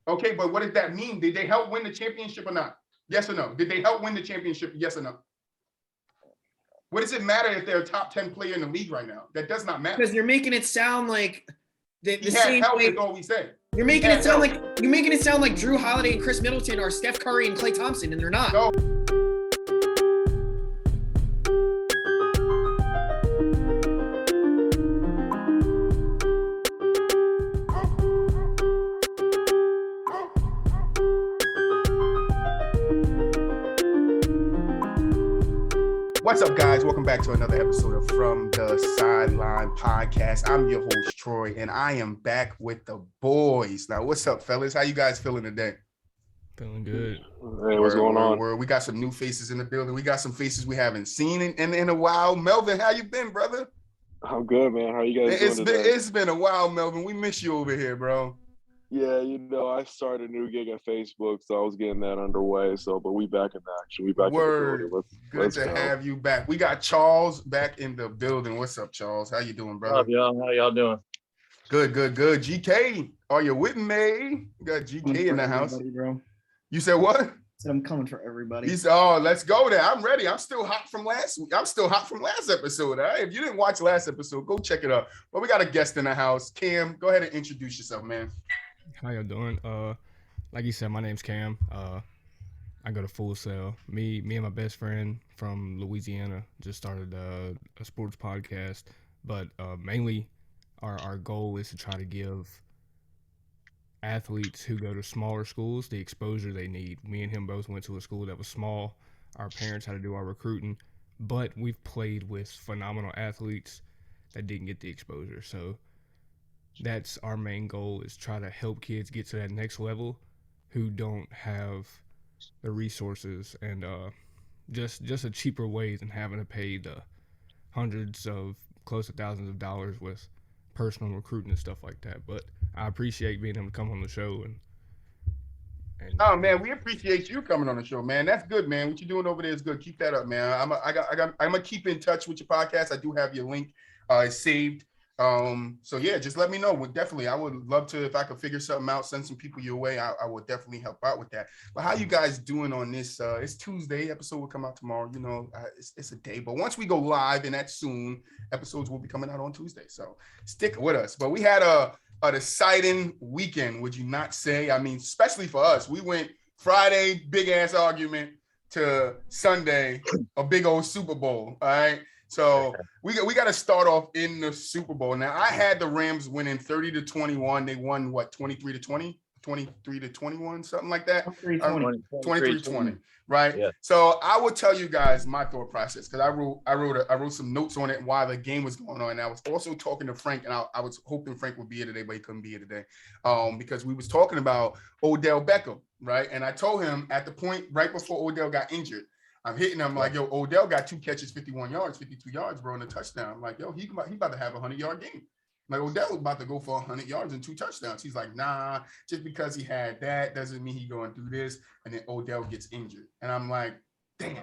Okay, but what does that mean? Did they help win the championship or not? Yes or no? Did they help win the championship? Yes or no? What does it matter if they're a top 10 player in the league right now? That does not matter. Because you're making it sound like the He had same help, way. is all we said. You're making it sound like Drew Holiday and Chris Middleton are Steph Curry and Klay Thompson, and they're not. No. What's up, guys? Welcome back to another episode of From the Sideline podcast. I'm your host, Troy, and I am back with the boys. Now, what's up, fellas? How you guys feeling today? Feeling good. Hey, what's going on? We got some new faces in the building. We got some faces we haven't seen in a while. Melvin, how you been, brother? I'm good, man. How you guys doing today? It's been a while, Melvin. We miss you over here, bro. Yeah, I started a new gig at Facebook, so I was getting that underway. But we back in action. We back Word. in the building. Good to have you back. We got Charles back in the building. What's up, Charles? How you doing, brother? What's up, y'all? How y'all doing? Good. GK, are you with me? We got GK in the house. Bro. You said what? So I'm coming for everybody. He said, "Oh, let's go there. I'm ready. I'm still hot from last week. I'm still hot from last episode. All right? If you didn't watch last episode, go check it out. But we got a guest in the house. Cam, go ahead and introduce yourself, man. How y'all doing? Like you said, my name's Cam. I go to FTSL. Me and my best friend from Louisiana just started a sports podcast. But mainly, our goal is to try to give athletes who go to smaller schools the exposure they need. Me and him both went to a school that was small. Our parents had to do our recruiting, but we've played with phenomenal athletes that didn't get the exposure. So that's our main goal, is try to help kids get to that next level who don't have the resources and just a cheaper way than having to pay the hundreds of close to thousands of dollars with personal recruiting and stuff like that. But I appreciate being able to come on the show and oh man, we appreciate you coming on the show, man. That's good, man. What you're doing over there is good. Keep that up, man. I'm gonna keep in touch with your podcast. I do have your link saved. So yeah, just let me know. I would love to, if I could figure something out, send some people your way. I will definitely help out with that. But how you guys doing on this? It's Tuesday. Episode will come out tomorrow. It's a day. But once we go live, and that's soon, episodes will be coming out on Tuesday. So stick with us. But we had an exciting weekend, would you not say? I mean, especially for us. We went Friday, big ass argument, to Sunday, a big old Super Bowl. All right. So we got to start off in the Super Bowl. Now, I had the Rams winning 30-21. They won what, 23-20, 23-21, something like that. 23-20, right? Yeah. So I will tell you guys my thought process, because I wrote some notes on it while the game was going on. And I was also talking to Frank, and I was hoping Frank would be here today, but he couldn't be here today, because we was talking about Odell Beckham, right? And I told him at the point right before Odell got injured, I'm hitting him like, yo, Odell got 2 catches, 51 yards, 52 yards, bro, and a touchdown. I'm like, yo, he about to have a 100-yard game. Like, Odell was about to go for 100 yards and 2 touchdowns. He's like, nah, just because he had that doesn't mean he's going to do this. And then Odell gets injured. And I'm like, damn,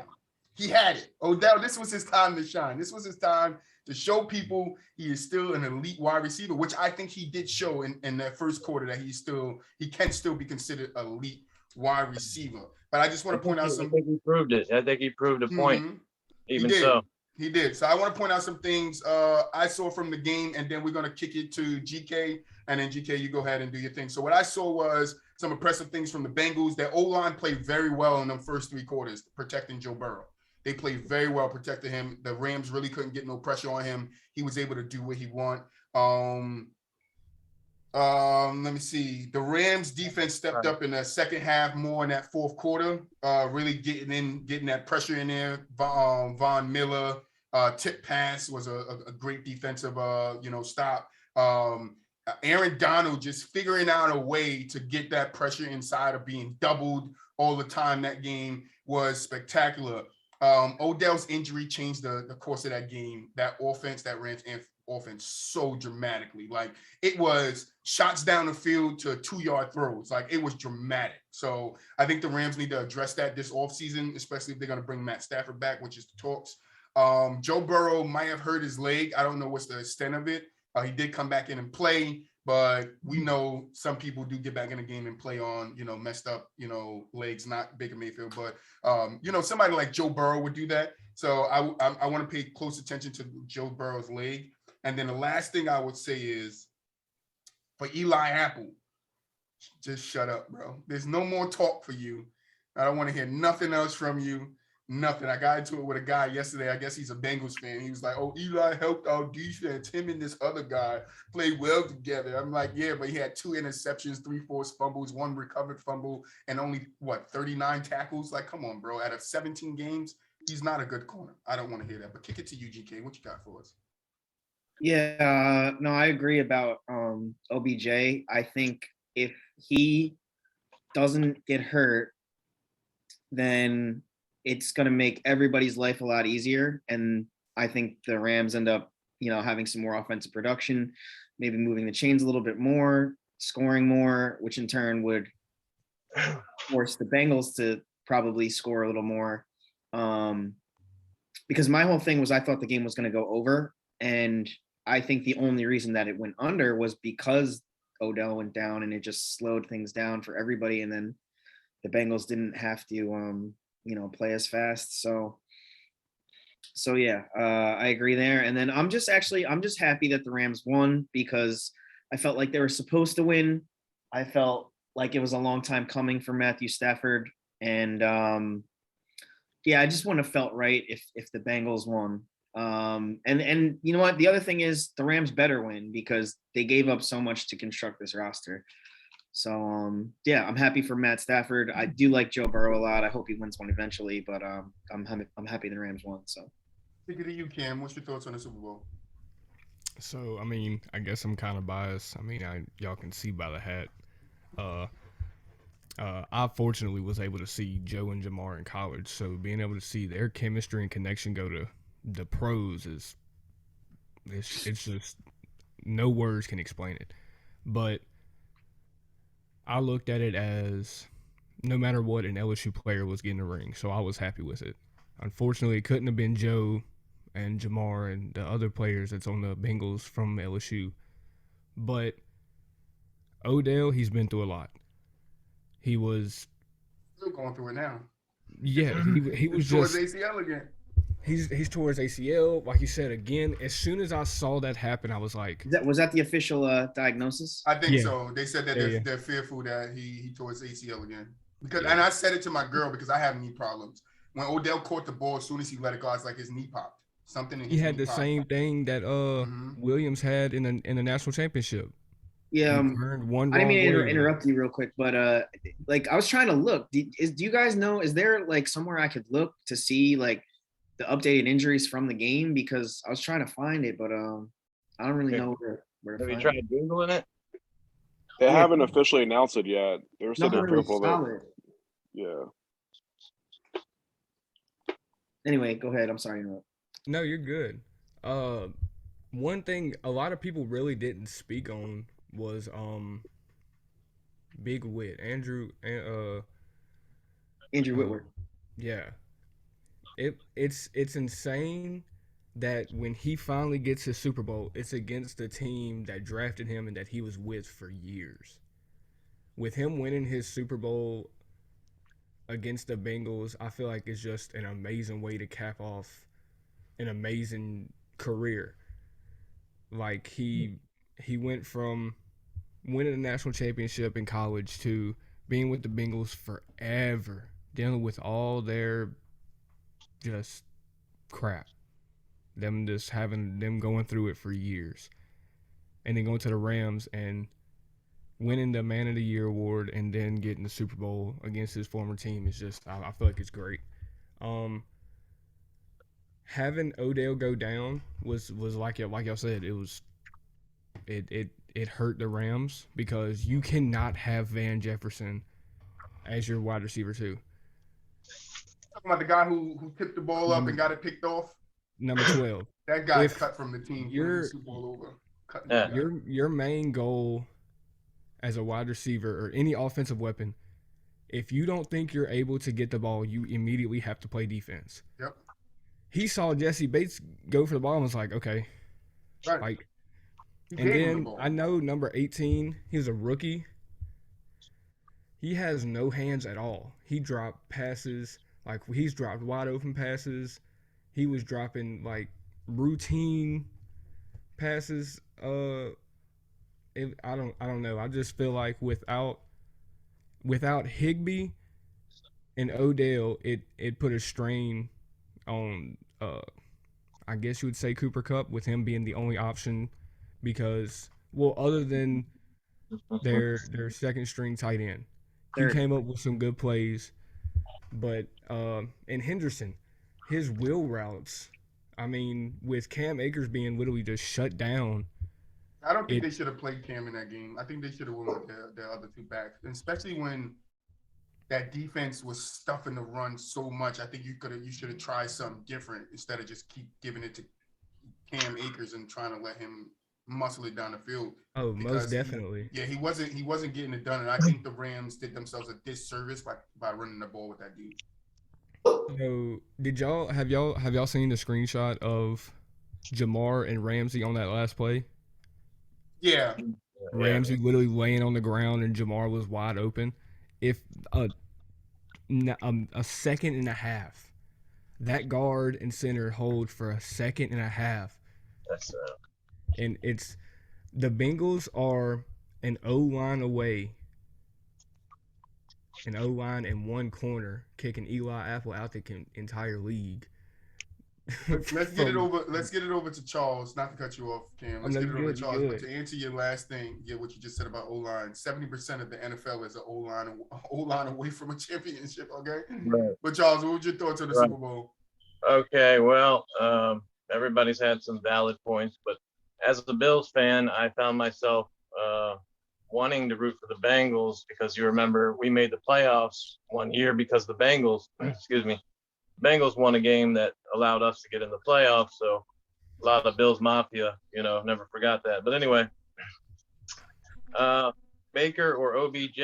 he had it. Odell, this was his time to shine. This was his time to show people he is still an elite wide receiver, which I think he did show in that first quarter, that he can still be considered elite wide receiver. But I just want to point out some. I think he proved it. I think he proved a point. Mm-hmm. Even so. He did. So I want to point out some things I saw from the game, and then we're going to kick it to GK, and then GK, you go ahead and do your thing. So what I saw was some impressive things from the Bengals. Their O-line played very well in the first 3 quarters, protecting Joe Burrow. They played very well protecting him. The Rams really couldn't get no pressure on him. He was able to do what he wanted. Let me see. The Rams defense stepped up in the second half, more in that fourth quarter, really getting that pressure in there. Von Miller tip pass was a great defensive stop. Aaron Donald just figuring out a way to get that pressure inside of being doubled all the time. That game was spectacular. Odell's injury changed the course of that game. That offense, that Rams offense, so dramatically. Like, it was shots down the field to 2-yard throws. Like, it was dramatic. So I think the Rams need to address that this offseason, especially if they're going to bring Matt Stafford back, which is the talks. Joe Burrow might have hurt his leg. I don't know what's the extent of it. He did come back in and play, but we know some people do get back in the game and play on, messed up, legs, not Baker Mayfield, but, somebody like Joe Burrow would do that. So I want to pay close attention to Joe Burrow's leg. And then the last thing I would say is for Eli Apple, just shut up, bro. There's no more talk for you. I don't want to hear nothing else from you. Nothing. I got into it with a guy yesterday. I guess he's a Bengals fan. He was like, "Oh, Eli helped our defense. Him and this other guy played well together." I'm like, "Yeah, but he had 2 interceptions, 3 forced fumbles, 1 recovered fumble, and only 39 tackles. Like, come on, bro. Out of 17 games, he's not a good corner. I don't want to hear that. But kick it to you, GK. What you got for us? Yeah, no, I agree about OBJ. I think if he doesn't get hurt, then it's going to make everybody's life a lot easier. And I think the Rams end up, having some more offensive production, maybe moving the chains a little bit more, scoring more, which in turn would force the Bengals to probably score a little more. Because my whole thing was I thought the game was going to go over. And I think the only reason that it went under was because Odell went down and it just slowed things down for everybody. And then the Bengals didn't have to, play as fast. So yeah, I agree there. And then I'm just happy that the Rams won because I felt like they were supposed to win. I felt like it was a long time coming for Matthew Stafford. And I just wouldn't have felt right if the Bengals won. And you know what? The other thing is the Rams better win because they gave up so much to construct this roster. So, I'm happy for Matt Stafford. I do like Joe Burrow a lot. I hope he wins one eventually, but I'm happy the Rams won. So, Take it to you, Cam. What's your thoughts on the Super Bowl? So, I guess I'm kind of biased. Y'all can see by the hat. I fortunately was able to see Joe and Jamar in college, so being able to see their chemistry and connection go to the pros it's just no words can explain it. But I looked at it as no matter what, an LSU player was getting a ring, so I was happy with it. Unfortunately, it couldn't have been Joe and Jamar and the other players that's on the Bengals from LSU. But Odell, he's been through a lot. He was still going through it now. Yeah, he was towards just ACL again. He's towards ACL. Like you said, again, as soon as I saw that happen, I was like, was that the official diagnosis? I think Yeah. so. They said that Yeah. they're fearful that he tore his ACL again. And I said it to my girl because I have knee problems. When Odell caught the ball, as soon as he let it go, it's like his knee popped. Something in his he had knee the popped. same thing that Williams had in the national championship. Yeah, He turned one I didn't wrong mean to way. interrupt you real quick, but I was trying to look. Do you guys know? Is there like somewhere I could look to see like the updated injuries from the game? Because I was trying to find it, but I don't really know where to Have you find tried it. Googling it? They haven't officially announced it yet. They were saying Nothing they're really fearful that. solid. Yeah. Anyway, go ahead. I'm sorry to interrupt. No, you're good. One thing a lot of people really didn't speak on was Big Wit, Andrew Whitworth. Yeah. It's insane that when he finally gets his Super Bowl, it's against the team that drafted him and that he was with for years. With him winning his Super Bowl against the Bengals, I feel like it's just an amazing way to cap off an amazing career. Like he went from winning a national championship in college to being with the Bengals forever, dealing with all their just crap. Them just having them going through it for years. And then going to the Rams and winning the Man of the Year award and then getting the Super Bowl against his former team is just, I feel like it's great. Having Odell go down was like y'all said, it hurt the Rams because you cannot have Van Jefferson as your wide receiver too. Talking about the guy who tipped the ball up and got it picked off. Number 12. That guy's cut from the team. You're- Super Bowl over. Cut Yeah. the guy. Your main goal as a wide receiver or any offensive weapon, if you don't think you're able to get the ball, you immediately have to play defense. Yep. He saw Jesse Bates go for the ball and was like, okay, Right. like He And gave him the then ball. I know number 18, he's a rookie. He has no hands at all. He dropped passes, like he's dropped wide open passes. He was dropping like routine passes. I don't know. I just feel like without Higbee and Odell, it put a strain on I guess you would say Cooper Kupp, with him being the only option, because other than their second string tight end, he Third. came up with some good plays, but and Henderson, his wheel routes, I mean, with Cam Akers being literally just shut down. I don't think they should have played Cam in that game. I think they should have went with the other two backs, and especially when that defense was stuffing the run so much. I think you should have tried something different instead of just keep giving it to Cam Akers and trying to let him muscle it down the field. Oh, most definitely. He wasn't getting it done, and I think the Rams did themselves a disservice by running the ball with that dude. So, have y'all seen the screenshot of Jamar and Ramsey on that last play? Yeah. Ramsey literally laying on the ground and Jamar was wide open. If a second and a half, that guard and center hold for a second and a half. And it's the Bengals are an O-line away, an O-line in one corner, kicking Eli Apple out the entire league. Let's get it over to Charles. Not to cut you off, Cam. Let's get it over to Charles. But to answer your last thing, what you just said about O-line, 70% of the NFL is an O-line away from a championship. Okay. Right. But Charles, what were your thoughts on the Super Bowl? Okay, well, everybody's had some valid points, but as a Bills fan, I found myself wanting to root for the Bengals, because you remember we made the playoffs one year because the Bengals, Bengals won a game that allowed us to get in the playoffs. So a lot of Bills Mafia, never forgot that. But anyway, Baker or OBJ,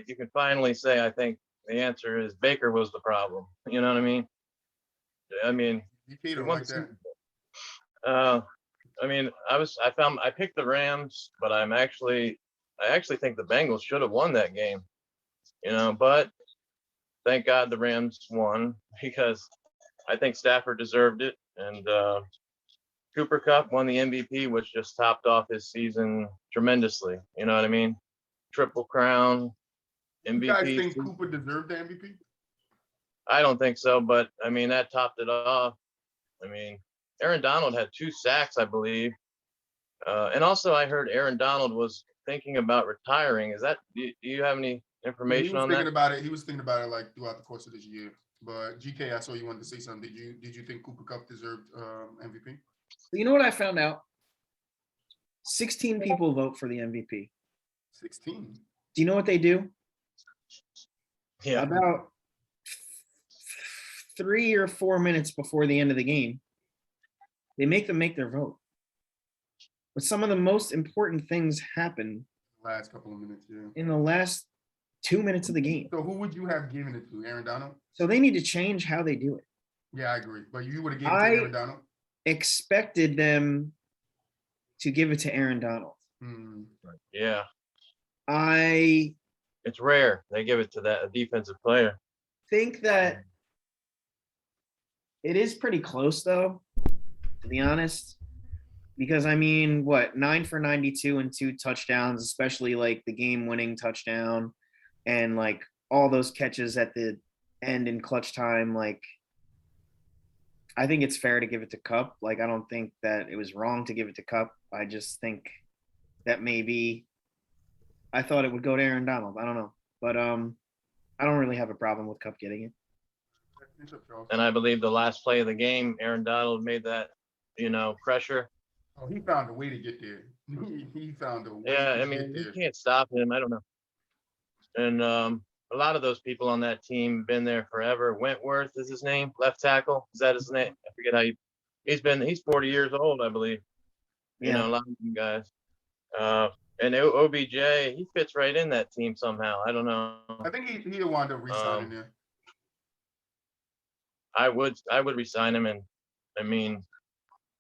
you can finally say, I think the answer is Baker was the problem. You know what I mean? You don't like that. I picked the Rams, but I actually think the Bengals should have won that game. But thank God the Rams won, because I think Stafford deserved it, and Cooper Kupp won the MVP, which just topped off his season tremendously. You know what I mean? Triple crown, MVP. You guys think Cooper deserved the MVP? I don't think so, but that topped it off. Aaron Donald had 2 sacks, I believe, and also I heard Aaron Donald was thinking about retiring. Is that? Do you have any information on that? He was thinking about it like throughout the course of this year. But GK, I saw you wanted to say something. Did you think Cooper Kupp deserved MVP? You know what I found out? 16 people vote for the MVP. 16. Do you know what they do? Yeah. About 3 or 4 minutes before the end of the game, they make them make their vote. But some of the most important things happen Last couple of minutes, yeah. in the last 2 minutes of the game. So who would you have given it to? Aaron Donald? So they need to change how they do it. Yeah, I agree. But you would have given it to Aaron Donald? Expected them to give it to Aaron Donald. Yeah. It's rare they give it to a defensive player. Think that it is pretty close, though, to be honest. Because, 9 for 92 and 2 touchdowns, especially like the game-winning touchdown and like all those catches at the end in clutch time. Like, I think it's fair to give it to Kupp. Like, I don't think that it was wrong to give it to Kupp. I just think that maybe I thought it would go to Aaron Donald. I don't know. But I don't really have a problem with Kupp getting it. And I believe the last play of the game, Aaron Donald made that, pressure. Oh, he found a way to get there. He found a way. Yeah, you can't stop him. I don't know. And a lot of those people on that team been there forever. Wentworth is his name, left tackle. Is that his name? I forget how he's 40 years old, I believe. A lot of them guys. And OBJ, he fits right in that team somehow. I don't know. I think he'll wind up resigning there. I would resign him, and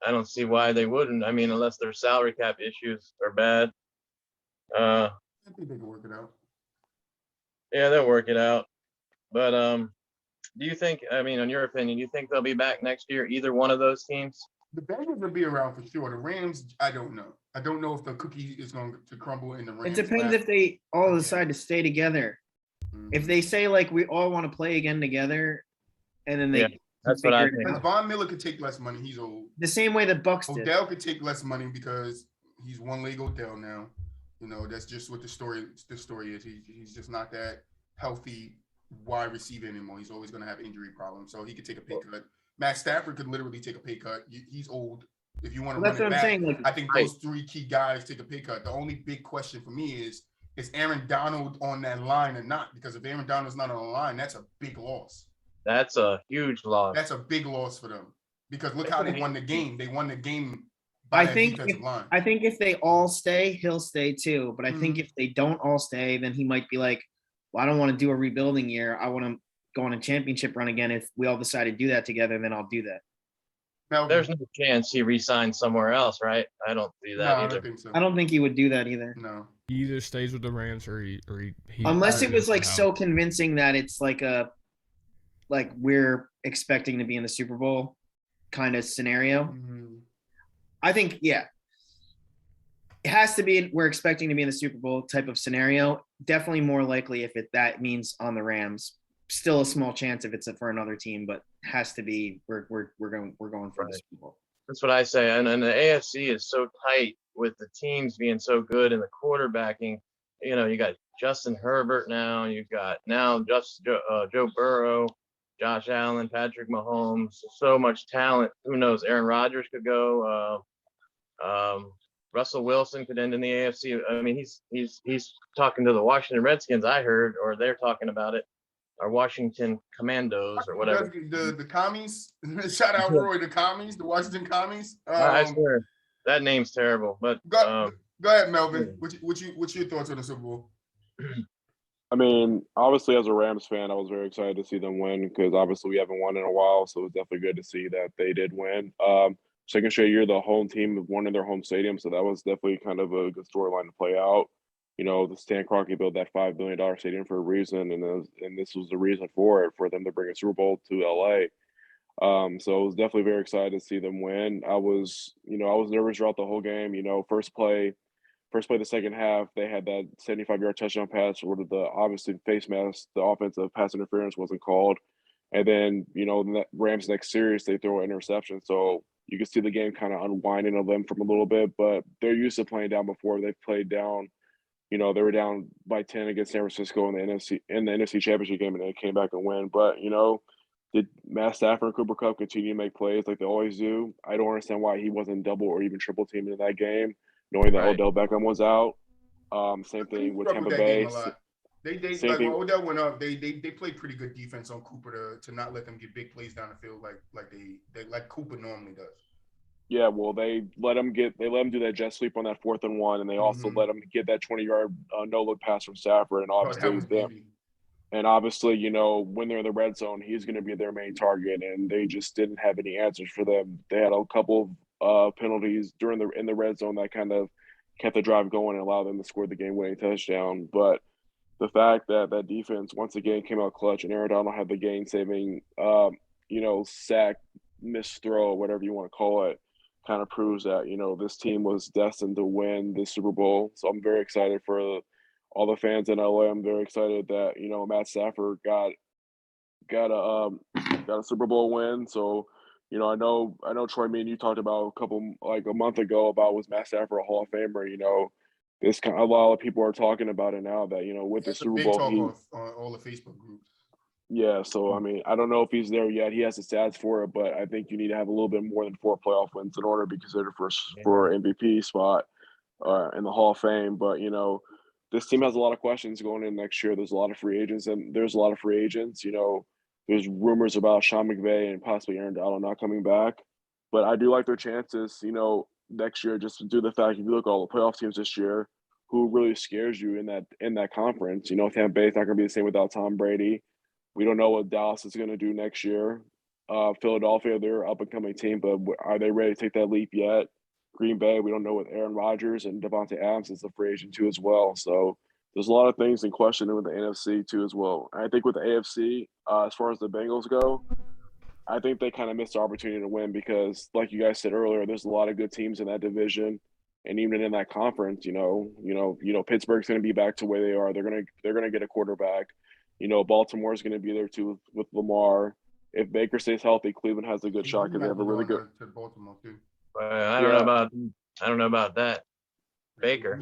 I don't see why they wouldn't. I mean, unless their salary cap issues are bad. I think they can work it out. Yeah, they'll work it out. But do you think? I mean, in your opinion, do you think they'll be back next year? Either one of those teams? The Bengals will be around for sure. The Rams, I don't know. I don't know if the cookie is going to crumble in the Rams. It depends if they all decide to stay together. Mm-hmm. If they say like we all want to play again together, and then they that's what I think. Because Von Miller could take less money. He's old. The same way the Bucks did. Odell could take less money because he's one leg Odell now. You know, that's just what the story is. He's just not that healthy wide receiver anymore. He's always going to have injury problems. So he could take a pay cut. Matt Stafford could literally take a pay cut. He's old. If you want to run it back, saying, like, I think those three key guys take a pay cut. The only big question for me is Aaron Donald on that line or not? Because if Aaron Donald's not on the line, that's a big loss. That's a huge loss. That's a big loss for them. Because look how they won the game. They won the game by that defensive line. I think if they all stay, he'll stay too. But I think if they don't all stay, then he might be like, well, I don't want to do a rebuilding year. I want to go on a championship run again. If we all decide to do that together, then I'll do that. Melvin. There's no chance he resigns somewhere else, right? I don't see that either. I don't think so. I don't think he would do that either. No. He either stays with the Rams or he unless it was like so convincing that it's like we're expecting to be in the Super Bowl kind of scenario. Mm-hmm. I think, yeah. It has to be we're expecting to be in the Super Bowl type of scenario. Definitely more likely if that means on the Rams. Still a small chance if it's for another team, but has to be we're going for the Super Bowl. That's what I say. And the AFC is so tight with the teams being so good and the quarterbacking. You know, you got Justin Herbert now. You've got now Joe Burrow, Josh Allen, Patrick Mahomes. So much talent. Who knows? Aaron Rodgers could go. Russell Wilson could end in the AFC. I mean, he's talking to the Washington Redskins. I heard, or they're talking about it. Or Washington Commandos or whatever. The commies. Shout out Roy, the commies, the Washington commies. I swear that name's terrible. But go ahead, Melvin. What's your thoughts on the Super Bowl? I mean, obviously, as a Rams fan, I was very excited to see them win because obviously we haven't won in a while, so it's definitely good to see that they did win. Second straight year, the home team won in their home stadium, so that was definitely kind of a good storyline to play out. You know, the Stan Kroenke built that $5 billion stadium for a reason, and this was the reason for it, for them to bring a Super Bowl to LA. So I was definitely very excited to see them win. I was nervous throughout the whole game. You know, first play of the second half, they had that 75-yard touchdown pass where the obviously face mask, the offensive pass interference wasn't called. And then, you know, the Rams next series, they throw an interception. So you can see the game kind of unwinding of them from a little bit, but they're used to playing down before. They've played down. You know, they were down by 10 against San Francisco in the NFC Championship game, and they came back and win. But, you know, did Matt Stafford and Cooper Kupp continue to make plays like they always do? I don't understand why he wasn't double or even triple teamed in that game, knowing that Odell Beckham was out. Same thing with Tampa Bay. When Odell went up, they played pretty good defense on Cooper to not let them get big plays down the field like Cooper normally does. Yeah, well, they let him do that jet sweep on that 4th and 1, and they also let him get that 20-yard no-look pass from Stafford, and obviously, you know, when they're in the red zone, he's going to be their main target, and they just didn't have any answers for them. They had a couple of penalties in the red zone that kind of kept the drive going and allowed them to score the game-winning touchdown. But the fact that that defense once again came out clutch, and Aaron Donald had the game-saving, sack, missed throw, whatever you want to call it, kind of proves that, you know, this team was destined to win the Super Bowl. So I'm very excited for all the fans in LA. I'm very excited that, you know, Matt Stafford got a Super Bowl win. So, you know, I know Troy, me and you talked about a month ago about was Matt Stafford a Hall of Famer. You know, a lot of people are talking about it now that, you know, with the Super Bowl, on all the Facebook groups. Yeah, so I mean, I don't know if he's there yet. He has the stats for it, but I think you need to have a little bit more than 4 playoff wins in order to be considered for MVP spot in the Hall of Fame. But, you know, this team has a lot of questions going in next year. There's a lot of free agents, and there's a lot of free agents. You know, there's rumors about Sean McVay and possibly Aaron Donald not coming back. But I do like their chances, you know, next year, just due to the fact if you look at all the playoff teams this year, who really scares you in that conference. You know, Tampa Bay's not going to be the same without Tom Brady. We don't know what Dallas is going to do next year. Philadelphia, they're an up-and-coming team, but are they ready to take that leap yet? Green Bay, we don't know with Aaron Rodgers, and Devontae Adams is a free agent too as well. So there's a lot of things in question with the NFC too as well. I think with the AFC, as far as the Bengals go, I think they kind of missed the opportunity to win because, like you guys said earlier, there's a lot of good teams in that division, and even in that conference, Pittsburgh's going to be back to where they are. They're gonna get a quarterback. Baltimore's going to be there too with Lamar. If Baker stays healthy, Cleveland has a good shot because they have a really good. To Baltimore too. I don't know about that, Baker.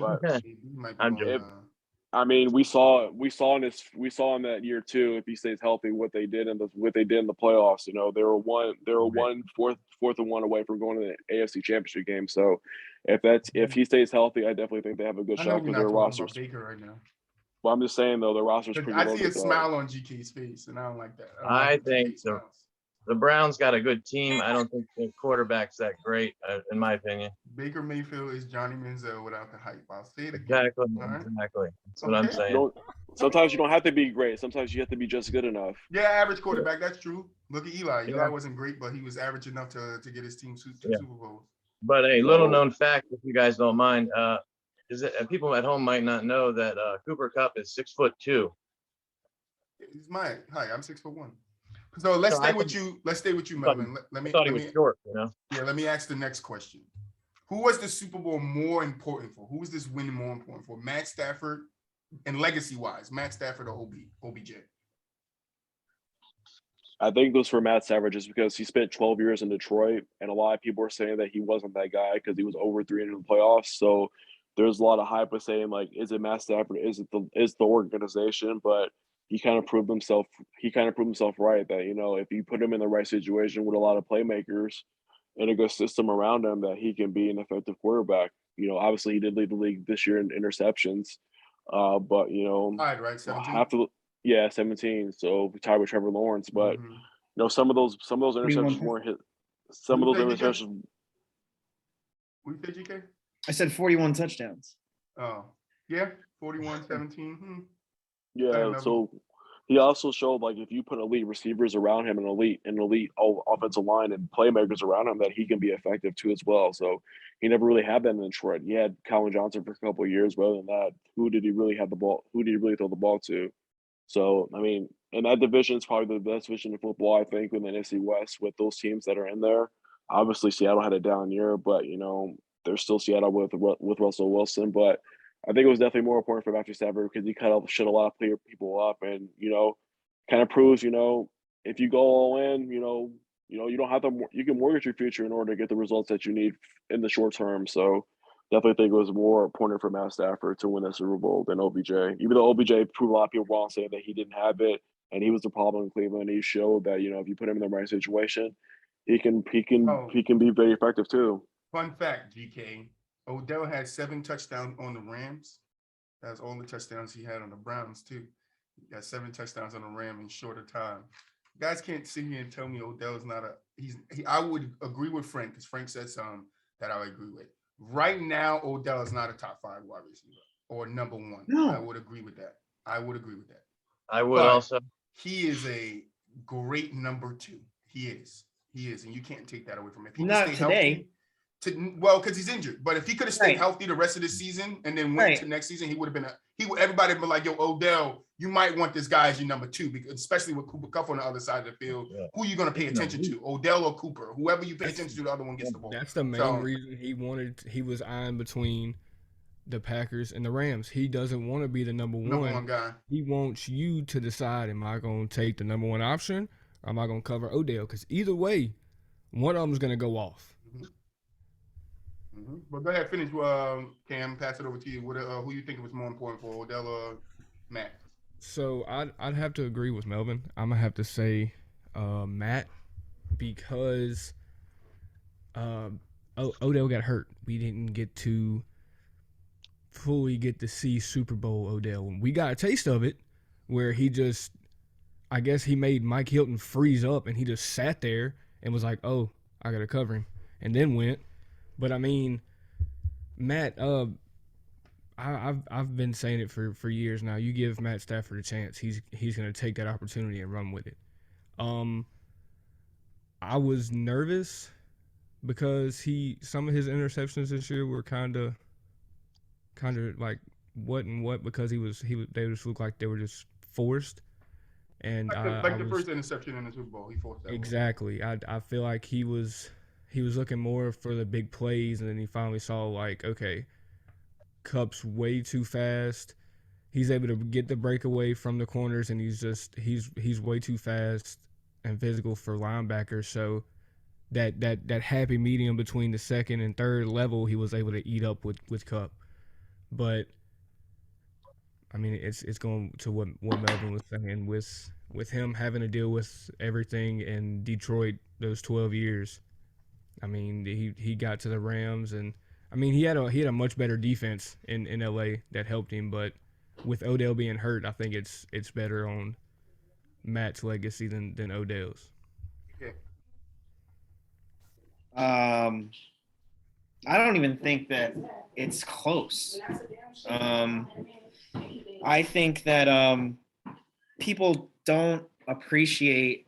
I'm joking. I mean, we saw in that year too. If he stays healthy, what they did in the playoffs. They were fourth and one away from going to the AFC Championship game. So, if he stays healthy, I definitely think they have a good shot because their rosters. Baker right now. Well, I'm just saying though, their roster's pretty. I see a smile on GK's face, and I don't like that. I think the Browns got a good team. I don't think the quarterback's that great, in my opinion. Baker Mayfield is Johnny Manziel without the hype. I'll say it again. Exactly. Right? Exactly. That's what I'm saying. Sometimes you don't have to be great. Sometimes you have to be just good enough. Yeah, average quarterback. That's true. Look at Eli. Eli wasn't great, but he was average enough to get his team to Super Bowls. But a little known fact, if you guys don't mind, is that people at home might not know that Cooper Kupp is 6'2". He's my height. I'm 6'1". So let's stay with you. Let's stay with you, Melvin. I thought he was short, Yeah, let me ask the next question. Who was the Super Bowl more important for? Who was this win more important for? Matt Stafford, and legacy-wise, Matt Stafford or OBJ? I think it was for Matt Stafford just because he spent 12 years in Detroit, and a lot of people were saying that he wasn't that guy because he was over 300 in the playoffs. So there's a lot of hype with saying, like, is it Matt Stafford? Is the organization? But he kind of proved himself right that, if you put him in the right situation with a lot of playmakers and a good system around him, that he can be an effective quarterback. Obviously he did lead the league this year in interceptions. But tied, right? 17. 17. So we tied with Trevor Lawrence. But some of those interceptions weren't hit. Some of those interceptions. What did you say, GK? I said 41 touchdowns. Oh, yeah, 41-17. Yeah, so he also showed, like, if you put elite receivers around him and elite offensive line and playmakers around him, that he can be effective too as well. So he never really had that in Detroit. He had Calvin Johnson for a couple of years, but other than that, who did he really have the ball? Who did he really throw the ball to? So, I mean, and that division is probably the best division in football, I think, in the NFC West with those teams that are in there. Obviously, Seattle had a down year, but, there's still Seattle with Russell Wilson. But I think it was definitely more important for Matthew Stafford because he kind of shut a lot of people up and, kind of proves, if you go all in, you don't have to, you can mortgage your future in order to get the results that you need in the short term. So definitely think it was more important for Matt Stafford to win the Super Bowl than OBJ. Even though OBJ proved a lot of people wrong saying that he didn't have it and he was the problem in Cleveland, he showed that, if you put him in the right situation, he can be very effective too. Fun fact, GK. Odell had 7 touchdowns on the Rams. That's all the touchdowns he had on the Browns too. He got 7 touchdowns on the Rams in shorter time. You guys can't sit here and tell me Odell is not I would agree with Frank because Frank said something that I would agree with. Right now, Odell is not a top 5 wide receiver or number 1. No. I would agree with that. I would also. He is a great number 2. He is, and you can't take that away from him. If he not today. Healthy, because he's injured. But if he could have stayed healthy the rest of the season and then went to next season, he would have been everybody would be like, yo, Odell, you might want this guy as your number 2, because especially with Cooper Kupp on the other side of the field. Yeah. Who are you going to pay attention to? Odell or Cooper? Whoever you pay attention to, the other one gets the ball. That's the main reason he was eyeing between the Packers and the Rams. He doesn't want to be the number one guy. He wants you to decide, am I going to take the number 1 option or am I going to cover Odell? Because either way, one of them is going to go off. But go ahead, finish, Cam. Pass it over to you. Who you think was more important for, Odell or Matt? So I'd have to agree with Melvin. I'm gonna have to say Matt because Odell got hurt. We didn't get to fully get to see Super Bowl Odell. We got a taste of it where I guess he made Mike Hilton freeze up and he just sat there and was like, oh, I gotta cover him, and then went. But I mean, Matt, I've been saying it for years now. You give Matt Stafford a chance, he's going to take that opportunity and run with it. I was nervous because some of his interceptions this year were kind of like what and what, because they just looked like they were just forced. And like the first interception in the Super Bowl, he forced that. Exactly. I feel like he was looking more for the big plays, and then he finally saw, like, okay, Kupp's way too fast. He's able to get the breakaway from the corners, and he's way too fast and physical for linebackers. So that happy medium between the second and third level, he was able to eat up with Kupp. But I mean, it's going to what Melvin was saying, with him having to deal with everything in Detroit those 12 years. I mean, he got to the Rams, and I mean, he had a much better defense in LA that helped him, but with Odell being hurt, I think it's better on Matt's legacy than Odell's. Yeah. I don't even think that it's close. I think that people don't appreciate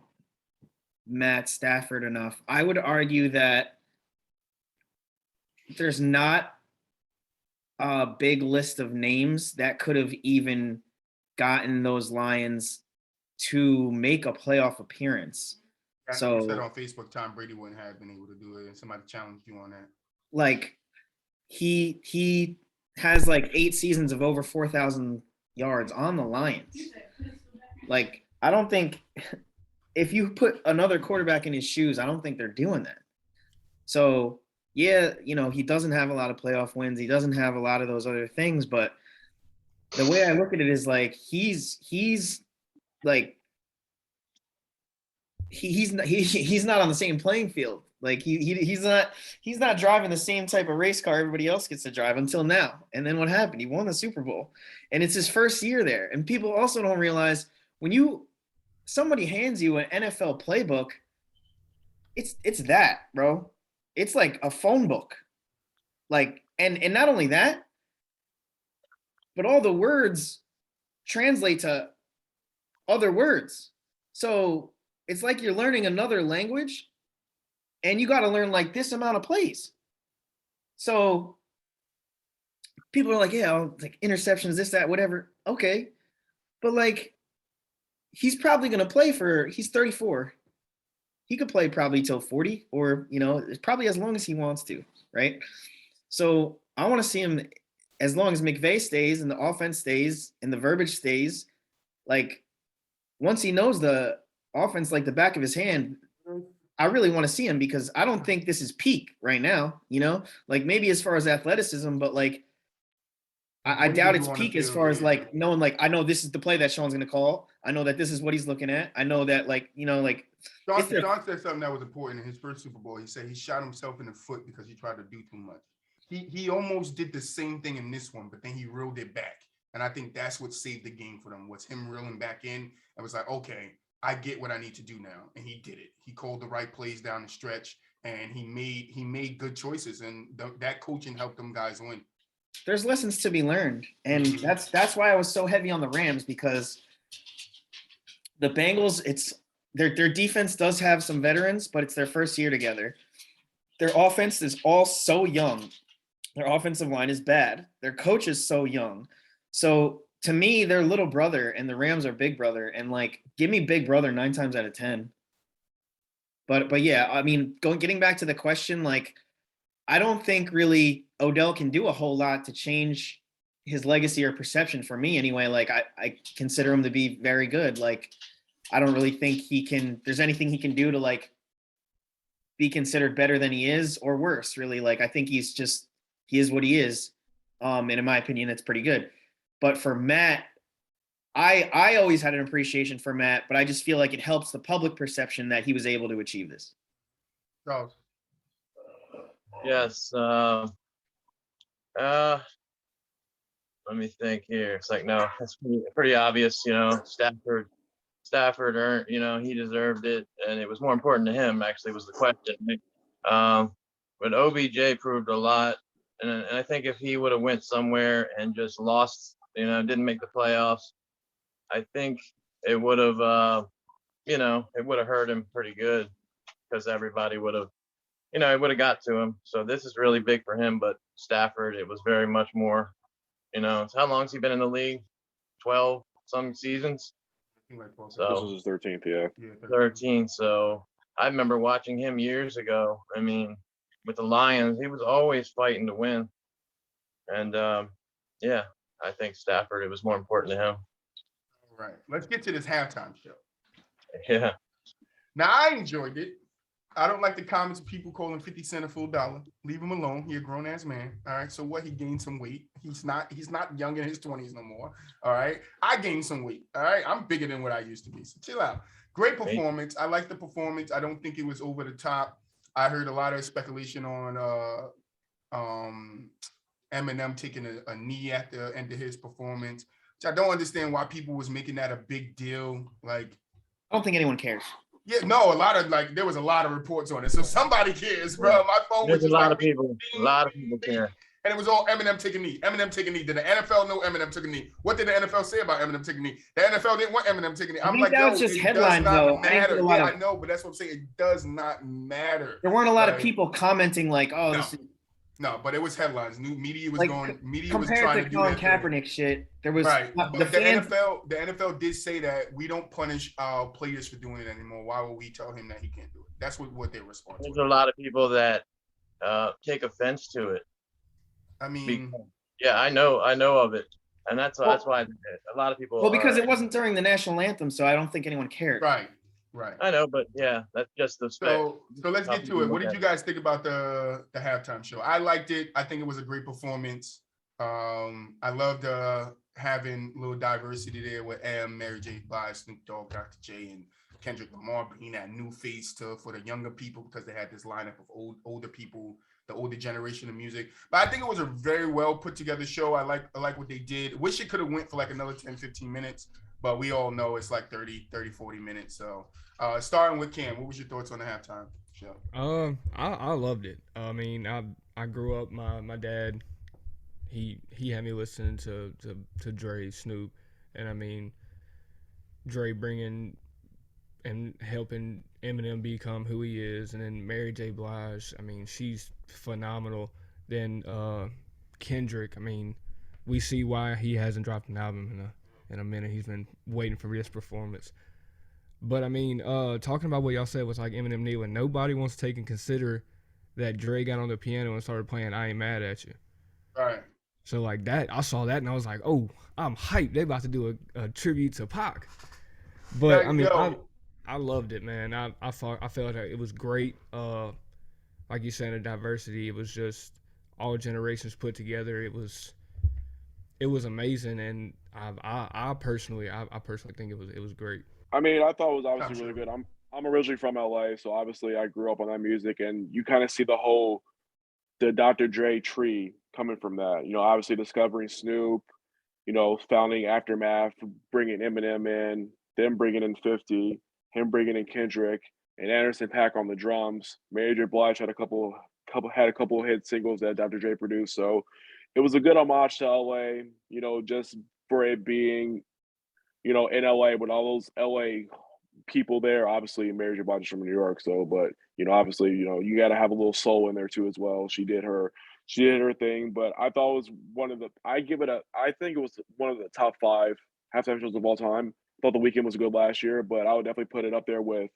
Matt Stafford enough. I would argue that there's not a big list of names that could have even gotten those Lions to make a playoff appearance. So you said on Facebook Tom Brady wouldn't have been able to do it, and somebody challenged you on that. Like, he has like 8 seasons of over 4,000 yards on the Lions. Like, I don't think, if you put another quarterback in his shoes, I don't think they're doing that. So yeah, he doesn't have a lot of playoff wins. He doesn't have a lot of those other things, but the way I look at it is like he's like he's not on the same playing field. Like he's not driving the same type of race car everybody else gets to drive until now. And then what happened? He won the Super Bowl, and it's his first year there. And people also don't realize, when somebody hands you an NFL playbook, it's that, bro. It's like a phone book. Like, and not only that, but all the words translate to other words. So it's like you're learning another language, and you got to learn like this amount of plays. So people are like, yeah, like interceptions, this, that, whatever. Okay. But like, he's probably going to play he's 34. He could play probably till 40, or, probably as long as he wants to. Right. So I want to see him as long as McVay stays and the offense stays and the verbiage stays. Like, once he knows the offense like the back of his hand, I really want to see him, because I don't think this is peak right now, like maybe as far as athleticism, but like I doubt it's peak as far as like knowing, like, I know this is the play that Sean's going to call. I know that this is what he's looking at. I know that, like, like Sean said something that was important in his first Super Bowl. He said he shot himself in the foot because he tried to do too much. He almost did the same thing in this one, but then he reeled it back. And I think that's what saved the game for them, was him reeling back in. I was like, okay, I get what I need to do now. And he did it. He called the right plays down the stretch, and he made good choices, and that coaching helped them guys win. There's lessons to be learned. And that's why I was so heavy on the Rams, because the Bengals, their defense does have some veterans, but it's their first year together. Their offense is all so young. Their offensive line is bad. Their coach is so young. So to me, they're little brother, and the Rams are big brother. And like, give me big brother 9 times out of 10. But yeah, I mean, getting back to the question, like, I don't think really Odell can do a whole lot to change his legacy or perception, for me anyway. Like, I consider him to be very good. Like, I don't really think there's anything he can do to like be considered better than he is, or worse, really. Like, I think he is what he is. And in my opinion, it's pretty good. But for Matt, I always had an appreciation for Matt, but I just feel like it helps the public perception that he was able to achieve this. Charles. Yes. Let me think here. It's like, no, that's pretty obvious. Stafford earned, he deserved it, and it was more important to him, actually, was the question. But OBJ proved a lot, and I think if he would have went somewhere and just lost, didn't make the playoffs, I think it would have, it would have hurt him pretty good. because everybody would have, it would have got to him. So this is really big for him. But Stafford, it was very much more, it's how long has he been in the league? 12 some seasons. So this was his 13th, yeah. 13. So I remember watching him years ago. I mean, with the Lions, he was always fighting to win. And yeah, I think Stafford, it was more important to him. All right, let's get to this halftime show. Yeah. Now, I enjoyed it. I don't like the comments of people calling 50 Cent a full dollar. Leave him alone. He a grown ass man. All right. So what? He gained some weight. He's not young in his 20s no more. All right. I gained some weight. All right. I'm bigger than what I used to be. So chill out. Great performance. I like the performance. I don't think it was over the top. I heard a lot of speculation on Eminem taking a knee at the end of his performance, which I don't understand why people was making that a big deal. Like, I don't think anyone cares. Yeah, no, there was a lot of reports on it. So somebody cares, bro. My phone was just a lot of people care. And it was all Eminem taking a knee. Eminem taking a knee. Did the NFL know Eminem took a knee? What did the NFL say about Eminem taking a knee? The NFL didn't want Eminem taking a knee. I'm like, that was just headlines, though. Matter. Yeah, I know, but that's what I'm saying. It does not matter. There weren't a lot of people commenting like, "Oh, this is." No, but it was headlines. New media was like, going. Media was compared trying to do Colin that Kaepernick shit. There was right. the fans. The NFL did say that we don't punish our players for doing it anymore. Why would we tell him that he can't do it? That's what their response was. There's a lot of people that take offense to it. I mean, yeah, I know of it, and that's why I did it. A lot of people. Well, because it wasn't during the national anthem, so I don't think anyone cared. Right. I know, but yeah, that's just the spec. So let's get to it. What did you guys think about the halftime show? I liked it. I think it was a great performance. I loved having a little diversity there with Mary J. Blige, Snoop Dogg, Dr. J, and Kendrick Lamar bringing that new face for the younger people because they had this lineup of older people, the older generation of music. But I think it was a very well put together show. I like what they did. Wish it could have went for like another 10, 15 minutes. But we all know it's like 30, 40 minutes. So starting with Cam, what was your thoughts on the halftime show? I loved it. I mean, I grew up, my dad, he had me listening to Dre, Snoop, and I mean, Dre bringing and helping Eminem become who he is, and then Mary J. Blige, I mean, she's phenomenal. Then Kendrick, I mean, we see why he hasn't dropped an album in a minute. He's been waiting for this performance. But I mean, talking about what y'all said was like Eminem kneeling. Nobody wants to take and consider that Dre got on the piano and started playing "I Ain't Mad at You." Right. So like that, I saw that and I was like, oh, I'm hyped. They about to do a tribute to Pac. But I mean, I loved it, man. I felt like it was great. Like you said, the diversity. It was just all generations put together. It was amazing, and I personally think it was great. I mean, I thought it was obviously really good. I'm originally from LA, so obviously I grew up on that music, and you kind of see the Dr. Dre tree coming from that. You know, obviously discovering Snoop, you know, founding Aftermath, bringing Eminem in, them bringing in 50, him bringing in Kendrick, and Anderson .Paak on the drums. Mary J. Blige had a couple of hit singles that Dr. Dre produced, so it was a good homage to LA. You know, just for it being, you know, in LA with all those LA people there. Obviously, Mary J. Blige is from New York, so but you know, obviously, you know, you got to have a little soul in there too as well. She did her thing, but I thought it was I think it was one of the top 5 halftime shows of all time. I thought The Weeknd was good last year, but I would definitely put it up there with,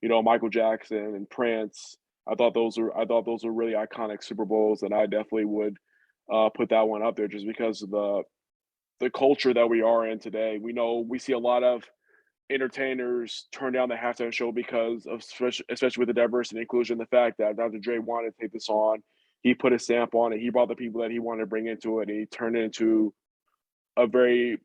you know, Michael Jackson and Prince. I thought those were really iconic Super Bowls, and I definitely would put that one up there just because of the culture that we are in today. We see a lot of entertainers turn down the halftime show because of, especially with the diversity and inclusion, the fact that Dr. Dre wanted to take this on. He put his stamp on it. He brought the people that he wanted to bring into it, and he turned it into a very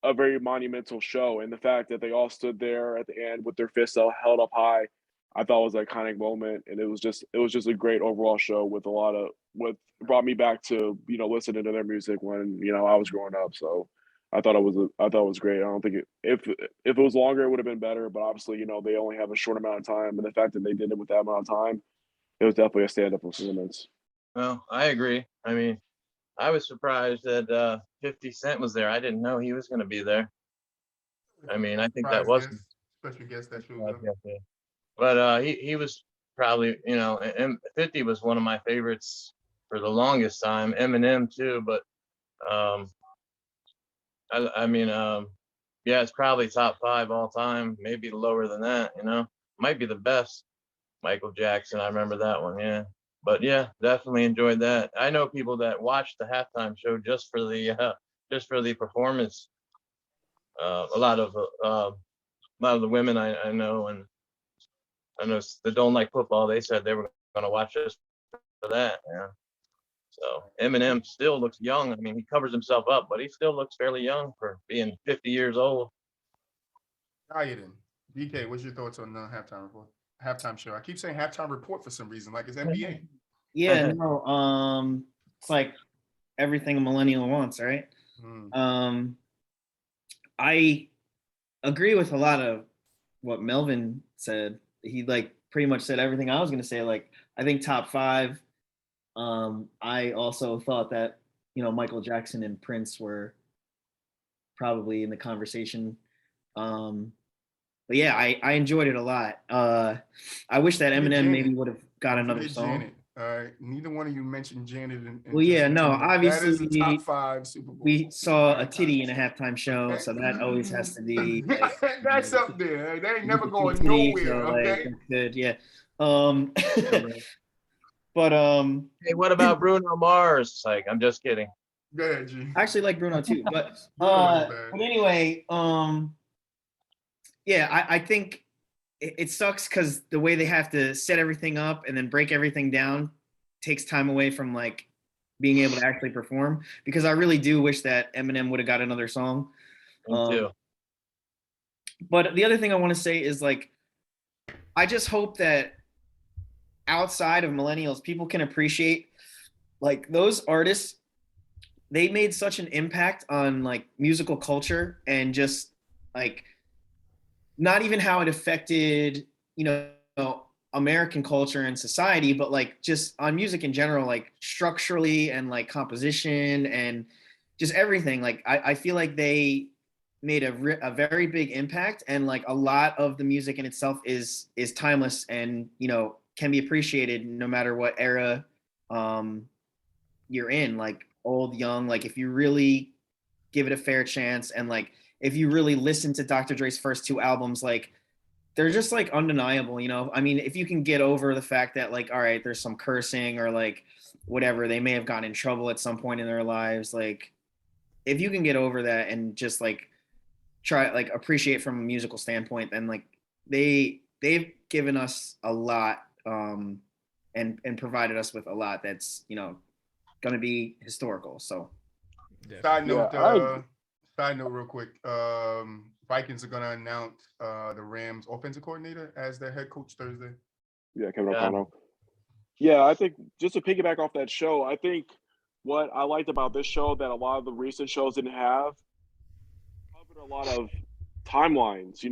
monumental show. And the fact that they all stood there at the end with their fists held up high, I thought was an iconic moment. And it was just a great overall show with what brought me back to, you know, listening to their music when, you know, I was growing up. So I thought it was great. I don't think if it was longer, it would have been better, but obviously, you know, they only have a short amount of time, and the fact that they did it with that amount of time, it was definitely a stand-up performance. Well, I agree. I mean, I was surprised that 50 Cent was there. I didn't know he was going to be there. I mean, I think that was special guest that show. But he was probably, and 50 was one of my favorites for the longest time. Eminem too, but I mean, yeah, it's probably top 5 all time, maybe lower than that. Might be the best. Michael Jackson, I remember that one. Yeah, but yeah, definitely enjoyed that. I know people that watched the halftime show just for the performance. A lot of the women I know, and I know that don't like football. They said they were going to watch us for that. Yeah. So Eminem still looks young. I mean, he covers himself up, but he still looks fairly young for being 50 years old. Then. DK, what's your thoughts on the halftime show? I keep saying halftime report for some reason, like it's NBA. Yeah, no, it's like everything a millennial wants, right? I agree with a lot of what Melvin said. He like pretty much said everything I was gonna say. Like, I think top 5. I also thought that, Michael Jackson and Prince were probably in the conversation. But yeah, I enjoyed it a lot. I wish that Eminem maybe would have got another song. Janet. All right, neither one of you mentioned Janet. Well, yeah, no, obviously that is the top 5 Superbowl. We saw a titty in a halftime show, okay. So that always has to be like, that's up there. They ain't never going nowhere. So, okay, like, good, yeah. But hey, what about Bruno Mars? Like, I'm just kidding. Go ahead, G. I actually like Bruno too, but anyway, yeah, I think it sucks because the way they have to set everything up and then break everything down takes time away from like being able to actually perform, because I really do wish that Eminem would have got another song. Me too. But the other thing I want to say is like, I just hope that outside of millennials, people can appreciate like those artists. They made such an impact on like musical culture and just like not even how it affected, American culture and society, but like just on music in general, like structurally and like composition and just everything. Like I feel like they made a very big impact, and like a lot of the music in itself is timeless and can be appreciated no matter what era you're in, like old, young. Like if you really give it a fair chance, and like if you really listen to Dr. Dre's first 2 albums, like they're just like undeniable, I mean, if you can get over the fact that like, all right, there's some cursing or like whatever, they may have gotten in trouble at some point in their lives, like if you can get over that and just like try like appreciate from a musical standpoint, then like they've given us a lot and provided us with a lot that's going to be historical. So side note real quick, Vikings are going to announce the Rams offensive coordinator as their head coach Thursday. Yeah, Kevin O'Connell. Yeah, I think just to piggyback off that show, I think what I liked about this show that a lot of the recent shows didn't have, covered a lot of timelines.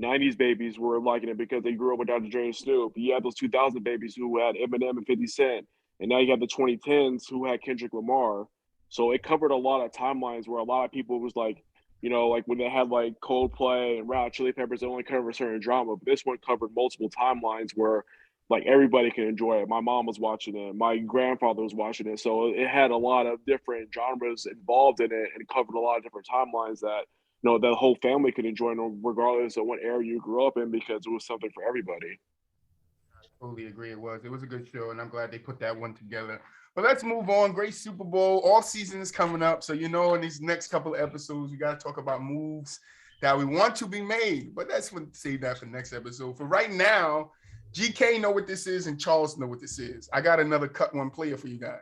90s babies were liking it because they grew up with Dr. Dre and Snoop. You had those 2000 babies who had Eminem and 50 Cent. And now you have the 2010s who had Kendrick Lamar. So it covered a lot of timelines where a lot of people was like, like when they had like Coldplay and Red Hot Chili Peppers, they only covered certain drama. But this one covered multiple timelines where like everybody can enjoy it. My mom was watching it. My grandfather was watching it. So it had a lot of different genres involved in it and covered a lot of different timelines that, the whole family could enjoy regardless of what era you grew up in, because it was something for everybody. I totally agree. It was a good show, and I'm glad they put that one together. But let's move on. Great Super Bowl. All season is coming up. So, in these next couple of episodes, we got to talk about moves that we want to be made. But save that for next episode. For right now, GK know what this is, and Charles know what this is. I got another cut one player for you guys.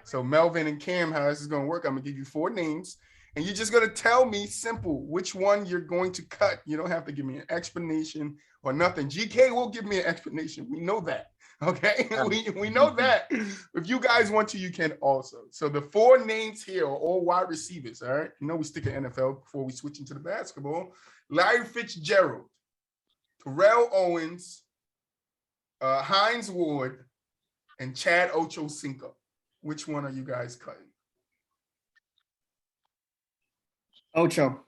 So Melvin and Cam, how this is going to work, I'm going to give you 4 names. And you're just going to tell me, simple, which one you're going to cut. You don't have to give me an explanation or nothing. GK will give me an explanation. We know that. Okay? We know that. If you guys want to, you can also. So the 4 names here are all wide receivers, all right? We stick to NFL before we switch into the basketball. Larry Fitzgerald, Terrell Owens, Hines Ward, and Chad Ochocinco. Which one are you guys cutting? Ocho.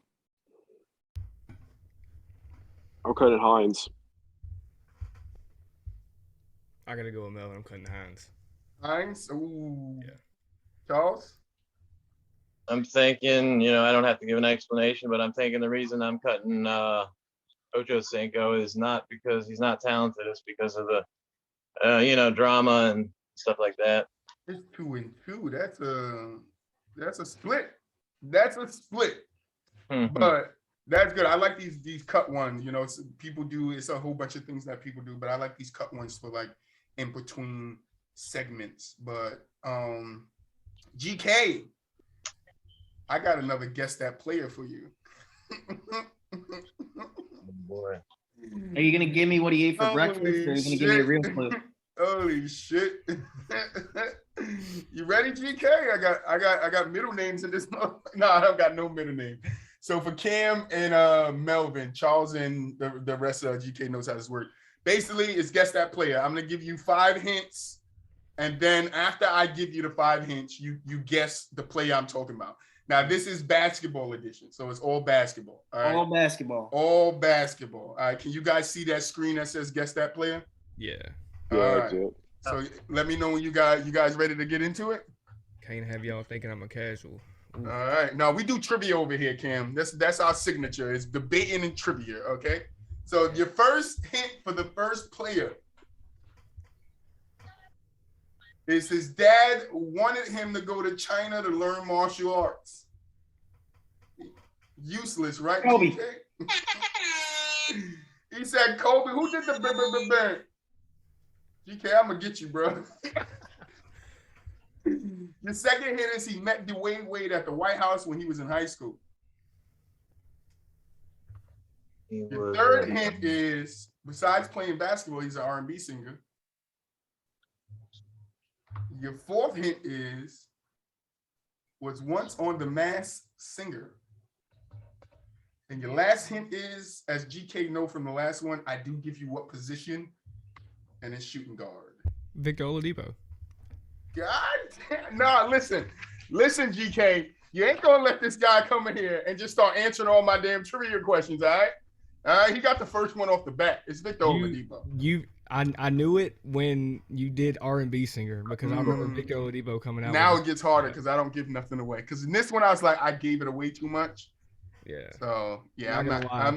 I'm cutting Hines. I gotta go with Melvin. I'm cutting Hines. Hines. Ooh. Yeah. Charles. I'm thinking, I don't have to give an explanation, but I'm thinking the reason I'm cutting Ocho Cinco is not because he's not talented. It's because of the, drama and stuff like that. It's 2-2. That's a split. That's a split. Mhm. But that's good. I like these cut ones. People do. It's a whole bunch of things that people do, but I like these cut ones for like in between segments. But GK, I got another guess that player for you. Boy. Are you gonna give me what he ate for breakfast, or are you gonna give me a real clue? Holy shit! You ready, GK? I got middle names in this. No, I don't got no middle name. So for Cam and Melvin, Charles and the rest of GK knows how this works. Basically, it's guess that player. I'm gonna give you 5 hints, and then after I give you the 5 hints, you guess the player I'm talking about. Now this is basketball edition, so it's all basketball. All right? All basketball. All basketball. All right. Can you guys see that screen that says guess that player? Yeah. All Yeah, right. that's it. So let me know when you guys ready to get into it. Can't have y'all thinking I'm a casual. Ooh. All right. Now we do trivia over here, Cam. That's our signature. It's debating and trivia. Okay. So your first hint for the first player is his dad wanted him to go to China to learn martial arts. Useless, right? Kobe. GK? He said Kobe. Who did the bang? GK, I'm gonna get you, bro. Your second hint is he met Dwayne Wade at the White House when he was in high school. Your third hint is, besides playing basketball, he's an R&B singer. Your fourth hint is, was once on The Masked Singer. And your last hint is, as GK know from the last one, I do give you what position, and it's shooting guard. Victor Oladipo. God damn. Nah, listen, GK. You ain't gonna let this guy come in here and just start answering all my damn trivia questions, all right? All right, he got the first one off the bat. It's Victor Oladipo. I knew it when you did R&B singer because I remember Victor Oladipo coming out. Now it gets harder because I don't give nothing away. Because in this one, I was like, I gave it away too much. Yeah. So yeah, I'm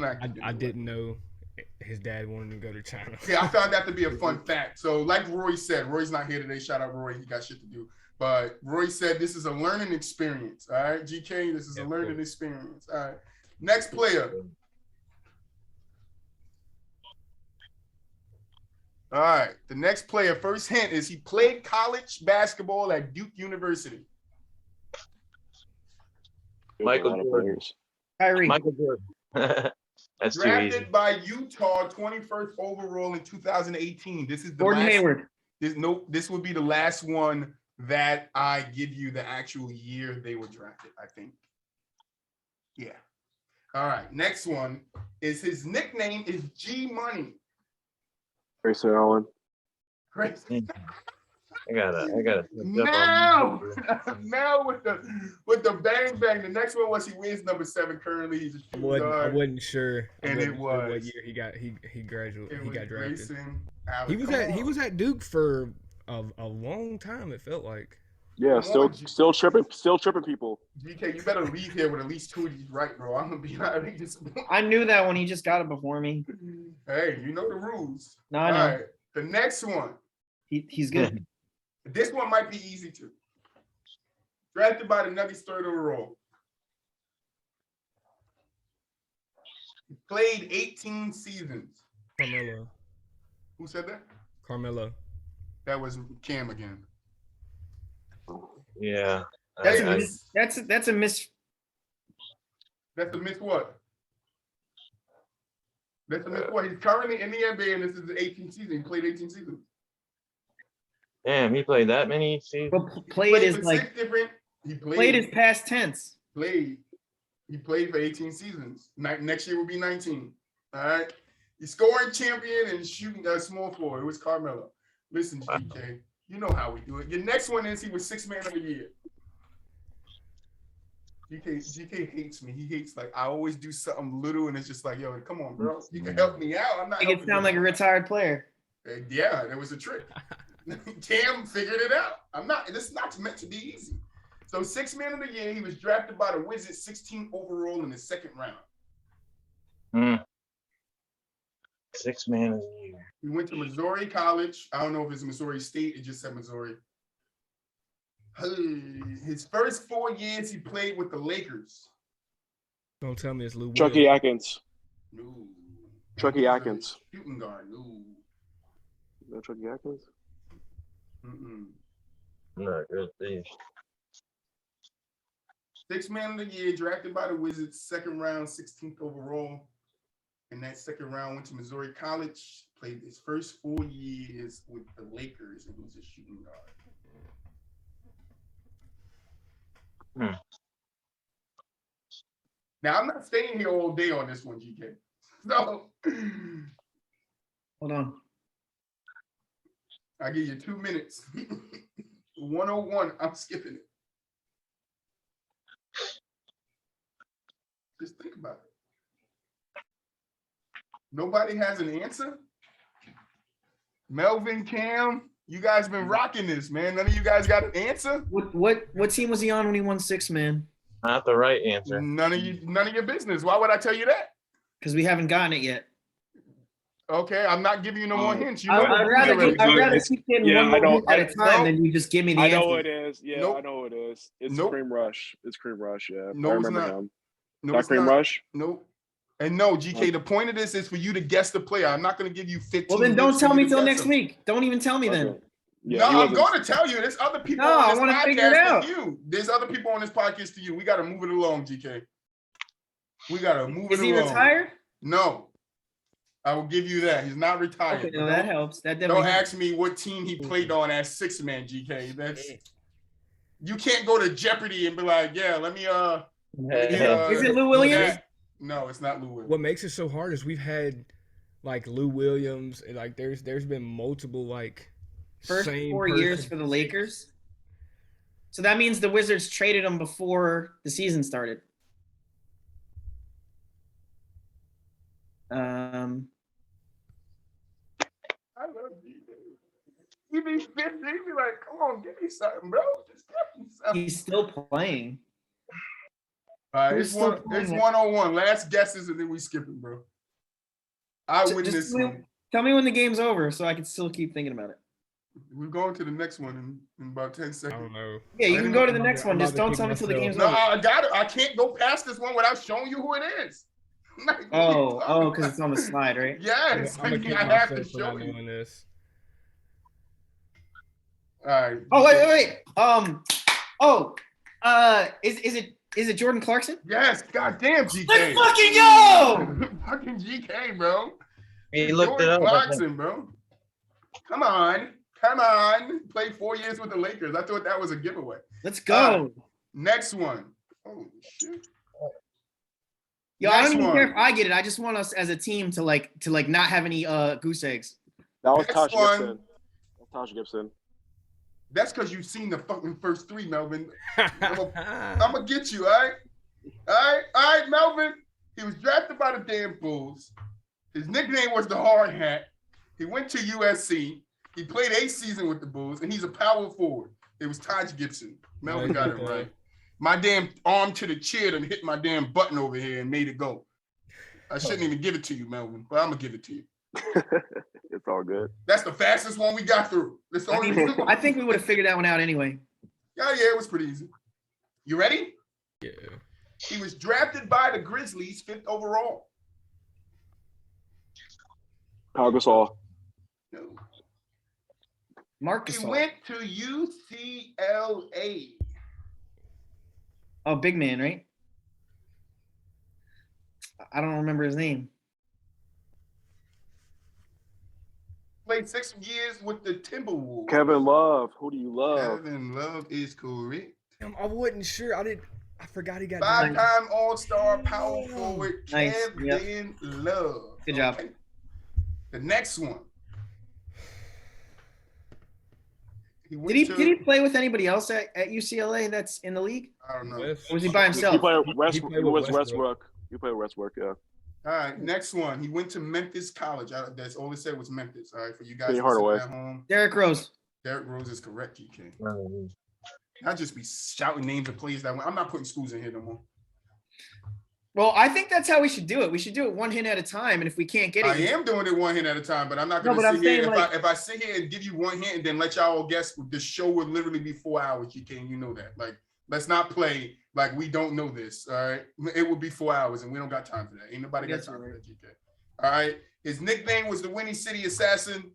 not. I didn't know his dad wanted to go to China. Yeah, I found that to be a fun fact. So like Roy said, Roy's not here today. Shout out Roy. He got shit to do. But Roy said this is a learning experience. All right, GK, this is a learning experience. All right. Next player. All right. The next player, first hint is he played college basketball at Duke University. Michael Jordan. Kyrie. Michael Jordan. That's too easy. Drafted by Utah, 21st overall in 2018. This is the Gordon last, Hayward. This would be the last one that I give you the actual year they were drafted, I think. Yeah. All right. Next one is his nickname is G Money. Grayson Allen. Great. I gotta. Now with the bang bang. The next one was he wears number 7 currently. He's a shooting I guard. wasn't sure. And it was what year he got graduated. He got drafted. Grayson He Allen. was at Duke for a long time. It felt like. Yeah, still tripping people. GK, you better leave here with at least 2 of these right, bro. I'm gonna be highly disappointed. I knew that when he just got it before me. Hey, you know the rules. No, I know. All right, the next one. He's good. This one might be easy too. Drafted by the Nuggets 3rd overall. He played 18 seasons. Carmelo. Who said that? Carmelo. That was Cam again. Yeah. That's a miss. That's a miss what? That's a miss what? He's currently in the NBA and this is the 18th season. He played 18 seasons. Damn, he played that many seasons. But played is for like 6 different. He played is past tense. He played for 18 seasons. Next year will be 19. All right. He's scoring champion and shooting a small forward. It was Carmelo. Listen, GK, you know how we do it. Your next one is he was 6th man of the year. GK hates me. He hates like I always do something little and it's just like, yo, come on, bro. You can help me out. I'm not. Make it sound like a retired player. Yeah, there was a trick. Cam figured it out. This is not meant to be easy. So 6th man of the year, he was drafted by the Wizards 16th overall in the 2nd round. 6th man of the year. He went to Missouri College. I don't know if it's Missouri State. It just said Missouri. His first 4 years, he played with the Lakers. Don't tell me it's Lou Chucky Will. Atkins. No. Chucky Atkins. Shooting guard. No. No Chucky Atkins? No, good thing. 6th man of the year, drafted by the Wizards, 2nd round, 16th overall. In that 2nd round, went to Missouri College, played his first 4 years with the Lakers, and he was a shooting guard. Now, I'm not staying here all day on this one, GK. So, Hold on. I give you 2 minutes. 101, I'm skipping it. Just think about it. Nobody has an answer? Melvin, Cam, you guys been rocking this, man. None of you guys got an answer? What team was he on when he won 6th man? Not the right answer. None of your business. Why would I tell you that? Because we haven't gotten it yet. Okay, I'm not giving you no more hints. You I'd rather keep getting one more hint at a time than you just give me the answer. I know it is. Yeah, Nope. I know it is. It's Nope. Cream Rush. It's Cream Rush, yeah. No, I it's remember not. him. No, Not it's Cream not. Rush? Nope. And no, GK, the point of this is for you to guess the player. I'm not going to give you 15 Well, then don't hints tell for me you to till guess next them. week. Don't even tell me then. Okay. Yeah, No, he I'm wasn't- going to tell you. There's other people No, on I this wanna figure it podcast out. to you. There's other people on this podcast to you. We got to move it along, GK. We got to move it Is he along. retired? No. I will give you that. He's not retired. Okay, But no, that helps. That definitely don't helps. ask me what team he played on as 6th man, GK. You can't go to Jeopardy and be like, yeah, let me Is it Lou Williams? No, it's not Lou Williams. What makes it so hard is we've had like Lou Williams, and like there's been multiple like First same 4 years person. for the Lakers. So that means the Wizards traded him before the season started. I love you. You be 50, you be like, come on, give me something, bro. Just give me something. He's still playing. All right, Who's it's still 101. Last guesses and then we skip it, bro. I win this one. Tell me when the game's over so I can still keep thinking about it. We're going to the next one in about 10 I seconds. don't know. Yeah, you can go to the I'm next about one. to Just don't keep tell me till the myself- game's No, over. I got it. I can't go past this one without showing you who it is. Because it's on the slide, right? Yes, I'm gonna keep I have to myself from show not you. doing this. All right. Oh wait. Is it Jordan Clarkson? Yes, goddamn GK. Let's fucking go! Fucking GK, bro. He looked it Jordan up. I think. Clarkson, bro. Come on. Played 4 years with the Lakers. I thought that was a giveaway. Let's go. Next one. Oh shit. Yo, I Next don't even one. care if I get it. I just want us as a team to not have any goose eggs. That was Next Taj one. Gibson. That's Taj Gibson. That's because you've seen the fucking first 3, Melvin. I'm gonna get you, all right, Melvin. He was drafted by the damn Bulls. His nickname was the Hard Hat. He went to USC. He played a season with the Bulls, and he's a power forward. It was Taj Gibson. Melvin got it right. My damn arm to the chair and hit my damn button over here and made it go. I shouldn't even give it to you, Melvin, but I'm gonna give it to you. It's all good. That's the fastest one we got through. That's the only I think we would have figured that one out anyway. Yeah, it was pretty easy. You ready? Yeah. He was drafted by the Grizzlies 5th overall. Pau Gasol. No. Mark He Gasol. went to UCLA. Oh, big man, right? I don't remember his name. Played 6 years with the Timberwolves. Kevin Love. Who do you love? Kevin Love is correct. I wasn't sure. I forgot he got 5-time All-Star power forward Nice. Kevin Love. Good job. The next one. Did he play with anybody else at UCLA that's in the league? I don't know. Or was he by himself? He played He played with Westbrook. Westbrook. He played Westbrook, yeah. All right, next one. He went to Memphis College. That's all it said was Memphis. All right, for you guys Penny Hardaway. at home. Derrick Rose. Derrick Rose is correct, GK. Not just be shouting names of players that went. I'm not putting schools in here no more. Well, I think that's how we should do it. We should do it one hint at a time, and if we can't get it, I am doing it one hint at a time, but I'm not going to sit here. If I sit here and give you one hint and then let y'all guess, the show would literally be 4 hours, GK, and you know that. Like, let's not play like we don't know this, all right? It would be 4 hours, and we don't got time for that. Ain't nobody got time for that, GK. All right? His nickname was the Windy City Assassin.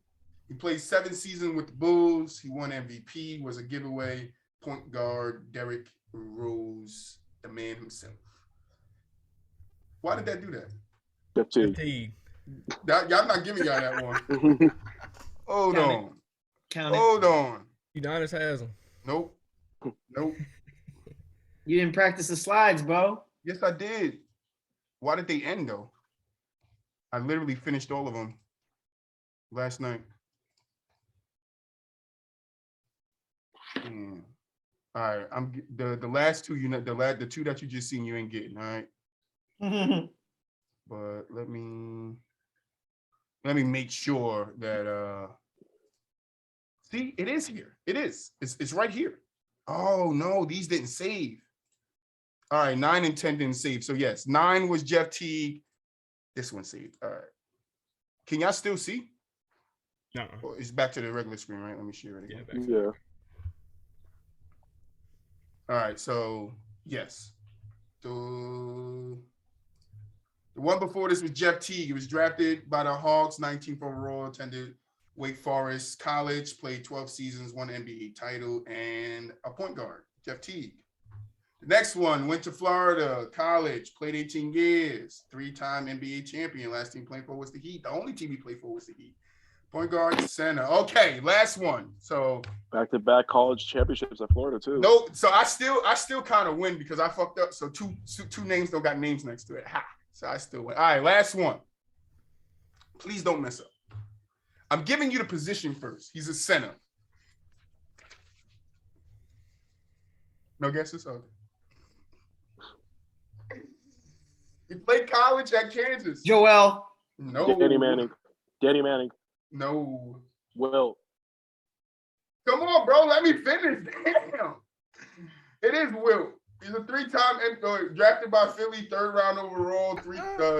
He played 7 seasons with the Bulls. He won MVP, was a giveaway. Point guard, Derrick Rose, the man himself. Why did that do that? Fatigue. Y'all not giving y'all that one. Hold on. Hold on. Giannis has them. Nope. You didn't practice the slides, bro. Yes, I did. Why did they end though? I literally finished all of them last night. All right, I'm the last two. You know, the two that you just seen, you ain't getting. All right. But let me make sure that see, it is here. It is. It's right here. Oh no, these didn't save. All right, 9 and 10 didn't save. So yes, 9 was Jeff Teague. This one saved. All right. Can y'all still see? No. Oh, it's back to the regular screen, right? Let me share it again. Yeah. All right, so yes. The one before this was Jeff Teague. He was drafted by the Hawks, 19th overall, attended Wake Forest College, played 12 seasons, won an NBA title, and a point guard, Jeff Teague. The next one went to Florida College, played 18 years, 3-time NBA champion. Last team playing for was the Heat. The only team he played for was the Heat. Point guard, center. Okay, last one. So back-to-back college championships at Florida too. No, so I still kind of win because I fucked up. So two names don't got names next to it. Ha. So I still win. All right, last one. Please don't mess up. I'm giving you the position first. He's a center. No guesses? Okay. He played college at Kansas. Joel. No. Danny Manning. No. Will. Come on, bro. Let me finish. Damn. It is Will. He's a 3-time drafted by Philly, 3rd round overall,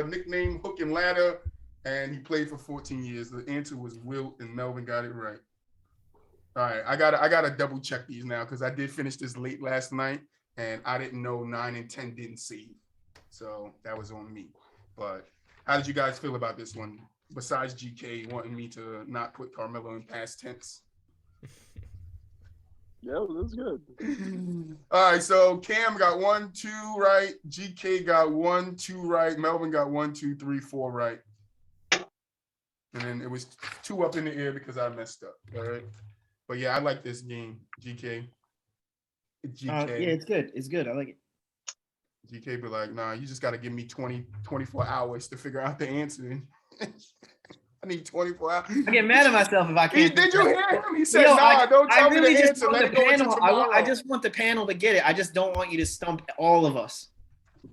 nickname Hook and Ladder, and he played for 14 years. The answer was Will, and Melvin got it right. All right, I gotta double check these now because I did finish this late last night, and I didn't know 9 and 10 didn't save, so that was on me. But how did you guys feel about this one? Besides GK wanting me to not put Carmelo in past tense. Yeah, that's good. All right, so Cam got 1, 2 right. GK got 1, 2 right. Melvin got 1, 2, 3, 4 right. And then it was 2 up in the air because I messed up. All right. But yeah, I like this game, GK. Yeah, it's good. It's good. I like it. GK be like, nah, you just got to give me 24 hours to figure out the answer. I need 24 hours. I get mad at myself if I can't. Did you hear him? He said, "Nah, don't tell me the answer. Let it go into tomorrow." I just want the panel to get it. I just don't want you to stump all of us.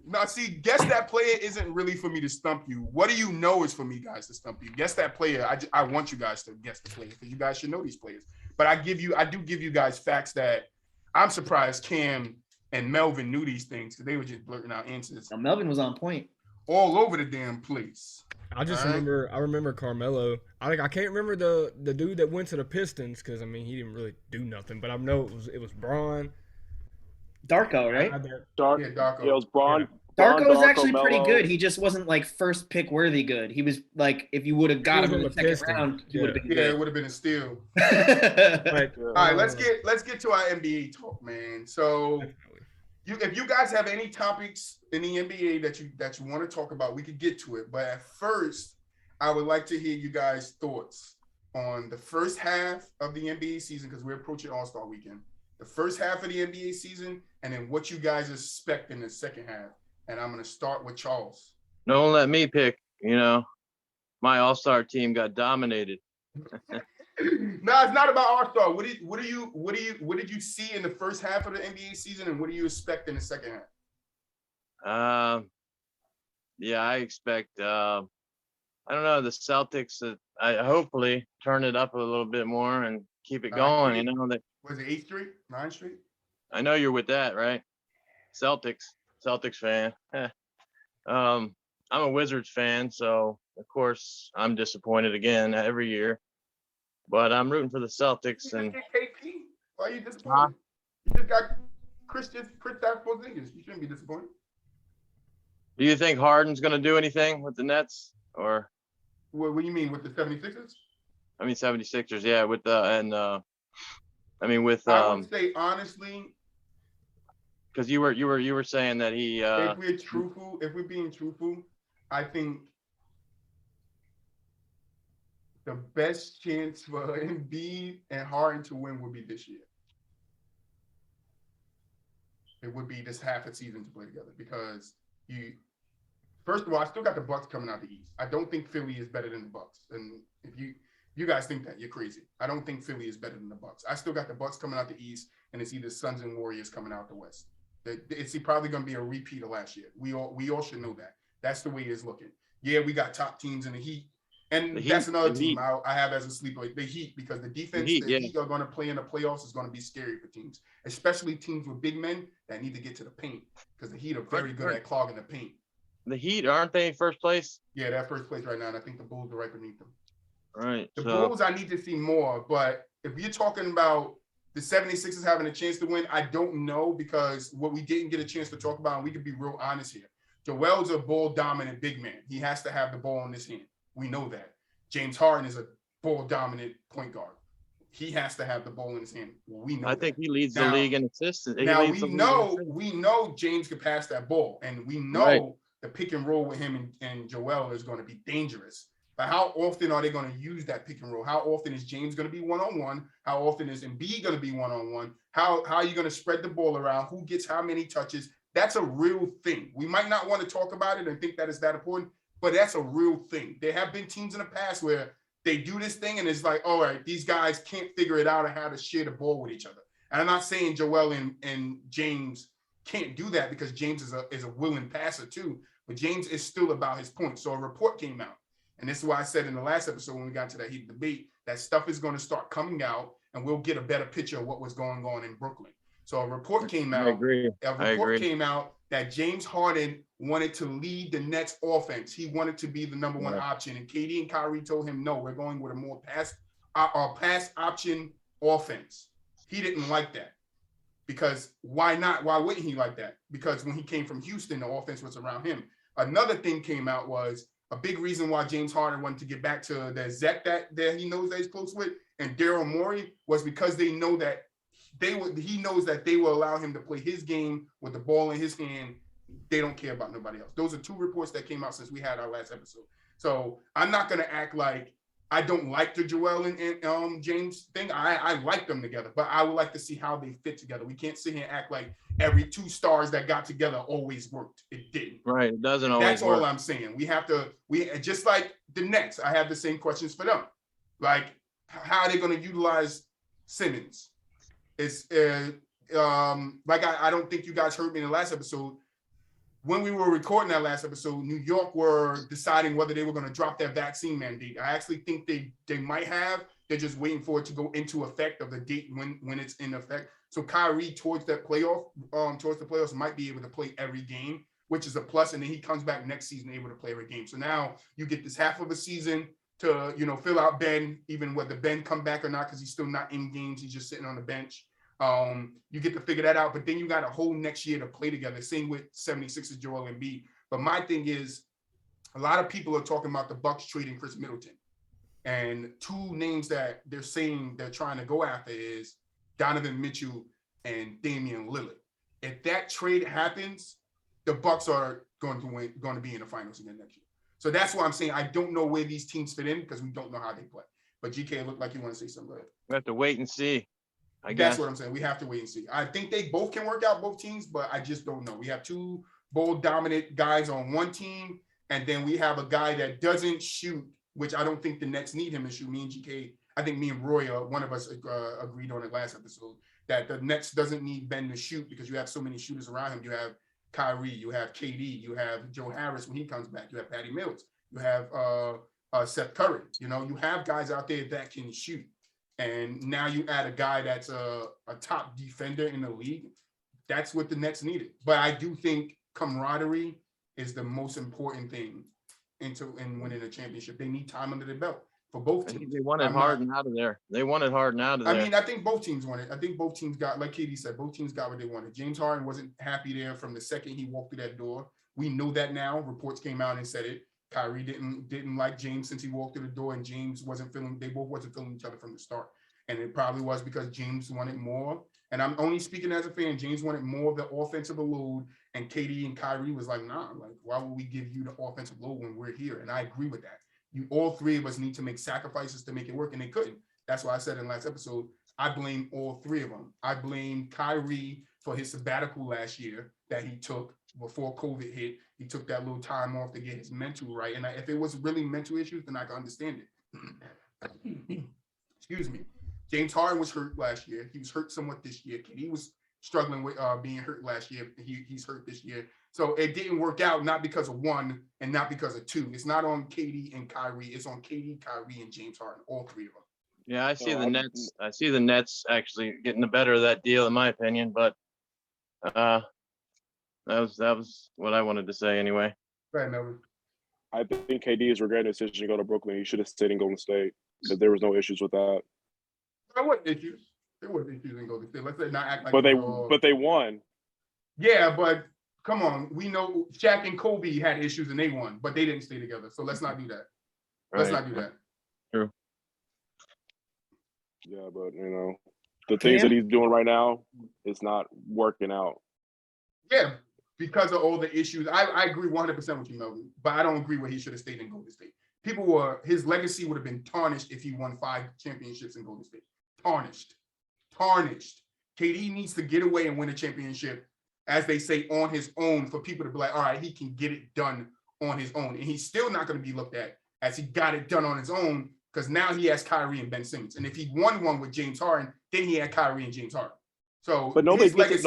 Now, see, guess that player isn't really for me to stump you. What do you know is for me guys to stump you? Guess that player. I want you guys to guess the player because you guys should know these players. But I do give you guys facts that I'm surprised Cam and Melvin knew these things because they were just blurting out answers. Now, Melvin was on point. All over the damn place. I remember Carmelo. I can't remember the dude that went to the Pistons because I mean he didn't really do nothing, but I know it was Braun. Darko, right? Darko. Yeah, it was Braun. Yeah. Darko was actually Melo. pretty good. He just wasn't like first pick worthy good. He was like if you would have got him in the second round, he would have been good. Yeah, it would have been a steal. Like, all right, let's get to our NBA talk, man. So if you guys have any topics in the NBA that you want to talk about, we could get to it. But at first, I would like to hear you guys' thoughts on the first half of the NBA season because we're approaching All-Star Weekend. The first half of the NBA season, and then what you guys expect in the second half. And I'm going to start with Charles. Don't let me pick. My All-Star team got dominated. No, it's not about All-Star. What did you see in the first half of the NBA season, and what do you expect in the second half? yeah, I expect. I don't know, the Celtics. I hopefully turn it up a little bit more and keep it going. You know that. Was it 8th Street, 9th Street? I know you're with that, right? Celtics fan. I'm a Wizards fan, so of course I'm disappointed again every year. But I'm rooting for the Celtics. You And just get KP. Why are you disappointed? You just got Kristaps Porzingis. You shouldn't be disappointed. do you think Harden's going to do anything with the Nets? Or, What do you mean with the 76ers? I mean, 76ers, yeah, with the, and, I mean, with, I would say honestly, because you were saying that he, if we're being truthful, I think the best chance for Embiid and Harden to win would be this year. It would be this half a season to play together because first of all, I still got the Bucks coming out the East. I don't think Philly is better than the Bucks. And if you guys think that, you're crazy. I don't think Philly is better than the Bucks. I still got the Bucks coming out the East, and it's either Suns and Warriors coming out the West. It's probably going to be a repeat of last year. We all should know that. That's the way it's looking. Yeah, we got top teams in the Heat. And that's another team I have as a sleeper, the Heat, because the defense the Heat are going to play in the playoffs is going to be scary for teams, especially teams with big men that need to get to the paint because the Heat are very good at clogging the paint. The Heat, aren't they first place? Yeah, they're first place right now, and I think the Bulls are right beneath them. Right. The Bulls, I need to see more, but if you're talking about the 76ers having a chance to win, I don't know, because what we didn't get a chance to talk about, and we can be real honest here, Joel's a ball-dominant big man. He has to have the ball in his hand. We know that. James Harden is a ball-dominant point guard. He has to have the ball in his hand. We know. I think he leads the league in assists. Now we know James could pass that ball, and we know the pick and roll with him and Joel is going to be dangerous. But how often are they going to use that pick and roll? How often is James going to be one-on-one? How often is Embiid going to be one-on-one? How are you going to spread the ball around? Who gets how many touches? That's a real thing. We might not want to talk about it and think that it's that important, but that's a real thing. There have been teams in the past where they do this thing and it's like, all right, these guys can't figure it out and how to share the ball with each other. And I'm not saying Joel and James can't do that, because James is a willing passer too, but James is still about his point. So a report came out, and this is why I said in the last episode when we got to that heated debate, that stuff is going to start coming out and we'll get a better picture of what was going on in Brooklyn. So a report came out. I agree. Came out that James Harden wanted to lead the Nets offense. He wanted to be the number one option. And KD and Kyrie told him, no, we're going with a more pass option offense. He didn't like that. Because why not? Why wouldn't he like that? Because when he came from Houston, the offense was around him. Another thing came out was a big reason why James Harden wanted to get back to the Zach that he knows that he's close with, and Daryl Morey, was because they know that he knows that they will allow him to play his game with the ball in his hand. They don't care about nobody else. Those are two reports that came out since we had our last episode. So I'm not going to act like I don't like the Joel and James thing. I like them together, but I would like to see how they fit together. We can't sit here and act like every two stars that got together always worked. It didn't. Right. It doesn't always That's work. all I'm saying. We just like the Nets, I have the same questions for them. Like, how are they going to utilize Simmons? It's like I don't think you guys heard me in the last episode. When we were recording that last episode, New York were deciding whether they were going to drop their vaccine mandate. I actually think they might have. They're just waiting for it to go into effect of the date when it's in effect. So Kyrie towards the playoffs might be able to play every game, which is a plus. And then he comes back next season able to play every game. So now you get this half of a season to fill out Ben, even whether Ben come back or not, because he's still not in games. He's just sitting on the bench. You get to figure that out, but then you got a whole next year to play together. Same with 76ers, Joel Embiid. But my thing is, a lot of people are talking about the Bucks trading Chris Middleton, and two names that they're saying they're trying to go after is Donovan Mitchell and Damian Lillard. If that trade happens, the Bucks are going to be in the finals again next year. So that's why I'm saying I don't know where these teams fit in, because we don't know how they play. But GK, looked like you want to say something. We have to wait and see. I That's guess what I'm saying. We have to wait and see. I think they both can work out, both teams, but I just don't know. We have two ball-dominant guys on one team, and then we have a guy that doesn't shoot, which I don't think the Nets need him to shoot. Me and GK, I think me and Roy, one of us agreed on it last episode, that the Nets doesn't need Ben to shoot because you have so many shooters around him. You have Kyrie, you have KD, you have Joe Harris when he comes back, you have Patty Mills, you have Seth Curry. You know, you have guys out there that can shoot. And now you add a guy that's a top defender in the league. That's what the Nets needed. But I do think camaraderie is the most important thing in winning a championship. They need time under the belt for both teams. They wanted Harden out of there. They wanted Harden out of there. I mean, I think both teams wanted. I think both teams got, like Kd said, both teams got what they wanted. James Harden wasn't happy there from the second he walked through that door. We know that now. Reports came out and said it. Kyrie didn't like James since he walked through the door, and James they both wasn't feeling each other from the start. And it probably was because James wanted more. And I'm only speaking as a fan. James wanted more of the offensive load, and KD and Kyrie was like, nah, like, why would we give you the offensive load when we're here? And I agree with that. All three of us need to make sacrifices to make it work, and they couldn't. That's why I said in the last episode, I blame all three of them. I blame Kyrie for his sabbatical last year that he took before COVID hit. He took that little time off to get his mental right. And if it was really mental issues, then I can understand it. Excuse me. James Harden was hurt last year. He was hurt somewhat this year. He was struggling with being hurt last year. He's hurt this year. So it didn't work out, not because of one and not because of two. It's not on KD and Kyrie. It's on KD, Kyrie, and James Harden, all three of them. Yeah, I see the Nets actually getting the better of that deal, in my opinion. But that was what I wanted to say anyway. Go ahead, Melvin. I think KD is regretting the decision to go to Brooklyn. He should have stayed in Golden State because there was no issues with that. There wasn't issues. There wasn't issues in Golden State. Let's not act like. But they won. Yeah, but come on. We know Shaq and Kobe had issues and they won, but they didn't stay together. So let's not do that. Let's not do that. True. Yeah, but the things that he's doing right now, it's not working out. Yeah, because of all the issues. I agree 100% with you, Melvin, but I don't agree where he should have stayed in Golden State. His legacy would have been tarnished if he won 5 championships in Golden State. Tarnished. KD needs to get away and win a championship, as they say, on his own, for people to be like, all right, he can get it done on his own. And he's still not going to be looked at as he got it done on his own, because now he has Kyrie and Ben Simmons. And if he won one with James Harden, then he had Kyrie and James Harden. So, but nobody gets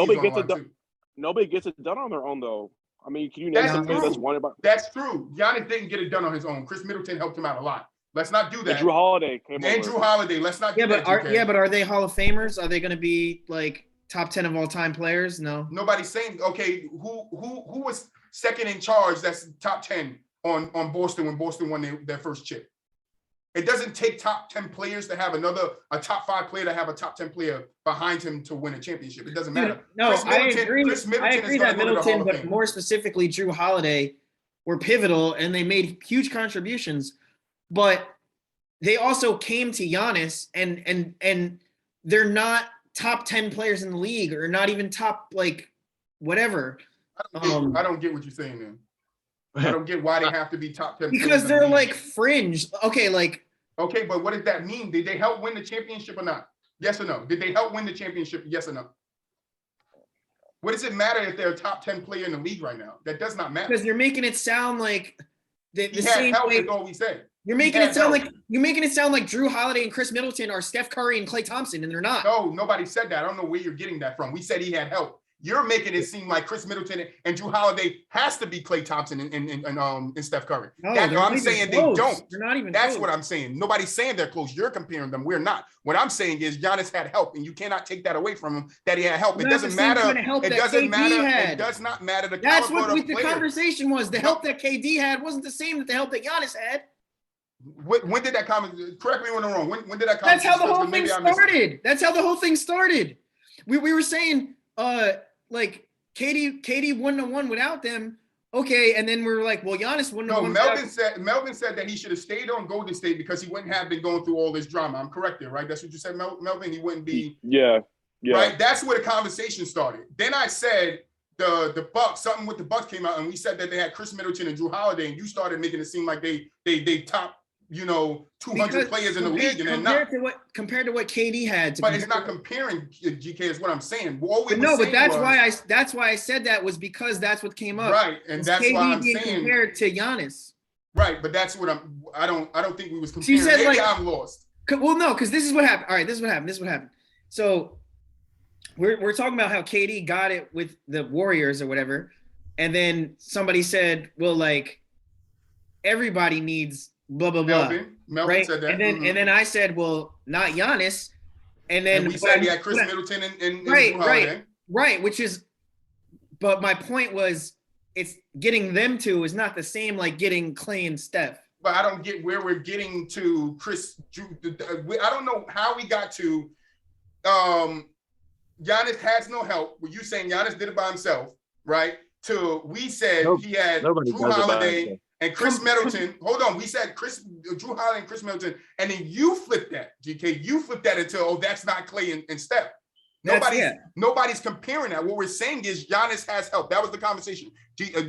it done on their own, though. I mean, can you name somebody that's won about? That's true. Giannis didn't get it done on his own. Chris Middleton helped him out a lot. Let's not do that. Andrew Holiday came over. Andrew Holiday. Let's not do that. But are they Hall of Famers? Are they going to be like top 10 of all time players? No. Nobody's saying. Okay, who was second in charge? That's top 10 on Boston when Boston won their first chip. It doesn't take top 10 players to have a top 5 player to have a top 10 player behind him to win a championship. It doesn't matter. No, I agree that Middleton, but more specifically Drew Holiday, were pivotal and they made huge contributions. But they also came to Giannis and they're not top 10 players in the league, or not even top, like, whatever. I don't get what you're saying, man. I don't get why they have to be top 10. Because they're like fringe. Okay, but what does that mean? Did they help win the championship or not? Yes or no? Did they help win the championship? Yes or no? What does it matter if they're a top 10 player in the league right now? That does not matter. Because you're making it sound like the same way. Is all we said. You're making it sound like Drew Holiday and Chris Middleton are Steph Curry and Klay Thompson, and they're not. No, nobody said that. I don't know where you're getting that from. We said he had help. You're making it seem like Chris Middleton and Drew Holiday has to be Klay Thompson and Steph Curry. No, I'm saying close. They don't. They're not even. That's close. what I'm saying. Nobody's saying they're close. You're comparing them. We're not. What I'm saying is Giannis had help, and you cannot take that away from him that he had help. It doesn't matter. It doesn't matter. It does not matter. That's what the conversation was. The help that KD had wasn't the same that the help that Giannis had. When did that comment? Correct me when I'm wrong. When did that comment? That's how the whole thing started. That's how the whole thing started. We were saying like KD wouldn't have won without them. Okay, and then we were like, well, Giannis wouldn't have won. Melvin said that he should have stayed on Golden State because he wouldn't have been going through all this drama. I'm correct there, right? That's what you said, Melvin. He wouldn't be. Yeah. Right. That's where the conversation started. Then I said the Bucks, something with the Bucks came out, and we said that they had Chris Middleton and Drew Holiday, and you started making it seem like they top 200 players in the league, and they're not. Compared to what KD had. But it's not comparing, GK, is what I'm saying. That's why I said that was because that's what came up. Right, and that's KD why I'm being saying compared to Giannis. Right, but that's what I don't think we was comparing. She said, maybe I'm lost. Well, no, because this is what happened. All right, this is what happened. So we're talking about how KD got it with the Warriors or whatever. And then somebody said, well, like everybody needs blah, blah, blah. Melvin right? said that. And then I said, well, not Giannis. And then we said we had Chris Middleton and right, Jrue Holiday. Right. Which is, but my point was, it's getting them to is not the same like getting Clay and Steph. But I don't get where we're getting to I don't know how we got to Giannis has no help. Were you saying Giannis did it by himself, right? To we said he had Jrue Holiday and Chris Middleton. Hold on, we said Jrue Holiday and Chris Middleton, and then you flipped that, GK. You flipped that into that's not Clay and Steph. Nobody's comparing that. What we're saying is Giannis has help. That was the conversation.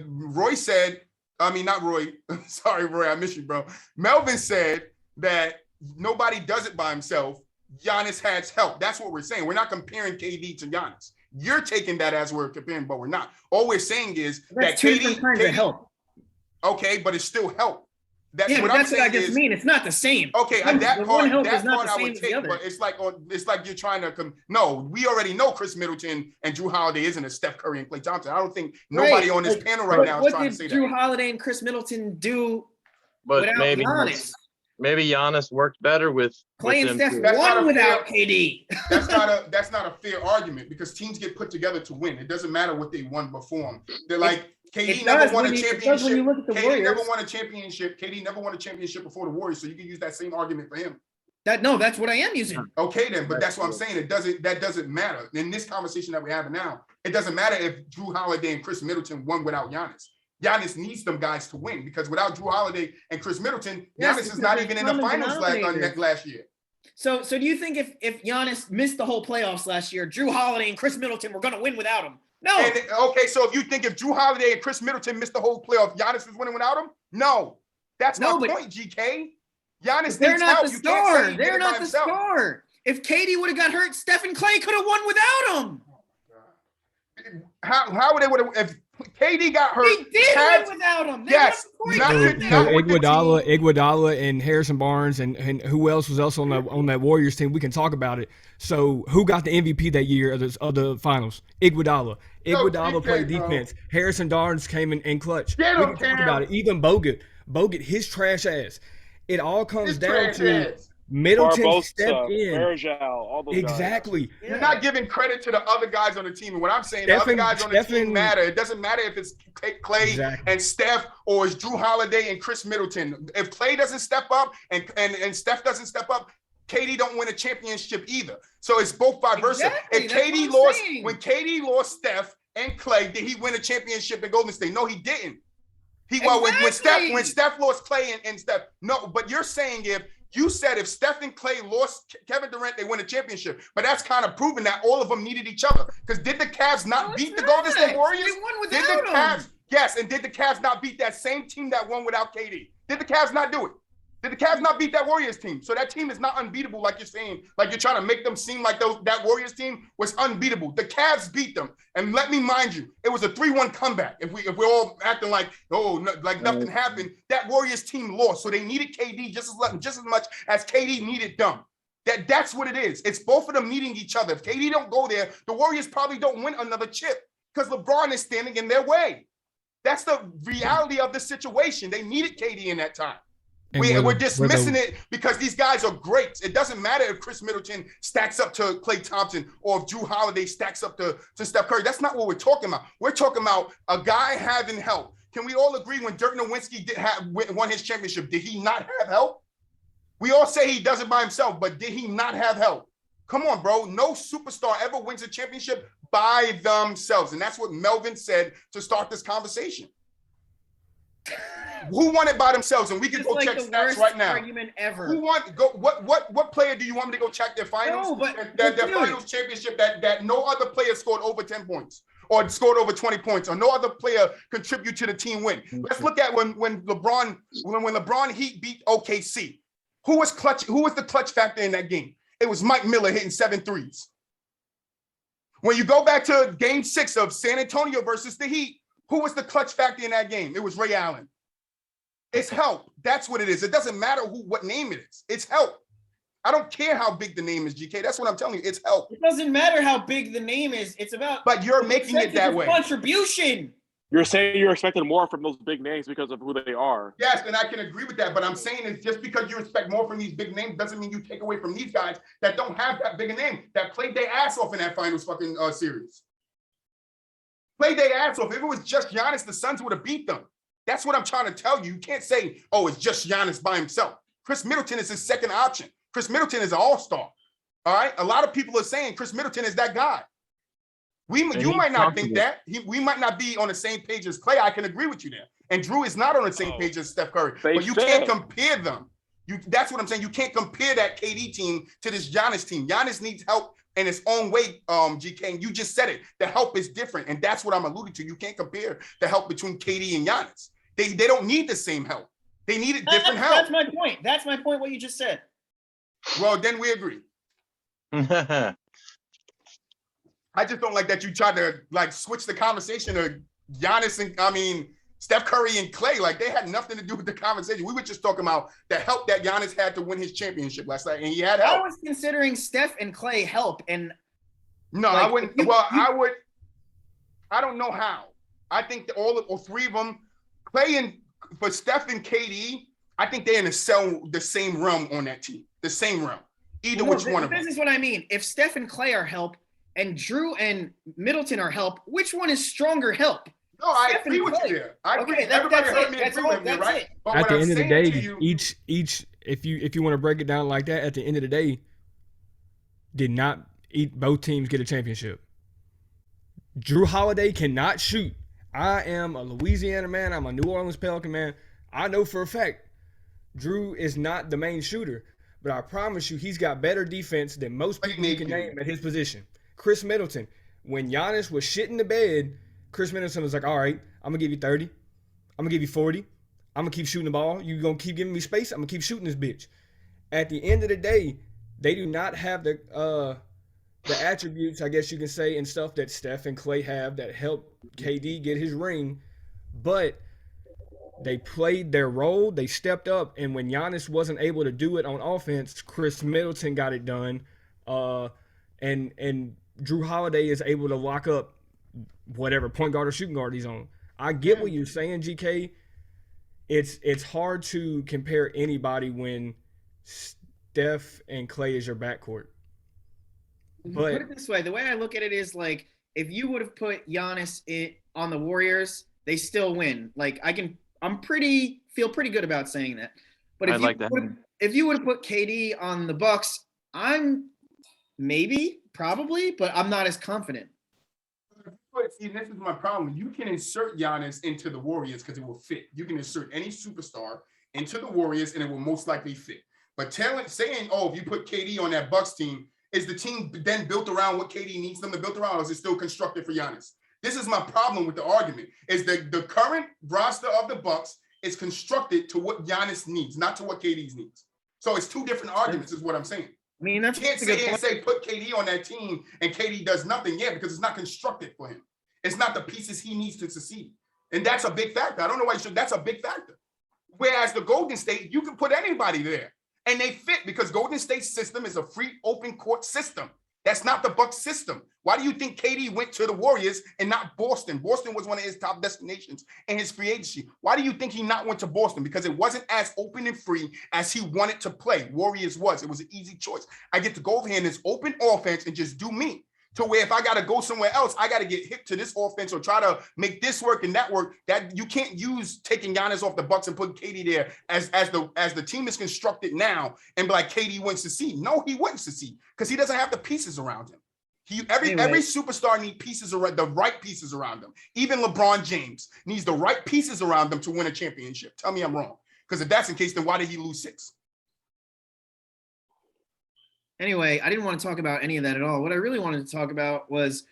Roy said, I mean, not Roy. Sorry, Roy, I miss you, bro. Melvin said that nobody does it by himself. Giannis has help. That's what we're saying. We're not comparing KD to Giannis. You're taking that as we're comparing, but we're not. All we're saying is that two different kinds of help. Okay, but it's still help. That's what I'm saying. What I just mean. It's not the same. Okay, that part I would take, but it's like you're trying to no, we already know Chris Middleton and Jrue Holiday isn't a Steph Curry and Klay Thompson. I don't think nobody on this panel right now is trying to say that. What did Jrue Holiday and Chris Middleton do without Giannis? Maybe Giannis worked better with Clay and Steph won without KD. That's not a fair argument because teams get put together to win. It doesn't matter what they won before them. They're like KD never won a championship. KD never won a championship. KD never won a championship before the Warriors, so you can use that same argument for him. That's what I am using. Okay, then, but that's what I'm saying. That doesn't matter. In this conversation that we're having now, it doesn't matter if Jrue Holiday and Chris Middleton won without Giannis. Giannis needs them guys to win because without Jrue Holiday and Chris Middleton, Giannis is not even in the finals last year. So do you think if Giannis missed the whole playoffs last year, Jrue Holiday and Chris Middleton were going to win without him? No. Okay, so if you think if Jrue Holiday and Chris Middleton missed the whole playoff, Giannis was winning without him? No. That's my point, GK. Giannis they're not the star. They're not the star. If KD would have got hurt, Steph and Clay could have won without him. How would they if KD got hurt? He did win without him. Yes. Iguodala and Harrison Barnes and who else was also on that Warriors team? We can talk about it. So who got the MVP that year of the finals? Iguodala. Iguodala played defense. Harrison Barnes came in clutch. We can talk about it. Even Bogut, his trash ass. It all comes down to Middleton stepped in. All those exactly. Guys. You're not giving credit to the other guys on the team. And what I'm saying, the other guys on the team matter. It doesn't matter if it's Clay and Steph or it's Jrue Holiday and Chris Middleton. If Clay doesn't step up and Steph doesn't step up, KD don't win a championship either. So it's both vice versa. Exactly. If KD lost, when KD lost Steph and Clay, did he win a championship in Golden State? No, he didn't. When Steph lost Clay and Steph, no. But you're saying you said if Steph and Clay lost Kevin Durant, they win a championship. But that's kind of proving that all of them needed each other. Because did the Cavs not beat the Golden State Warriors? They won without them. Yes, and did the Cavs not beat that same team that won without KD? Did the Cavs not do it? Did the Cavs not beat that Warriors team? So that team is not unbeatable like you're saying, like you're trying to make them seem like that Warriors team was unbeatable. The Cavs beat them. And let me mind you, it was a 3-1 comeback. If we're all acting like, nothing happened, that Warriors team lost. So they needed KD just as much as KD needed them. That's what it is. It's both of them needing each other. If KD don't go there, the Warriors probably don't win another chip because LeBron is standing in their way. That's the reality of the situation. They needed KD in that time. We're dismissing it because these guys are great. It doesn't matter if Chris Middleton stacks up to Klay Thompson or if Jrue Holiday stacks up to Steph Curry. That's not what we're talking about. We're talking about a guy having help. Can we all agree when Dirk Nowitzki won his championship, did he not have help? We all say he does it by himself, but did he not have help? Come on, bro. No superstar ever wins a championship by themselves. And that's what Melvin said to start this conversation. Who won it by themselves? And we can go check stats right now. Argument ever. Who won? What player do you want me to go check their finals? Their finals championship that no other player scored over 10 points or scored over 20 points or no other player contribute to the team win. Let's look at when LeBron Heat beat OKC. Who was clutch? Who was the clutch factor in that game? It was Mike Miller hitting 7 threes. When you go back to Game 6 of San Antonio versus the Heat, who was the clutch factor in that game? It was Ray Allen. It's help. That's what it is. It doesn't matter what name it is. It's help. I don't care how big the name is, GK. That's what I'm telling you. It's help. It doesn't matter how big the name is. It's about. But you're making it that way. Contribution. You're saying you're expecting more from those big names because of who they are. Yes, and I can agree with that. But I'm saying is just because you expect more from these big names doesn't mean you take away from these guys that don't have that big a name, that played their ass off in that finals fucking series. Played their ass off. If it was just Giannis, the Suns would have beat them. That's what I'm trying to tell you. You can't say, oh, it's just Giannis by himself. Chris Middleton is his second option. Chris Middleton is an all-star. All right. A lot of people are saying Chris Middleton is that guy. You might not think that. We might not be on the same page as Clay. I can agree with you there. And Drew is not on the same page as Steph Curry. But you can't compare them. That's what I'm saying. You can't compare that KD team to this Giannis team. Giannis needs help in its own way, GK. And you just said it. The help is different. And that's what I'm alluding to. You can't compare the help between KD and Giannis. They don't need the same help. They need different help. That's my point. That's my point, what you just said. Well, then we agree. I just don't like that you tried to like switch the conversation to Giannis and Steph Curry and Clay. Like they had nothing to do with the conversation. We were just talking about the help that Giannis had to win his championship last night, and he had help. I was considering Steph and Clay help, and no, like, I wouldn't. I would. I don't know how. I think that all three of them, Clay and for Steph and KD, I think they're in the same realm on that team. The same realm. Either which one of them. This is what I mean. If Steph and Clay are help, and Drew and Middleton are help, which one is stronger help? No, I agree with you there. I agree. Everybody heard me agree with me, right? But at the end of the day, each if you want to break it down like that, at the end of the day, both teams get a championship. Drew Holiday cannot shoot. I am a Louisiana man. I'm a New Orleans Pelican man. I know for a fact Drew is not the main shooter, but I promise you he's got better defense than most people you can name at his position. Chris Middleton, when Giannis was shitting the bed, Chris Middleton was like, all right, I'm going to give you 30. I'm going to give you 40. I'm going to keep shooting the ball. You going to keep giving me space? I'm going to keep shooting this bitch. At the end of the day, they do not have the attributes, I guess you can say, and stuff that Steph and Clay have that help KD get his ring. But they played their role. They stepped up. And when Giannis wasn't able to do it on offense, Chris Middleton got it done. And Drew Holiday is able to lock up whatever point guard or shooting guard he's on. I get what you're saying, GK. It's hard to compare anybody when Steph and Clay is your backcourt. But put it this way, the way I look at it is like if you would have put Giannis on the Warriors, they still win. Like feel pretty good about saying that. But if you would have put KD on the Bucks, I'm probably, but I'm not as confident. But see, this is my problem. You can insert Giannis into the Warriors because it will fit. You can insert any superstar into the Warriors and it will most likely fit. But saying, if you put KD on that Bucks team, is the team then built around what KD needs them to build around, or is it still constructed for Giannis? This is my problem with the argument, is that the current roster of the Bucks is constructed to what Giannis needs, not to what KD needs. So it's two different arguments is what I'm saying. I mean, that's you can't say put KD on that team and KD does nothing. Yeah, because it's not constructed for him. It's not the pieces he needs to succeed. And that's a big factor. I don't know why you should. That's a big factor. Whereas the Golden State, you can put anybody there and they fit because Golden State's system is a free open court system. That's not the Bucks system. Why do you think KD went to the Warriors and not Boston? Boston was one of his top destinations in his free agency. Why do you think he not went to Boston? Because it wasn't as open and free as he wanted to play. Warriors was. It was an easy choice. I get to go over here in this open offense and just do me. To where if I got to go somewhere else, I got to get hit to this offense or try to make this work and that work. That you can't use taking Giannis off the Bucks and putting KD there as the team is constructed now and be like KD wouldn't succeed. No, he wouldn't succeed because he doesn't have the pieces around him. Every superstar needs pieces around the right pieces around them. Even LeBron James needs the right pieces around them to win a championship. Tell me I'm wrong. Because if that's the case, then why did he lose 6? Anyway, I didn't want to talk about any of that at all. What I really wanted to talk about was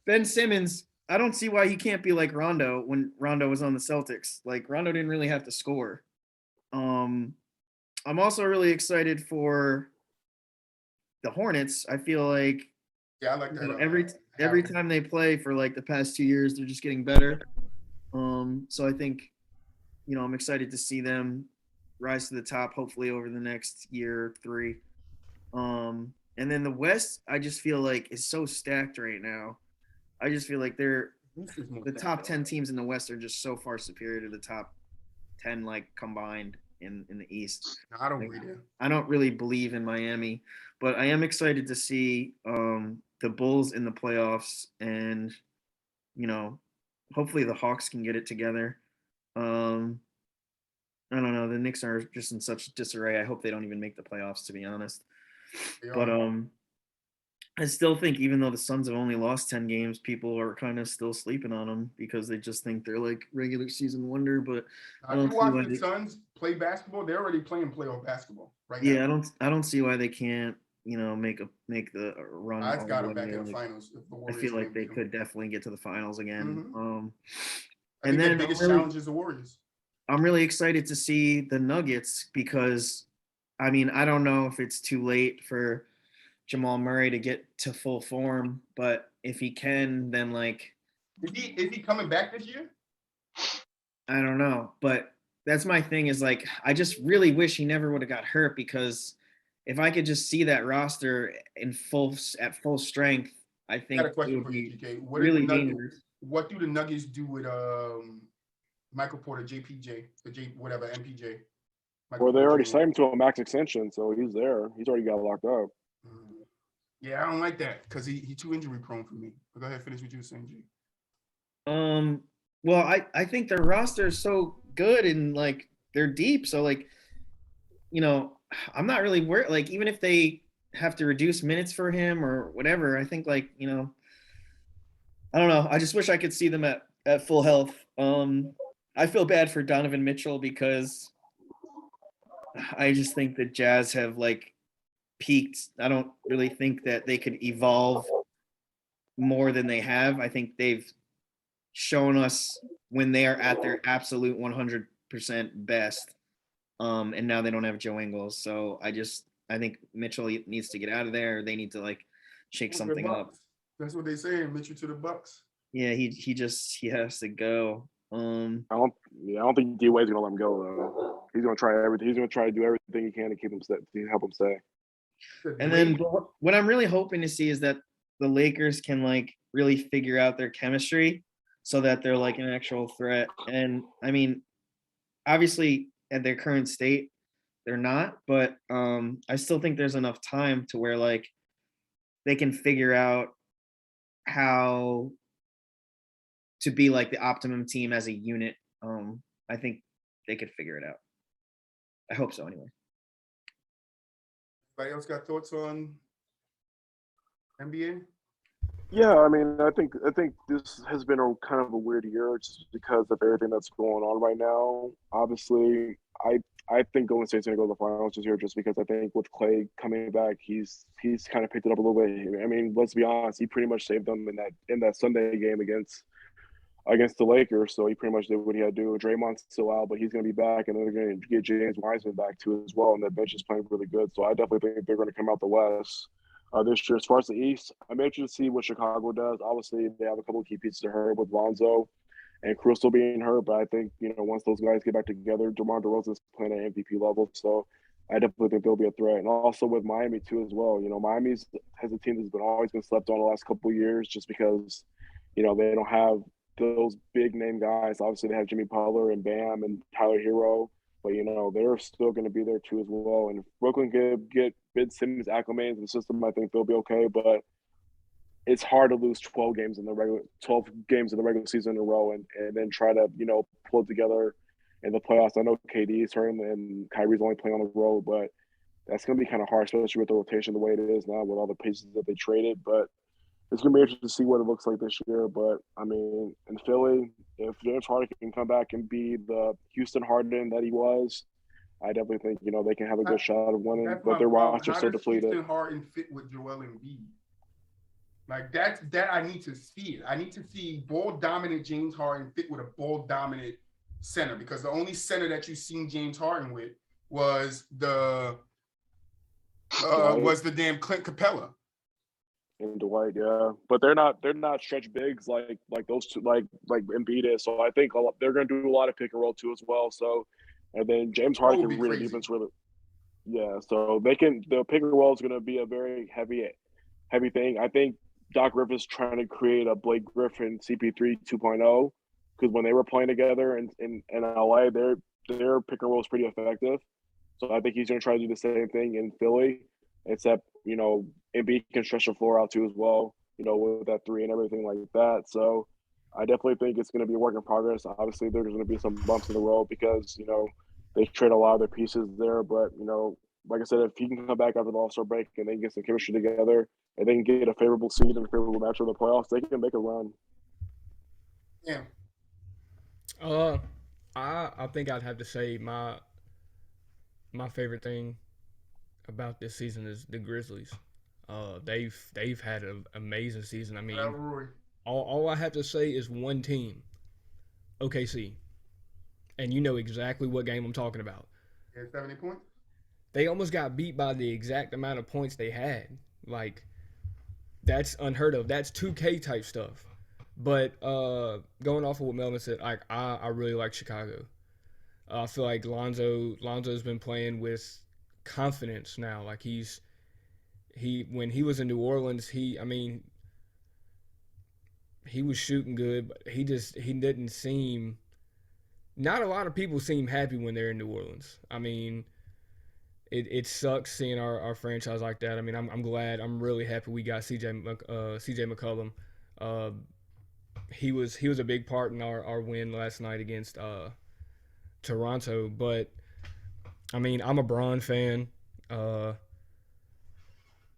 Ben Simmons. I don't see why he can't be like Rondo when Rondo was on the Celtics. Like Rondo didn't really have to score. I'm also really excited for the Hornets. I feel like I like that. Every time they play for like the past 2 years, they're just getting better. So I think, I'm excited to see them rise to the top, hopefully over the next year or 3. And then the West, I just feel like is so stacked right now. I just feel like they're the top 10 teams in the West are just so far superior to the top 10 like combined in the East. I don't agree there. I don't really believe in Miami, but I am excited to see the Bulls in the playoffs, and hopefully the Hawks can get it together. I don't know. The Knicks are just in such disarray. I hope they don't even make the playoffs, to be honest. But I still think, even though the Suns have only lost 10 games, people are kind of still sleeping on them because they just think they're like regular season wonder. But I don't see why the Suns play basketball. They're already playing playoff basketball right now. Yeah, I don't see why they can't, make the run. I've got them back in the finals. I feel like they could definitely get to the finals again. Mm-hmm. And then the biggest challenge is the Warriors. I'm really excited to see the Nuggets because, I don't know if it's too late for Jamal Murray to get to full form, but if he can, then is he coming back this year? I don't know, but that's my thing is I just really wish he never would have got hurt, because if I could just see that roster at full strength, I think I got a question for you, GK. Really dangerous. What do the Nuggets do with Michael Porter, JPJ, whatever, MPJ? Well, they already signed him to a max extension, so he's there. He's already got locked up. Yeah, I don't like that because he's too injury prone for me. But go ahead, finish what you were saying, G. Well, I think their roster is so good and they're deep. So I'm not really worried. Even if they have to reduce minutes for him or whatever, I think I don't know. I just wish I could see them at full health. I feel bad for Donovan Mitchell because I just think the Jazz have peaked. I don't really think that they could evolve more than they have. I think they've shown us when they are at their absolute 100% best. And now they don't have Joe Ingles. So I think Mitchell needs to get out of there. They need to shake something up. That's what they say. Mitchell to the Bucks. Yeah, he has to go. I don't think D-Wade's gonna let him go though. He's gonna try everything. He's gonna try to do everything he can to keep him to help him stay. And then what I'm really hoping to see is that the Lakers can really figure out their chemistry so that they're an actual threat. And obviously at their current state, they're not, but I still think there's enough time to where they can figure out how to be the optimum team as a unit. I think they could figure it out. I hope so anyway. Anybody else got thoughts on NBA? Yeah, I think this has been a kind of a weird year just because of everything that's going on right now. Obviously, I think Golden State's gonna go to the finals this year just because I think with Clay coming back, he's kind of picked it up a little bit. Let's be honest, he pretty much saved them in that Sunday game against the Lakers. So he pretty much did what he had to do. Draymond's still out, but he's going to be back, and then they're going to get James Wiseman back too as well. And the bench is playing really good. So I definitely think they're going to come out the West this year. As far as the East, I'm interested to see what Chicago does. Obviously, they have a couple of key pieces to hurt with Lonzo and Crystal being hurt, but I think once those guys get back together, DeMar DeRozan is playing at MVP level. So I definitely think they'll be a threat. And also with Miami too as well. Miami has a team that's always been slept on the last couple of years just because they don't have those big name guys. Obviously, they have Jimmy Butler and Bam and Tyler Hero, but they're still going to be there too as well. And if Brooklyn can get Ben Simmons acclimated to the system, I think they'll be okay. But it's hard to lose 12 games in the regular season in a row and then try to pull it together in the playoffs. I know KD is hurting and Kyrie's only playing on the road, but that's going to be kind of hard, especially with the rotation the way it is now with all the pieces that they traded. But it's going to be interesting to see what it looks like this year. But, in Philly, if James Harden can come back and be the Houston Harden that he was, I definitely think, they can have a good shot of winning. But their roster's so depleted. How does Houston Harden fit with Joel Embiid? That I need to see it. I need to see ball-dominant James Harden fit with a ball-dominant center, because the only center that you've seen James Harden with was the damn Clint Capella. And Dwight, yeah, but they're not stretch bigs like those two, like Embiid is. So I think they're going to do a lot of pick and roll too as well. So, and then James Harden can really defense really, yeah. So the pick and roll is going to be a very heavy thing. I think Doc Rivers trying to create a Blake Griffin CP3 2.0, because when they were playing together in LA, their pick and roll was pretty effective. So I think he's going to try to do the same thing in Philly, except, Embiid can stretch the floor out too as well, with that three and everything like that. So I definitely think it's going to be a work in progress. Obviously, there's going to be some bumps in the road because, they trade a lot of their pieces there. But, like I said, if he can come back after the All-Star break and they can get some chemistry together and they can get a favorable seed and a favorable matchup in the playoffs, they can make a run. Yeah. I think I'd have to say my favorite thing about this season is the Grizzlies. They've had an amazing season. I mean, all I have to say is one team, OKC, and you know exactly what game I'm talking about. Yeah, 70 points. They almost got beat by the exact amount of points they had. Like, that's unheard of. That's 2K type stuff. But going off of what Melvin said, I really like Chicago. I feel like Lonzo's been playing with confidence now. Like when he was in New Orleans, he was shooting good, but he didn't seem. Not a lot of people seem happy when they're in New Orleans. I mean, it sucks seeing our franchise like that. I mean, I'm glad. I'm really happy we got CJ McCollum. He was a big part in our win last night against Toronto. But I mean, I'm a Bron fan. I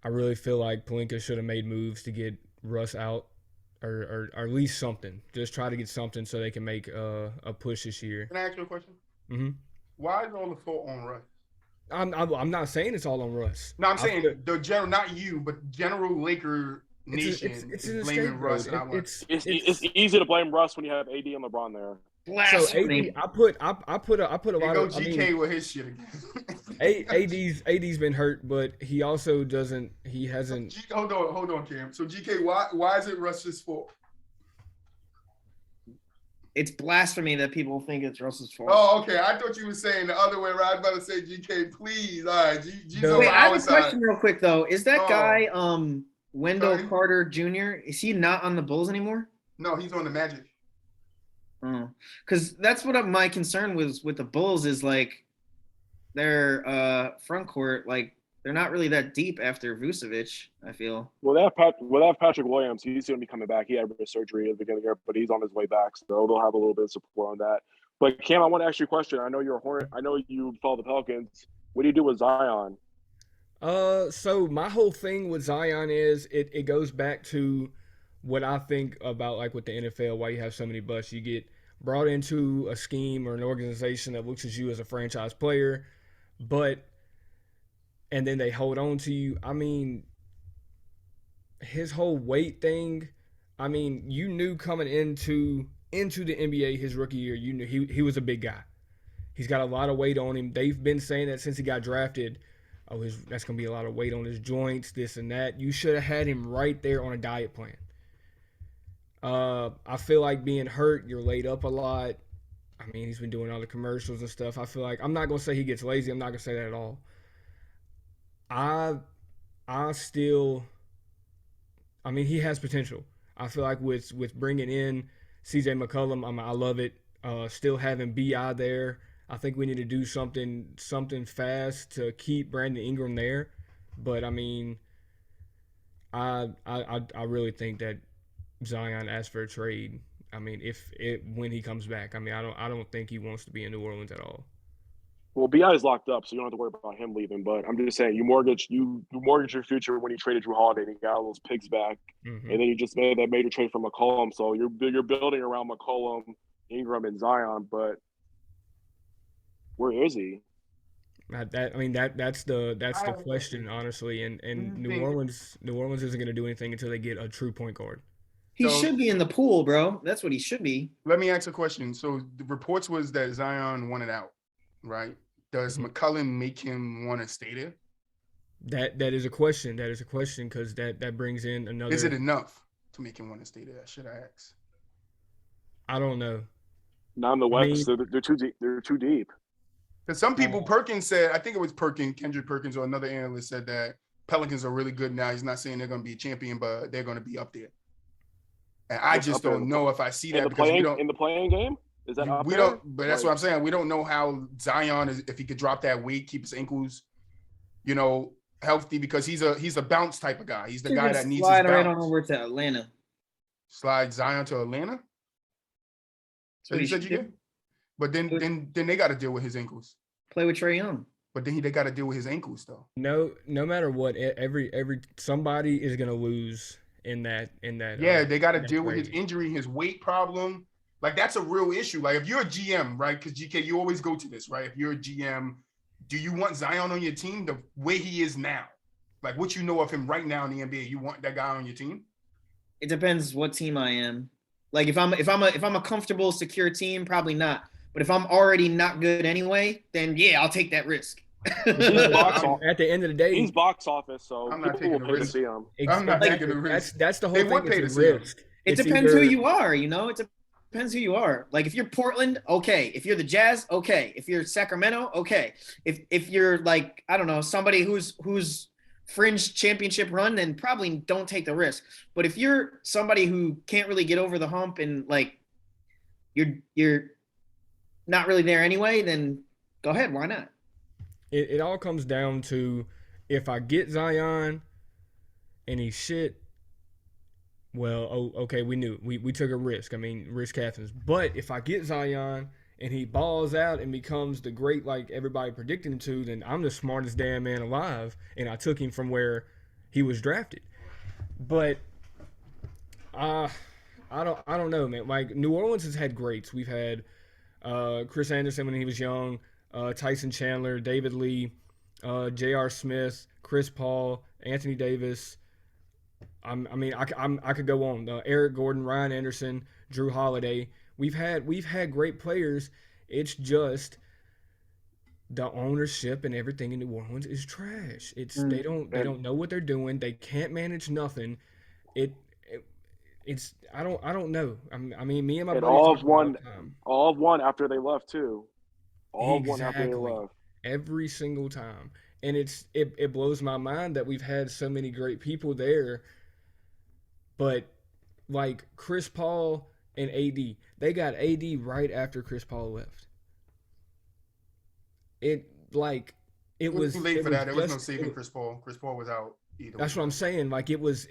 really feel like Pelinka should have made moves to get Russ out, or at least something. Just try to get something so they can make a push this year. Can I ask you a question? Mm-hmm. Why is all the fault on Russ? I'm not saying it's all on Russ. No, I'm saying the general, not you, but general Laker nation it's is blaming Russ. It's easy to blame Russ when you have AD and LeBron there. Blasphemy. So AD, I put a lot go of. GK with his shit again. AD's been hurt, but he also doesn't. He hasn't. Hold on, Cam. So GK, why is it Russ's fault? It's blasphemy that people think it's Russ's fault. Oh, okay. I thought you were saying the other way around. I was about to say GK, please. All right, Wait, I have a question real quick though. Is that guy Wendell Carter Jr. Is he not on the Bulls anymore? No, he's on the Magic. Because that's what my concern was with the Bulls is like their front court, like they're not really that deep after Vucevic, I feel. Well, they have Patrick Williams. He's going to be coming back. He had surgery at the beginning of the year, but he's on his way back, so they'll have a little bit of support on that. But Cam, I want to ask you a question. I know you're a Hornet. I know you follow the Pelicans. What do you do with Zion? So my whole thing with Zion is it goes back to what I think about, like, with the NFL, why you have so many busts. You get brought into a scheme or an organization that looks at you as a franchise player, and then they hold on to you. I mean, his whole weight thing, I mean, you knew coming into the NBA his rookie year, you knew he was a big guy. He's got a lot of weight on him. They've been saying that since he got drafted. Oh, that's going to be a lot of weight on his joints, this and that. You should have had him right there on a diet plan. I feel like being hurt, you're laid up a lot. I mean, he's been doing all the commercials and stuff. I feel like, I'm not going to say he gets lazy. I'm not going to say that at all. I mean, he has potential. I feel like with bringing in CJ McCollum, I love it. Still having BI there. I think we need to do something fast to keep Brandon Ingram there. But I mean, I really think that Zion asked for a trade. I mean, when he comes back. I mean, I don't think he wants to be in New Orleans at all. Well, BI is locked up, so you don't have to worry about him leaving. But I'm just saying, you mortgage your future when you traded Drew Holiday and you got all those picks back, and then you just made that major trade for McCollum. So you're building around McCollum, Ingram, and Zion. But where is he? That's the question, honestly. And New Orleans isn't going to do anything until they get a true point guard. He should be in the pool, bro. That's what he should be. Let me ask a question. So the reports was that Zion wanted out, right? Does McCollum make him want to stay there? That is a question. That is a question because that brings in another. Is it enough to make him want to stay there? Should I ask? I don't know. Not in the West. They're too deep. They're too deep. Because some people, Perkins said, I think it was Kendrick Perkins or another analyst said that Pelicans are really good now. He's not saying they're going to be a champion, but they're going to be up there. And I just don't know if I see that because we don't in the playing game. Is that up we there? don't, but that's what I'm saying. We don't know how Zion is, if he could drop that weight, keep his ankles, healthy, because he's a bounce type of guy. He's the guy that needs his bounce. Right on over to Atlanta. Slide Zion to Atlanta. So you said you did, but then they got to deal with his ankles. Play with Trae Young. But then they got to deal with his ankles though. No matter what, every somebody is gonna lose in that. Yeah, they got to deal with his injury, his weight problem. Like that's a real issue. Like if you're a GM, right? Because GK, you always go to this, right? If you're a GM, do you want Zion on your team the way he is now? Like what you know of him right now in the NBA, you want that guy on your team? It depends what team I am. Like if I'm a comfortable, secure team, probably not. But if I'm already not good anyway, then yeah, I'll take that risk. At the end of the day, he's box office, so I'm not taking the risk. I'm not taking the risk. That's the whole thing. Would pay it's to a risk. It depends who you are, It depends who you are. Like if you're Portland, okay. If you're the Jazz, okay. If you're Sacramento, okay. If you're like, I don't know, somebody who's fringe championship run, then probably don't take the risk. But if you're somebody who can't really get over the hump and like you're not really there anyway, then go ahead. Why not? It all comes down to if I get Zion and he's shit, well, okay, we knew. We took a risk. I mean, risk happens. But if I get Zion and he balls out and becomes the great like everybody predicted him to, then I'm the smartest damn man alive, and I took him from where he was drafted. But I don't know, man. Like New Orleans has had greats. We've had Chris Anderson when he was young, Tyson Chandler, David Lee, J.R. Smith, Chris Paul, Anthony Davis. I could go on. Eric Gordon, Ryan Anderson, Drew Holiday. We've had great players. It's just the ownership and everything in New Orleans is trash. They don't know what they're doing. They can't manage nothing. It's I don't know. I mean, me and my buddies all of one after they left too. All of one after they left. Every single time, and it blows my mind that we've had so many great people there. But like Chris Paul and AD, they got AD right after Chris Paul left. It was too late for that. There was no saving Chris Paul. Chris Paul was out either. That's what I'm saying. Like it was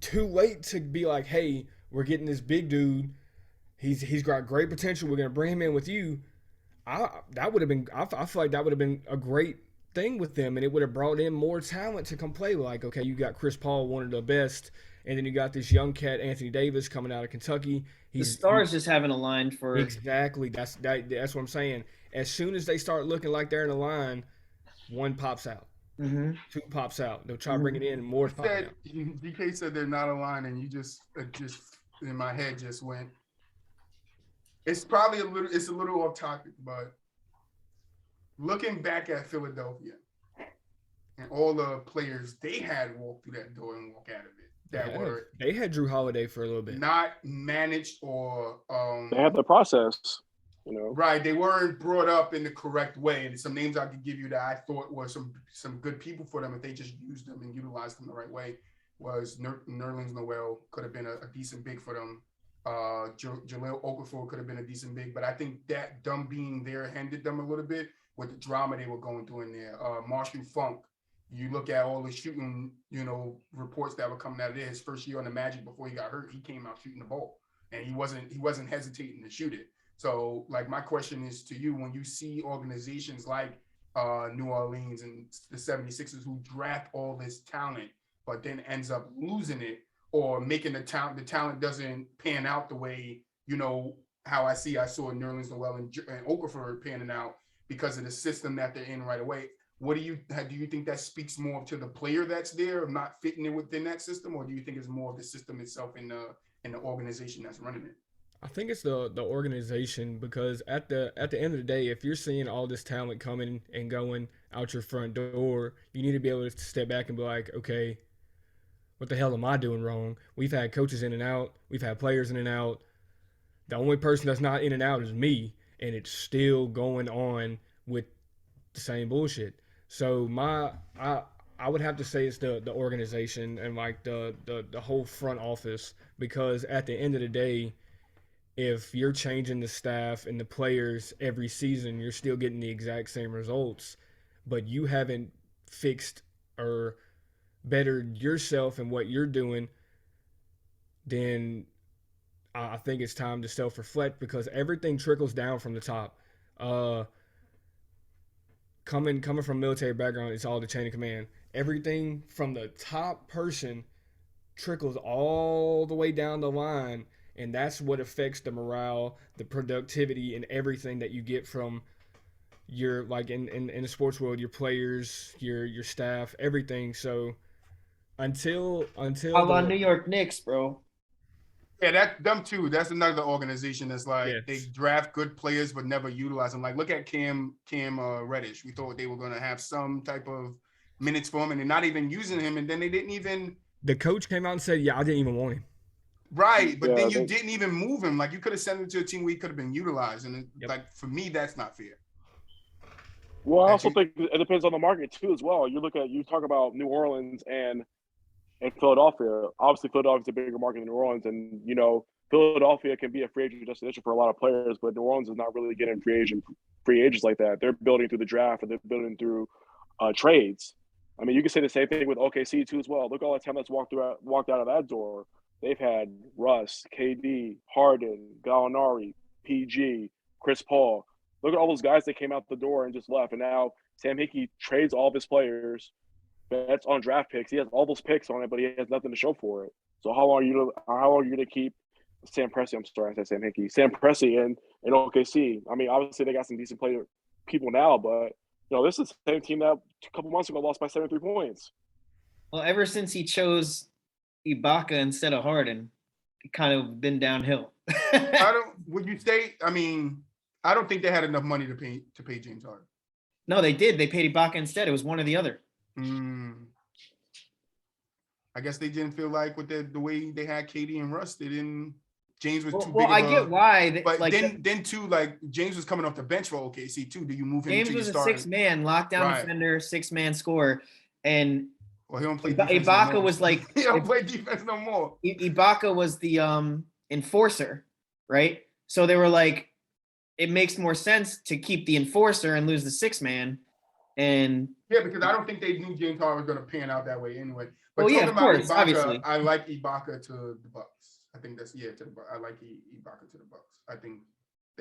too late to be like, hey, we're getting this big dude. He's got great potential. We're gonna bring him in with you. I feel like that would have been a great thing with them, and it would have brought in more talent to come play. Like, okay, you got Chris Paul, one of the best, and then you got this young cat, Anthony Davis, coming out of Kentucky. The stars just haven't aligned for exactly. That's what I'm saying. As soon as they start looking like they're in a line, one pops out. Mm-hmm. Two pops out. They'll try bringing in more. DK said they're not aligned, and you just in my head just went. It's probably a little off topic, but looking back at Philadelphia and all the players they had walk through that door and walk out of it they had Drew Holiday for a little bit, not managed or they had the process, right? They weren't brought up in the correct way, and some names I could give you that I thought were some good people for them if they just used them and utilized them the right way. Was Nerlens Noel could have been a decent big for them. Jahlil Okafor could have been a decent big, but I think that them being there hindered them a little bit with the drama they were going through in there. Marshall Funk, you look at all the shooting, reports that were coming out of there. His first year on the Magic before he got hurt, he came out shooting the ball, and he wasn't hesitating to shoot it. So, like, my question is to you: when you see organizations like New Orleans and the 76ers who draft all this talent, but then ends up losing it, or making the talent doesn't pan out the way, how I saw Nerlens Noel and Okafor panning out because of the system that they're in right away. Do you think that speaks more to the player that's there of not fitting in within that system, or do you think it's more of the system itself in the organization that's running it? I think it's the organization, because at the end of the day, if you're seeing all this talent coming and going out your front door, you need to be able to step back and be like, okay, what the hell am I doing wrong? We've had coaches in and out. We've had players in and out. The only person that's not in and out is me, and it's still going on with the same bullshit. So I would have to say it's the organization and like the whole front office, because at the end of the day, if you're changing the staff and the players every season, you're still getting the exact same results, but you haven't fixed or bettered yourself and what you're doing, then I think it's time to self-reflect, because everything trickles down from the top. Coming from military background, it's all the chain of command. Everything from the top person trickles all the way down the line, and that's what affects the morale, the productivity, and everything that you get from your, like, in the sports world, your players, your staff, everything. So until How about New York Knicks, bro? Yeah, that them too. That's another organization that's like Yes. they draft good players but never utilize them. Like look at Cam Reddish. We thought they were going to have some type of minutes for him, and they're not even using him. And then they didn't even. the coach came out and said, "Yeah, I didn't even want him." Right, but Yeah, then you didn't even move him. Like you could have sent him to a team where he could have been utilized, and Yep. like for me, that's not fair. Well, I also think it depends on the market too, as well. You talk about New Orleans and Philadelphia. Obviously, Philadelphia's a bigger market than New Orleans, and Philadelphia can be a free agent destination for a lot of players, but New Orleans is not really getting free agents like that. They're building through the draft, or they're building through trades. I mean, you can say the same thing with OKC too, as well. Look at all the time that's walked out of that door. They've had Russ, KD, Harden, Gallinari, PG, Chris Paul. Look at all those guys that came out the door and just left, and now Sam Hinkie trades all of his players, bets on draft picks. He has all those picks on it, but he has nothing to show for it. So how long are you going to keep Sam Presti? I'm sorry, I said Sam Hinkie. Sam Presti in OKC. I mean, obviously they got some decent people now, but this is the same team that a couple months ago lost by 73 points. Well, ever since he chose Ibaka instead of Harden, it kind of been downhill. Would you say? I mean, I don't think they had enough money to pay James Harden. No, they did. They paid Ibaka instead. It was one or the other. I guess they didn't feel like with the way they had KD and Russ, they didn't. James was too big. Well, I get why. But like, then too, like James was coming off the bench for OKC too. Do you move him? James was a 6-man lockdown defender, 6-man scorer, and he don't play defense Ibaka no was like he don't play defense no more. Ibaka was the enforcer, right? So they were like, it makes more sense to keep the enforcer and lose the 6-man. And yeah, because I don't think they knew James Harden was going to pan out that way anyway. But well, yeah, of course, Ibaka, obviously. I like Ibaka to the Bucks. I think that's I like Ibaka to the Bucks. I think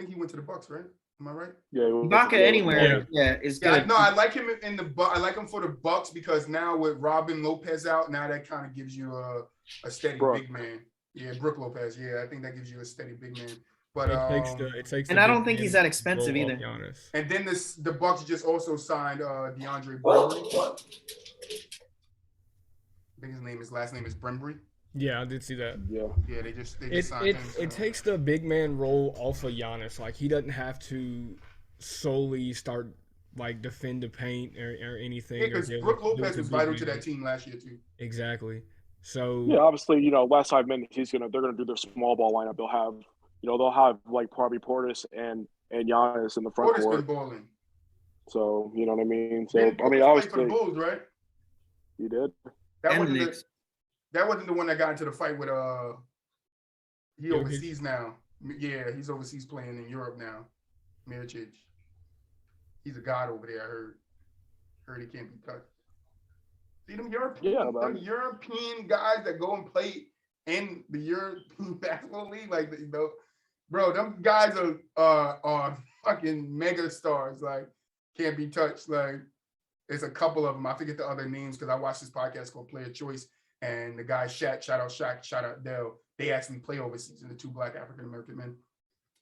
he went to the Bucks, right? Am I right? Yeah, Ibaka anywhere, is good. Yeah, no, I like him in the I like him for the Bucks because now with Robin Lopez out, now that kind of gives you a steady big man. Yeah, Brook Lopez. Yeah, I think that gives you a steady big man. But it takes and I don't think he's that expensive either. And then the Bucks just also signed DeAndre Brembry. I think his last name is Brembry. Yeah, I did see that. Yeah, they just signed him. It takes the big man role off of Giannis. Like he doesn't have to solely start like defend the paint or anything. Yeah, because Brook Lopez was vital to that team last year too. Exactly. So yeah, obviously, last 5 minutes they're gonna do their small ball lineup. They'll have like probably Portis and Giannis in the front court. Portis been balling. So you know what I mean. So I mean, obviously for the Bulls, right? He did. That wasn't the one that got into the fight with he overseas now. Yeah, he's overseas playing in Europe now. Miricic. He's a god over there, I heard he can't be touched. See them European guys that go and play in the European basketball league, like bro, them guys are fucking mega stars, like can't be touched. Like there's a couple of them. I forget the other names because I watched this podcast called Player Choice. And the guy shout out Shaq, shout out Dell. They actually play overseas, and the 2 Black African American men.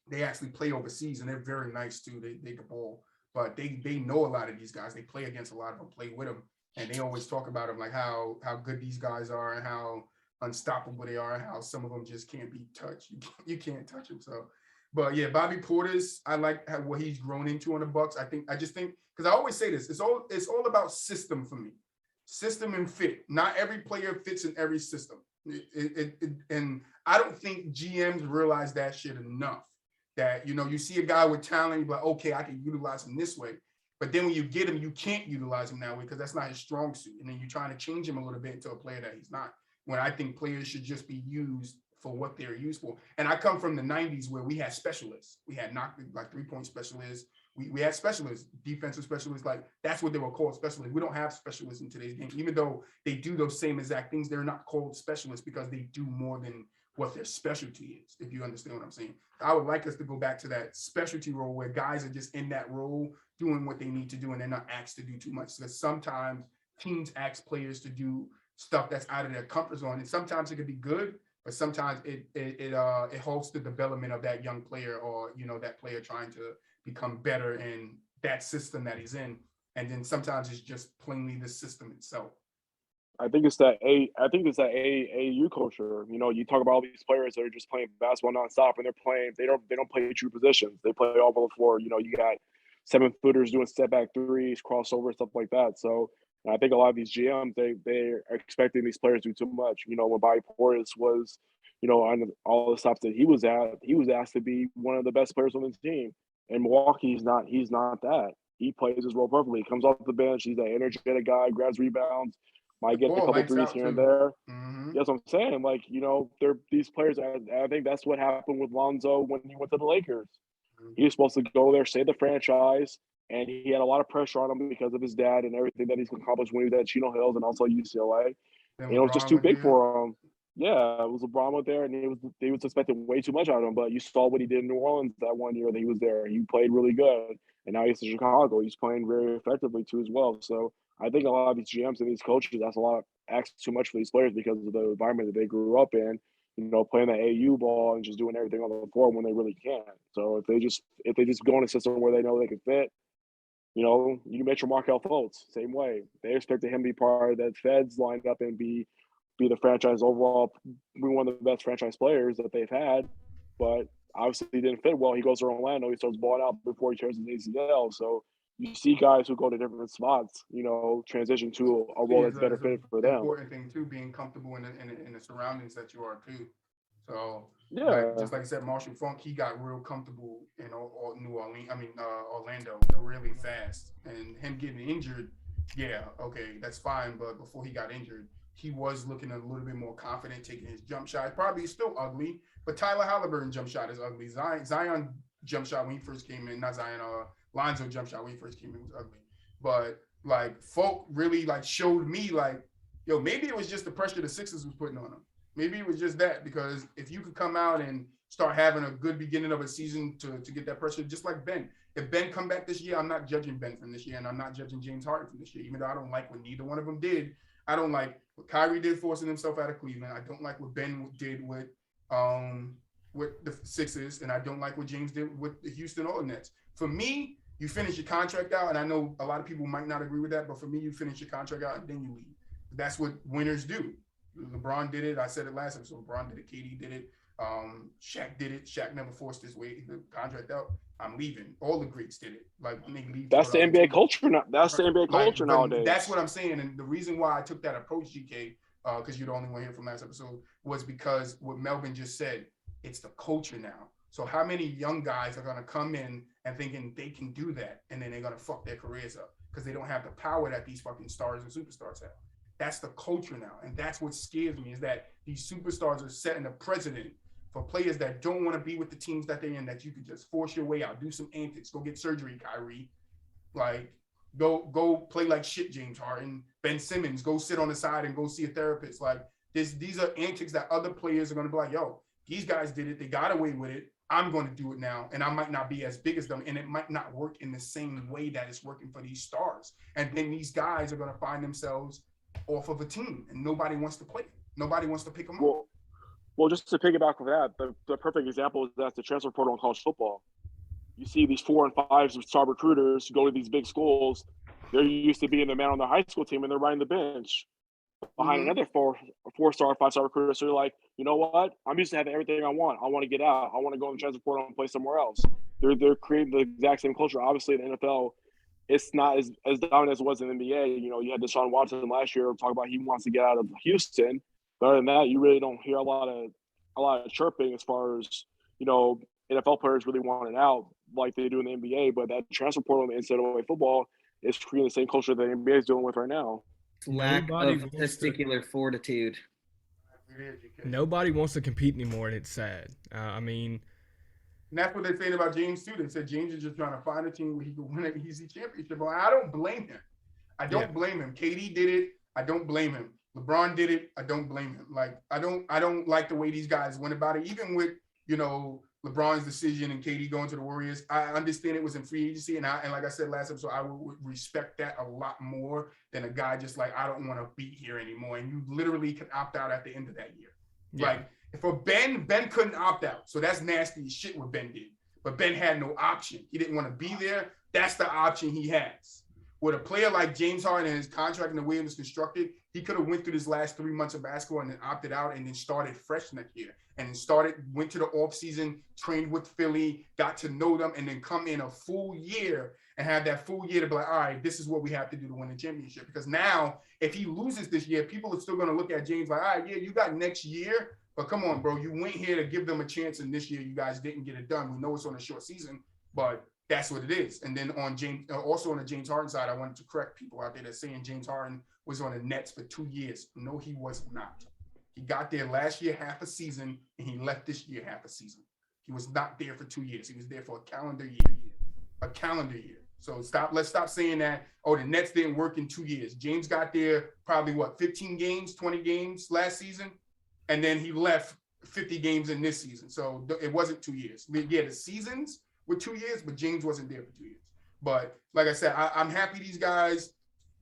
They actually play overseas, and they're very nice too. They can ball, but they know a lot of these guys. They play against a lot of them, play with them, and they always talk about them, like how good these guys are and how unstoppable they are, and how some of them just can't be touched. You can't touch them. So, but yeah, Bobby Portis, I like what he's grown into on the Bucks. I just think because I always say this, it's all about system for me. System and fit. Not every player fits in every system. And I don't think GMs realize that shit enough. That, you see a guy with talent, you're like, okay, I can utilize him this way. But then when you get him, you can't utilize him that way because that's not his strong suit. And then you're trying to change him a little bit into a player that he's not. When I think players should just be used for what they're used for. And I come from the 90s where we had specialists. We had like 3-point specialists. We had specialists, defensive specialists. Like that's what they were called, specialists. We don't have specialists in today's game. Even though they do those same exact things, they're not called specialists because they do more than what their specialty is, if you understand what I'm saying. I would like us to go back to that specialty role where guys are just in that role doing what they need to do and they're not asked to do too much. Because sometimes teams ask players to do stuff that's out of their comfort zone, and sometimes it could be good, but sometimes it halts the development of that young player, or that player trying to become better in that system that he's in. And then sometimes it's just plainly the system itself. I think it's that AAU culture. You talk about all these players that are just playing basketball nonstop, and they don't play true positions. They play all over the floor. You got 7-footers doing step back threes, crossover, stuff like that. So I think a lot of these GMs, they are expecting these players to do too much. When Bobby Portis was, on all the stops that he was asked to be one of the best players on the team. In Milwaukee, he's not that. He plays his role perfectly. He comes off the bench. He's an energetic guy, grabs rebounds, might get a couple threes here and there. Mm-hmm. That's what I'm saying. Like, they're these players. I think that's what happened with Lonzo when he went to the Lakers. Mm-hmm. He was supposed to go there, save the franchise, and he had a lot of pressure on him because of his dad and everything that he's accomplished when he was at Chino Hills and also UCLA. And it was just too big for him. Yeah, it was LeBron went there, and they was expecting way too much out of him. But you saw what he did in New Orleans that one year that he was there. He played really good, and now he's in Chicago. He's playing very effectively too as well. So I think a lot of these GMs and these coaches, that's a lot of asks too much for these players because of the environment that they grew up in. Playing the AU ball and just doing everything on the floor when they really can't. So if they just go in a system where they know they can fit, you mentioned Markelle Fultz, same way. They expected him to be part of that Feds lined up and be the franchise overall, be one of the best franchise players that they've had, but obviously he didn't fit well. He goes to Orlando, he starts balling out before he tears his ACL. So you see guys who go to different spots, transition to a role that's better fitted for them. Important thing too, being comfortable in the surroundings that you are too. So yeah, just like I said, Marshall Funk, he got real comfortable in Orlando really fast, and him getting injured, yeah, okay, that's fine. But before he got injured, he was looking a little bit more confident taking his jump shot. Probably still ugly, but Tyler Halliburton jump shot is ugly. Zion jump shot when he first came in, not Zion, Lonzo jump shot when he first came in was ugly. But like Folk really like showed me like, yo, maybe it was just the pressure the Sixers was putting on him. Maybe it was just that, because if you could come out and start having a good beginning of a season to get that pressure, just like Ben. If Ben come back this year, I'm not judging Ben from this year, and I'm not judging James Harden from this year, even though I don't like what neither one of them did. I don't like what Kyrie did forcing himself out of Cleveland. I don't like what Ben did with the Sixers, and I don't like what James did with the Houston or the Nets. For me, you finish your contract out, and I know a lot of people might not agree with that, but for me, you finish your contract out and then you leave. That's what winners do. LeBron did it. I said it last episode. LeBron did it. KD did it. Shaq did it. Shaq never forced his way the contract out. I'm leaving. All the greats did it. Like when they leave. That's the NBA culture now. That's the NBA culture nowadays. That's what I'm saying. And the reason why I took that approach, GK, because you're the only one here from last episode, was because what Melvin just said. It's the culture now. So how many young guys are gonna come in and thinking they can do that, and then they're gonna fuck their careers up because they don't have the power that these fucking stars and superstars have. That's the culture now, and that's what scares me, is that these superstars are setting a precedent for players that don't want to be with the teams that they're in, that you could just force your way out, do some antics, go get surgery, Kyrie, like go play like shit, James Harden, Ben Simmons, go sit on the side and go see a therapist. Like these are antics that other players are going to be like, yo, these guys did it, they got away with it, I'm going to do it now, and I might not be as big as them, and it might not work in the same way that it's working for these stars. And then these guys are going to find themselves off of a team, and nobody wants to play. Nobody wants to pick them up. Well, just to piggyback with that, the perfect example is that's the transfer portal in college football. You see these 4 and 5 star recruiters go to these big schools. They're used to being the man on their high school team, and they're riding the bench behind another 4-star, 5-star recruiter. So you're like, you know what? I'm used to having everything I want. I want to get out. I want to go in the transfer portal and play somewhere else. They're creating the exact same culture. Obviously, in the NFL, it's not as dominant as it was in the NBA. You had Deshaun Watson last year talk about he wants to get out of Houston. But other than that, you really don't hear a lot of chirping as far as, NFL players really wanted out like they do in the NBA, but that transfer portal in the NCAA football is creating the same culture that the NBA is dealing with right now. Lack Nobody of wants to- testicular fortitude. Nobody wants to compete anymore, and it's sad. I mean, And that's what they're saying about James too. They said James is just trying to find a team where he can win an easy championship. But I don't blame him. I don't blame him. KD did it. I don't blame him. LeBron did it. I don't blame him. Like I don't like the way these guys went about it. Even with LeBron's decision and KD going to the Warriors, I understand it was in free agency, and like I said last episode, I would respect that a lot more than a guy just like, I don't want to be here anymore. And you literally can opt out at the end of that year. Yeah. Like for Ben couldn't opt out, so that's nasty as shit what Ben did. But Ben had no option. He didn't want to be there. That's the option he has. With a player like James Harden and his contract and the way it was constructed, he could have went through this last 3 months of basketball and then opted out and then started fresh next year. And then went to the offseason, trained with Philly, got to know them, and then come in a full year and have that full year to be like, all right, this is what we have to do to win the championship. Because now, if he loses this year, people are still going to look at James like, all right, yeah, you got next year, but come on, bro, you went here to give them a chance, and this year you guys didn't get it done. We know it's on a short season, but that's what it is. And then on also on the James Harden side, I wanted to correct people out there that saying James Harden was on the Nets for 2 years. No, he was not. He got there last year half a season, and he left this year half a season. He was not there for 2 years. He was there for a calendar year. A calendar year. So let's stop saying that, oh, the Nets didn't work in 2 years. James got there probably 15 games, 20 games last season, and then he left 50 games in this season. So it wasn't 2 years. Yeah, the seasons were 2 years, but James wasn't there for 2 years. But like I said, I'm happy these guys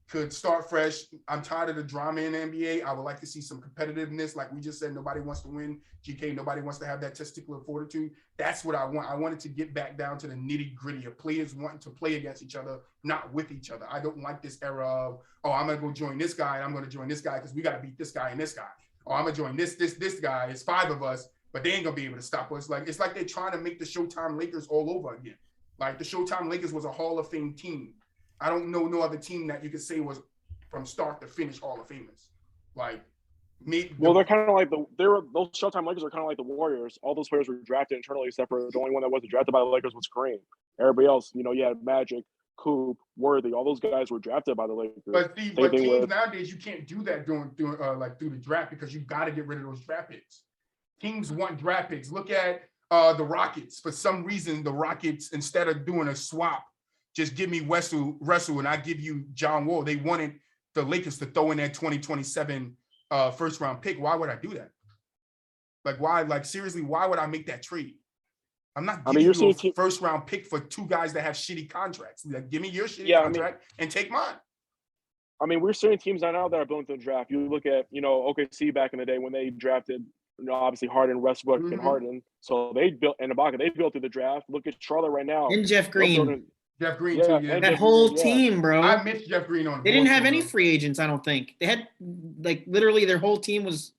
could start fresh. I'm tired of the drama in the NBA. I would like to see some competitiveness. Like we just said, nobody wants to win. GK, nobody wants to have that testicular fortitude. That's what I want. I wanted to get back down to the nitty gritty of players wanting to play against each other, not with each other. I don't like this era of, oh, I'm going to go join this guy, and I'm going to join this guy because we got to beat this guy and this guy. Oh, I'm going to join this guy. It's 5 of us, but they ain't going to be able to stop us. It's like they're trying to make the Showtime Lakers all over again. Like the Showtime Lakers was a Hall of Fame team. I don't know no other team that you could say was from start to finish Hall of Famers. They're kind of like those Showtime Lakers are kind of like the Warriors. All those players were drafted internally, except for the only one that wasn't drafted by the Lakers was Kareem. Everybody else, you had Magic, Coop, Worthy. All those guys were drafted by the Lakers. But teams nowadays, you can't do that through the draft because you got to get rid of those draft picks. Teams want draft picks. Look at the Rockets. For some reason, the Rockets, instead of doing a swap, just give me Russell and I give you John Wall. They wanted the Lakers to throw in that 2027 first round pick. Why would I do that? Why? Seriously, why would I make that trade? I'm not giving you a first round pick for 2 guys that have shitty contracts. Give me your shitty contract and take mine. I mean, we're seeing teams now that are building through the draft. You look at, OKC back in the day when they drafted, obviously Harden, Westbrook, and Harden. So they built, and Ibaka, they built through the draft. Look at Charlotte right now. And Jeff Green. Jeff Green, too. Yeah. That whole team, bro. I miss Jeff Green on. They didn't have any free agents, I don't think. They had, literally their whole team was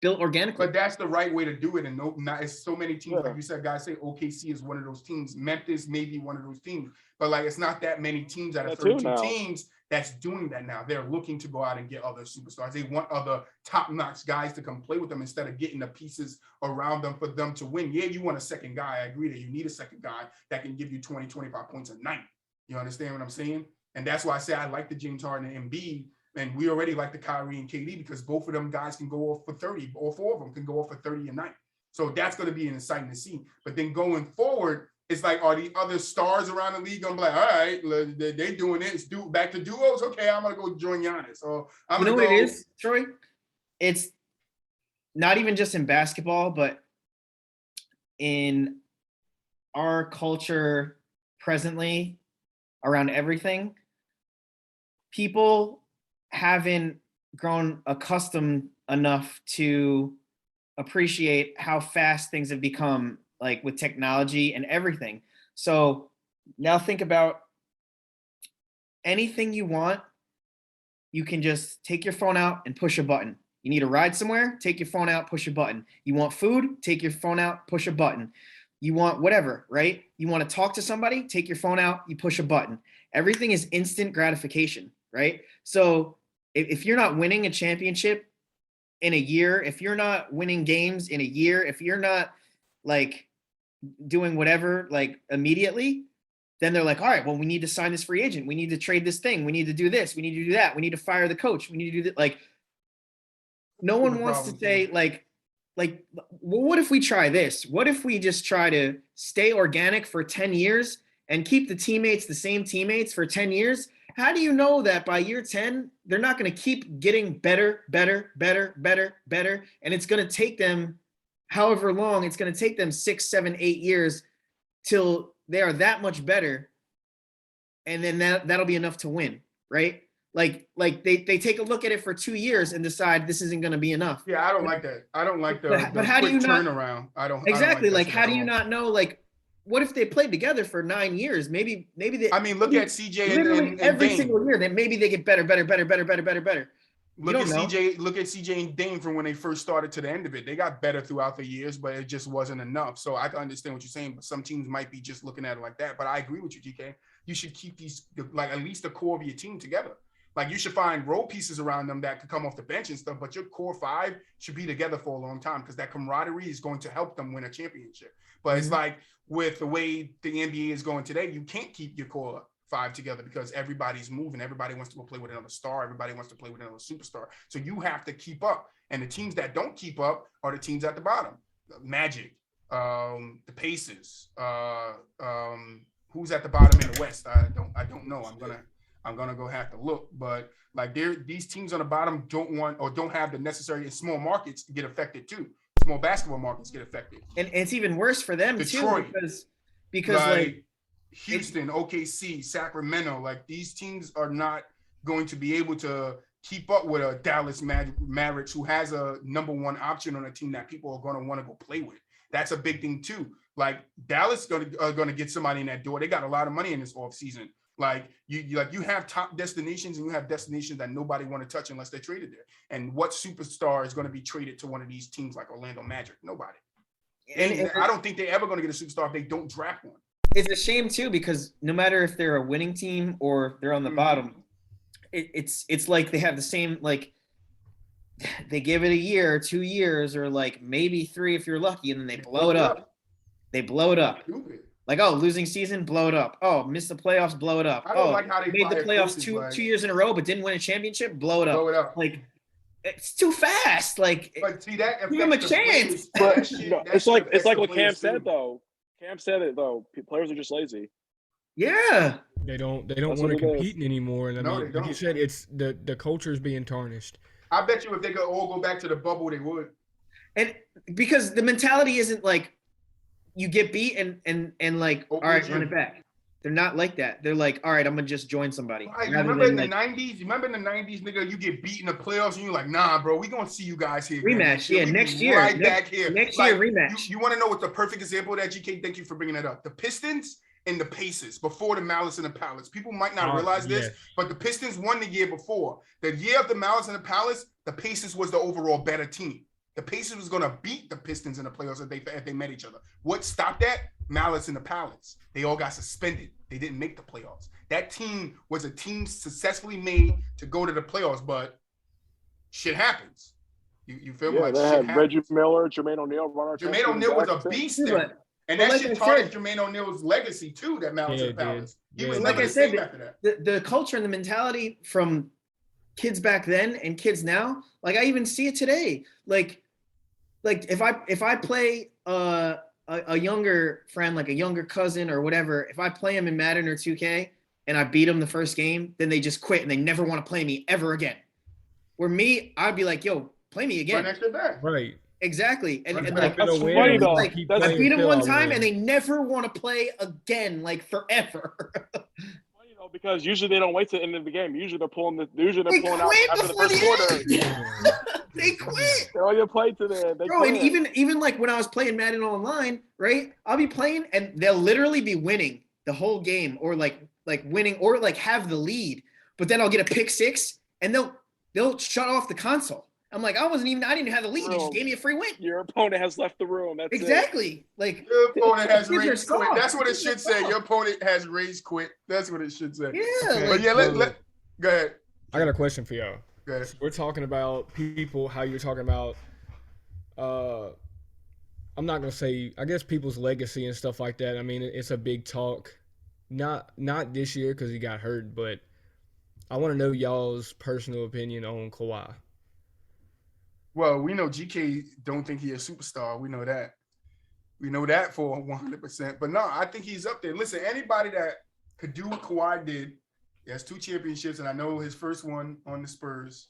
built organically. But that's the right way to do it. And it's so many teams, like you said, guys say OKC is one of those teams. Memphis may be one of those teams. But, it's not that many teams out of 32 teams that's doing that now. They're looking to go out and get other superstars. They want other top-notch guys to come play with them instead of getting the pieces around them for them to win. Yeah, you want a second guy. I agree that you need a second guy that can give you 20, 25 points a night. You understand what I'm saying? And that's why I say I like the James Harden and Embiid, and we already like the Kyrie and KD because both of them guys can go off for 30. All 4 of them can go off for 30 a night. So that's going to be exciting to see. But then going forward, it's are the other stars around the league going to be like, all right, they're doing it. It's back to duos. Okay, I'm going to go join Giannis. So I'm going to go. What it is, Troy? It's not even just in basketball, but in our culture presently around everything, people haven't grown accustomed enough to appreciate how fast things have become, with technology and everything. So now think about anything you want. You can just take your phone out and push a button. You need a ride somewhere, take your phone out, push a button. You want food, take your phone out, push a button. You want whatever, right? You want to talk to somebody, take your phone out, you push a button. Everything is instant gratification, right? So if you're not winning a championship in a year, if you're not winning games in a year, if you're not doing whatever like immediately, then they're like, all right, well, we need to sign this free agent. We need to trade this thing. We need to do this. We need to do that. We need to fire the coach. We need to do that. Like, no one wants to say like, well, what if we try this? What if we just try to stay organic for 10 years and keep the teammates the same teammates for 10 years? How do you know that by year 10, they're not going to keep getting better? And it's going to take them however long, it's going to take them 6, 7, 8 years till they are that much better. And then that'll be enough to win, right? Like they take a look at it for 2 years and decide this isn't going to be enough. Yeah, I don't like that. I don't like the but how do you not turnaround. I don't exactly I don't like how do you not know like what if they played together for 9 years? Maybe they. I mean, look at CJ and every Dame. single year. Then maybe they get better. Look at CJ and Dame from when they first started to the end of it. They got better throughout the years, but it just wasn't enough. So I can understand what you're saying, but some teams might be just looking at it like that. But I agree with you, GK. You should keep these like at least the core of your team together. Like you should find role pieces around them that could come off the bench and stuff, but your core five should be together for a long time because that camaraderie is going to help them win a championship. But it's like with the way the NBA is going today, you can't keep your core five together because everybody's moving. Everybody wants to go play with another star. Everybody wants to play with another superstar. So you have to keep up. And the teams that don't keep up are the teams at the bottom. Magic, the Pacers, who's at the bottom in the West? I don't know. I'm gonna go have to look, but like these teams on the bottom don't have the necessary small markets get affected too. Small basketball markets get affected, and it's even worse for them Detroit, too because like Houston, OKC, Sacramento, like these teams are not going to be able to keep up with a Dallas Mavericks who has a number one option on a team that people are going to want to go play with. That's a big thing too. Like Dallas are going to get somebody in that door. They got a lot of money in this offseason. Like you have top destinations and you have destinations that nobody want to touch unless they're traded there. And what superstar is going to be traded to one of these teams like Orlando Magic? Nobody. And I don't think they're ever going to get a superstar if they don't draft one. It's a shame too because no matter if they're a winning team or they're on the bottom, it's like they have the same like they give it a year, 2 years, or like maybe 3 if you're lucky, and then they blow it up. They blow it up. Stupid. Like, oh, losing season, blow it up. Oh, missed the playoffs, blow it up. I don't like how they made the playoffs two years in a row, but didn't win a championship, blow it up. Blow it up. Like, it's too fast. Like, but see that give them a chance. But it's like what Cam said though. Cam said it though. Players are just lazy. Yeah. They don't want to compete anymore. And I mean, like you said, it's the culture is being tarnished. I bet you if they could all go back to the bubble, they would. And because the mentality isn't like you get beat and like, all right, run it back. They're not like that. They're like, all right, I'm gonna just join somebody. Right, remember in the 90s? Remember in the 90s, nigga, you get beat in the playoffs and you're like, nah, bro, we gonna see you guys here. Rematch, yeah, next year. Right back here. Next year, rematch. You want to know what the perfect example of that, GK? Thank you for bringing that up. The Pistons and the Pacers before the Malice and the Palace. People might not realize this, but the Pistons won the year before. The year of the Malice and the Palace, the Pacers was the overall better team. The Pacers was going to beat the Pistons in the playoffs if they met each other. What stopped that? Malice and the Palace. They all got suspended. They didn't make the playoffs. That team was a team successfully made to go to the playoffs, but shit happens. You feel me? Yeah, they had Reggie Miller, Jermaine O'Neal. Jermaine O'Neal was a beast there. And that shit tarnished Jermaine O'Neal's legacy too, that Malice and the Palace. He was like I said, after that. The culture and the mentality from kids back then and kids now, like I even see it today. Like if I play a younger friend, like a younger cousin or whatever, if I play him in Madden or 2K and I beat him the first game, then they just quit and they never want to play me ever again. Where me, I'd be like, yo, play me again. Right. Exactly. And like, that's funny though. Like, I beat him one time and they never want to play again, like forever. Because usually they don't wait to the end of the game. Usually they're pulling out after the first quarter. They quit. They're all you play to there. Bro, and even like when I was playing Madden online, right? I'll be playing and they'll literally be winning the whole game or like winning or like have the lead. But then I'll get a pick six and they'll shut off the console. I'm like, I didn't even have the lead. You just gave me a free win. Your opponent has left the room. That's exactly. Like your opponent has raised quit. That's what it should say. Your opponent has raised quit. That's what it should say. Yeah. But yeah, let go ahead. I got a question for y'all. Go ahead. So we're talking about people, how you're talking about I'm not gonna say, I guess people's legacy and stuff like that. I mean, it's a big talk. Not this year because he got hurt, but I want to know y'all's personal opinion on Kawhi. Well, we know GK don't think he's a superstar. We know that. We know that for 100%. But no, I think he's up there. Listen, anybody that could do what Kawhi did, he has 2 championships, and I know his first one on the Spurs.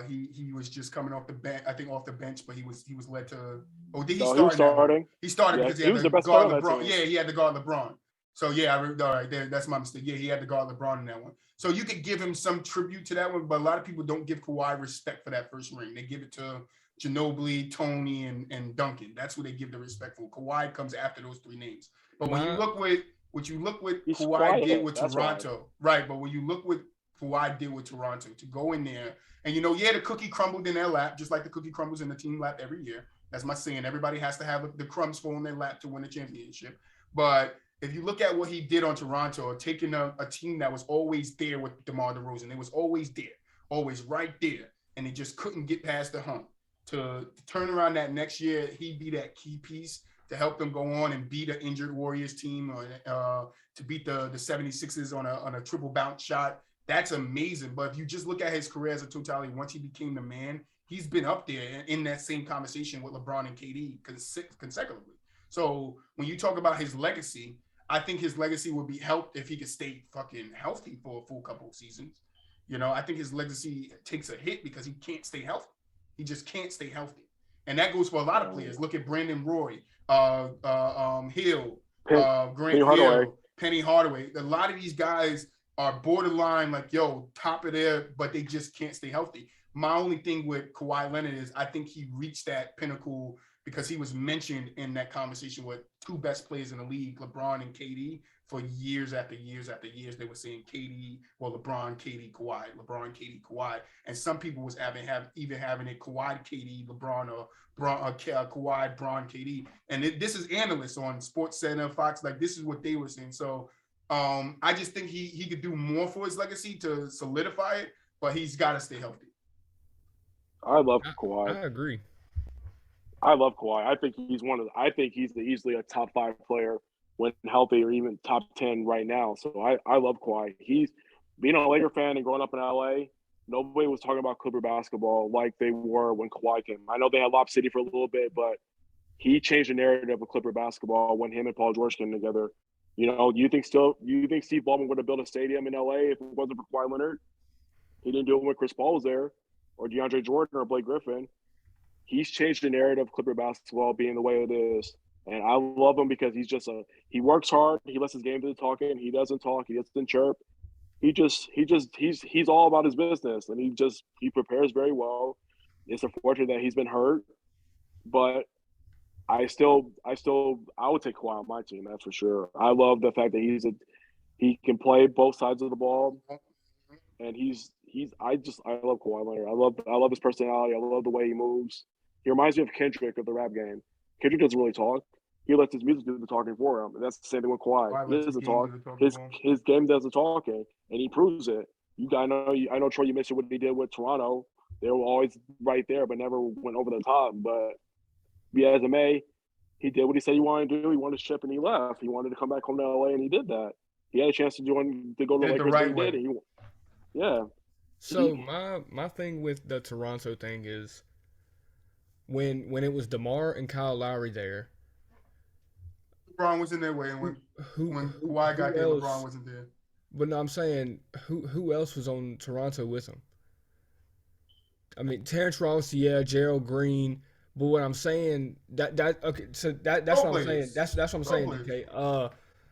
He was just coming off the bench, I think off the bench, but he was led to. Oh, did he start? He was starting. He started because he was had the to best guard player on that LeBron. team. Yeah, he had to guard LeBron. So yeah, all right, that's my mistake. Yeah, he had to guard LeBron in that one. So you could give him some tribute to that one, but a lot of people don't give Kawhi respect for that first ring. They give it to Ginobili, Tony, and Duncan. That's what they give the respect for. Kawhi comes after those 3 names. But when you look what Kawhi did with Toronto, right? But when you look what Kawhi did with Toronto, to go in there and the cookie crumbled in their lap, just like the cookie crumbles in the team lap every year. That's my saying. Everybody has to have the crumbs fall in their lap to win a championship. But if you look at what he did on Toronto, taking a team that was always there with DeMar DeRozan, it was always there, always right there, and they just couldn't get past the hump. To turn around that next year, he'd be that key piece to help them go on and beat an injured Warriors team, or to beat the 76ers on a triple bounce shot. That's amazing. But if you just look at his career as a totality, once he became the man, he's been up there in that same conversation with LeBron and KD consecutively. So when you talk about his legacy, I think his legacy would be helped if he could stay fucking healthy for a full couple of seasons. I think his legacy takes a hit because he can't stay healthy. He just can't stay healthy. And that goes for a lot of players. Look at Brandon Roy, Hill, Grant Hill, Penny Hardaway. A lot of these guys are borderline top of there, but they just can't stay healthy. My only thing with Kawhi Leonard is I think he reached that pinnacle because he was mentioned in that conversation with 2 best players in the league, LeBron and KD, for years after years after years. They were saying LeBron, KD, Kawhi, LeBron, KD, Kawhi. And some people was even having it Kawhi, KD, LeBron, or Kawhi, Bron, KD. And this is analysts on Sports Center, Fox, this is what they were saying. So I just think he could do more for his legacy to solidify it, but he's got to stay healthy. I love Kawhi. I agree. I love Kawhi. I think he's easily a top 5 player when healthy, or even top 10 right now. So I love Kawhi. He's being a Laker fan and growing up in LA. Nobody was talking about Clipper basketball like they were when Kawhi came. I know they had Lob City for a little bit, but he changed the narrative of Clipper basketball when him and Paul George came together. Do you think Steve Ballmer would have built a stadium in LA if it wasn't for Kawhi Leonard? He didn't do it when Chris Paul was there, or DeAndre Jordan, or Blake Griffin. He's changed the narrative of Clipper basketball being the way it is. And I love him because he works hard. He lets his game do the talking. He doesn't talk. He doesn't chirp. He's all about his business, and he prepares very well. It's unfortunate that he's been hurt, but I would take Kawhi on my team. That's for sure. I love the fact that he can play both sides of the ball, and I love Kawhi Leonard. I love his personality. I love the way he moves. He reminds me of Kendrick of the rap game. Kendrick doesn't really talk. He lets his music do the talking for him. And that's the same thing with Kawhi. He doesn't talk. His game does the talking, and he proves it. I know Troy, you mentioned what he did with Toronto. They were always right there, but never went over the top. But as a May, he did what he said he wanted to do. He wanted to ship, and he left. He wanted to come back home to LA, and he did that. He had a chance to go to the Lakers, the right and way. Did it. Yeah. So my thing with the Toronto thing is when it was DeMar and Kyle Lowry there, LeBron was in their way, and when Kawhi got there, LeBron wasn't there. But no, I'm saying who else was on Toronto with him? I mean, Terrence Ross, yeah, Gerald Green. But what I'm saying that's what I'm saying. That's what I'm saying. Okay.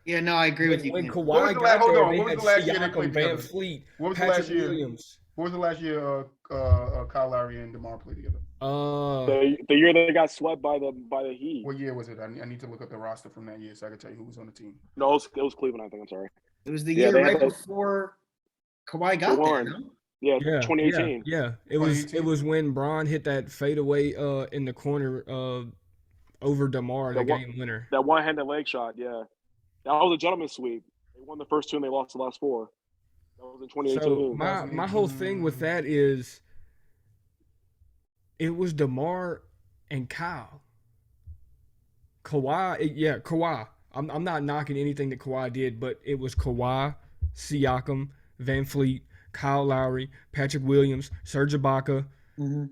Yeah, no, I agree with you. When Kawhi got there, they had Siakam, Van Fleet, Patrick Williams. What was the last year Kyle Lowry and DeMar played together? The year they got swept by the Heat. What year was it? I need to look up the roster from that year so I can tell you who was on the team. No, it was Cleveland, I think. I'm sorry. It was the year right before Kawhi got there, no? Yeah, 2018. Yeah. It was when Bron hit that fadeaway in the corner over DeMar, the game winner. That one-handed leg shot, yeah. That was a gentleman's sweep. They won the first 2 and they lost the last 4. That was in 2018. So my whole thing with that is it was DeMar and Kyle. Kawhi. I'm not knocking anything that Kawhi did, but it was Kawhi, Siakam, Van Fleet, Kyle Lowry, Patrick Williams, Serge Ibaka. Mm-hmm.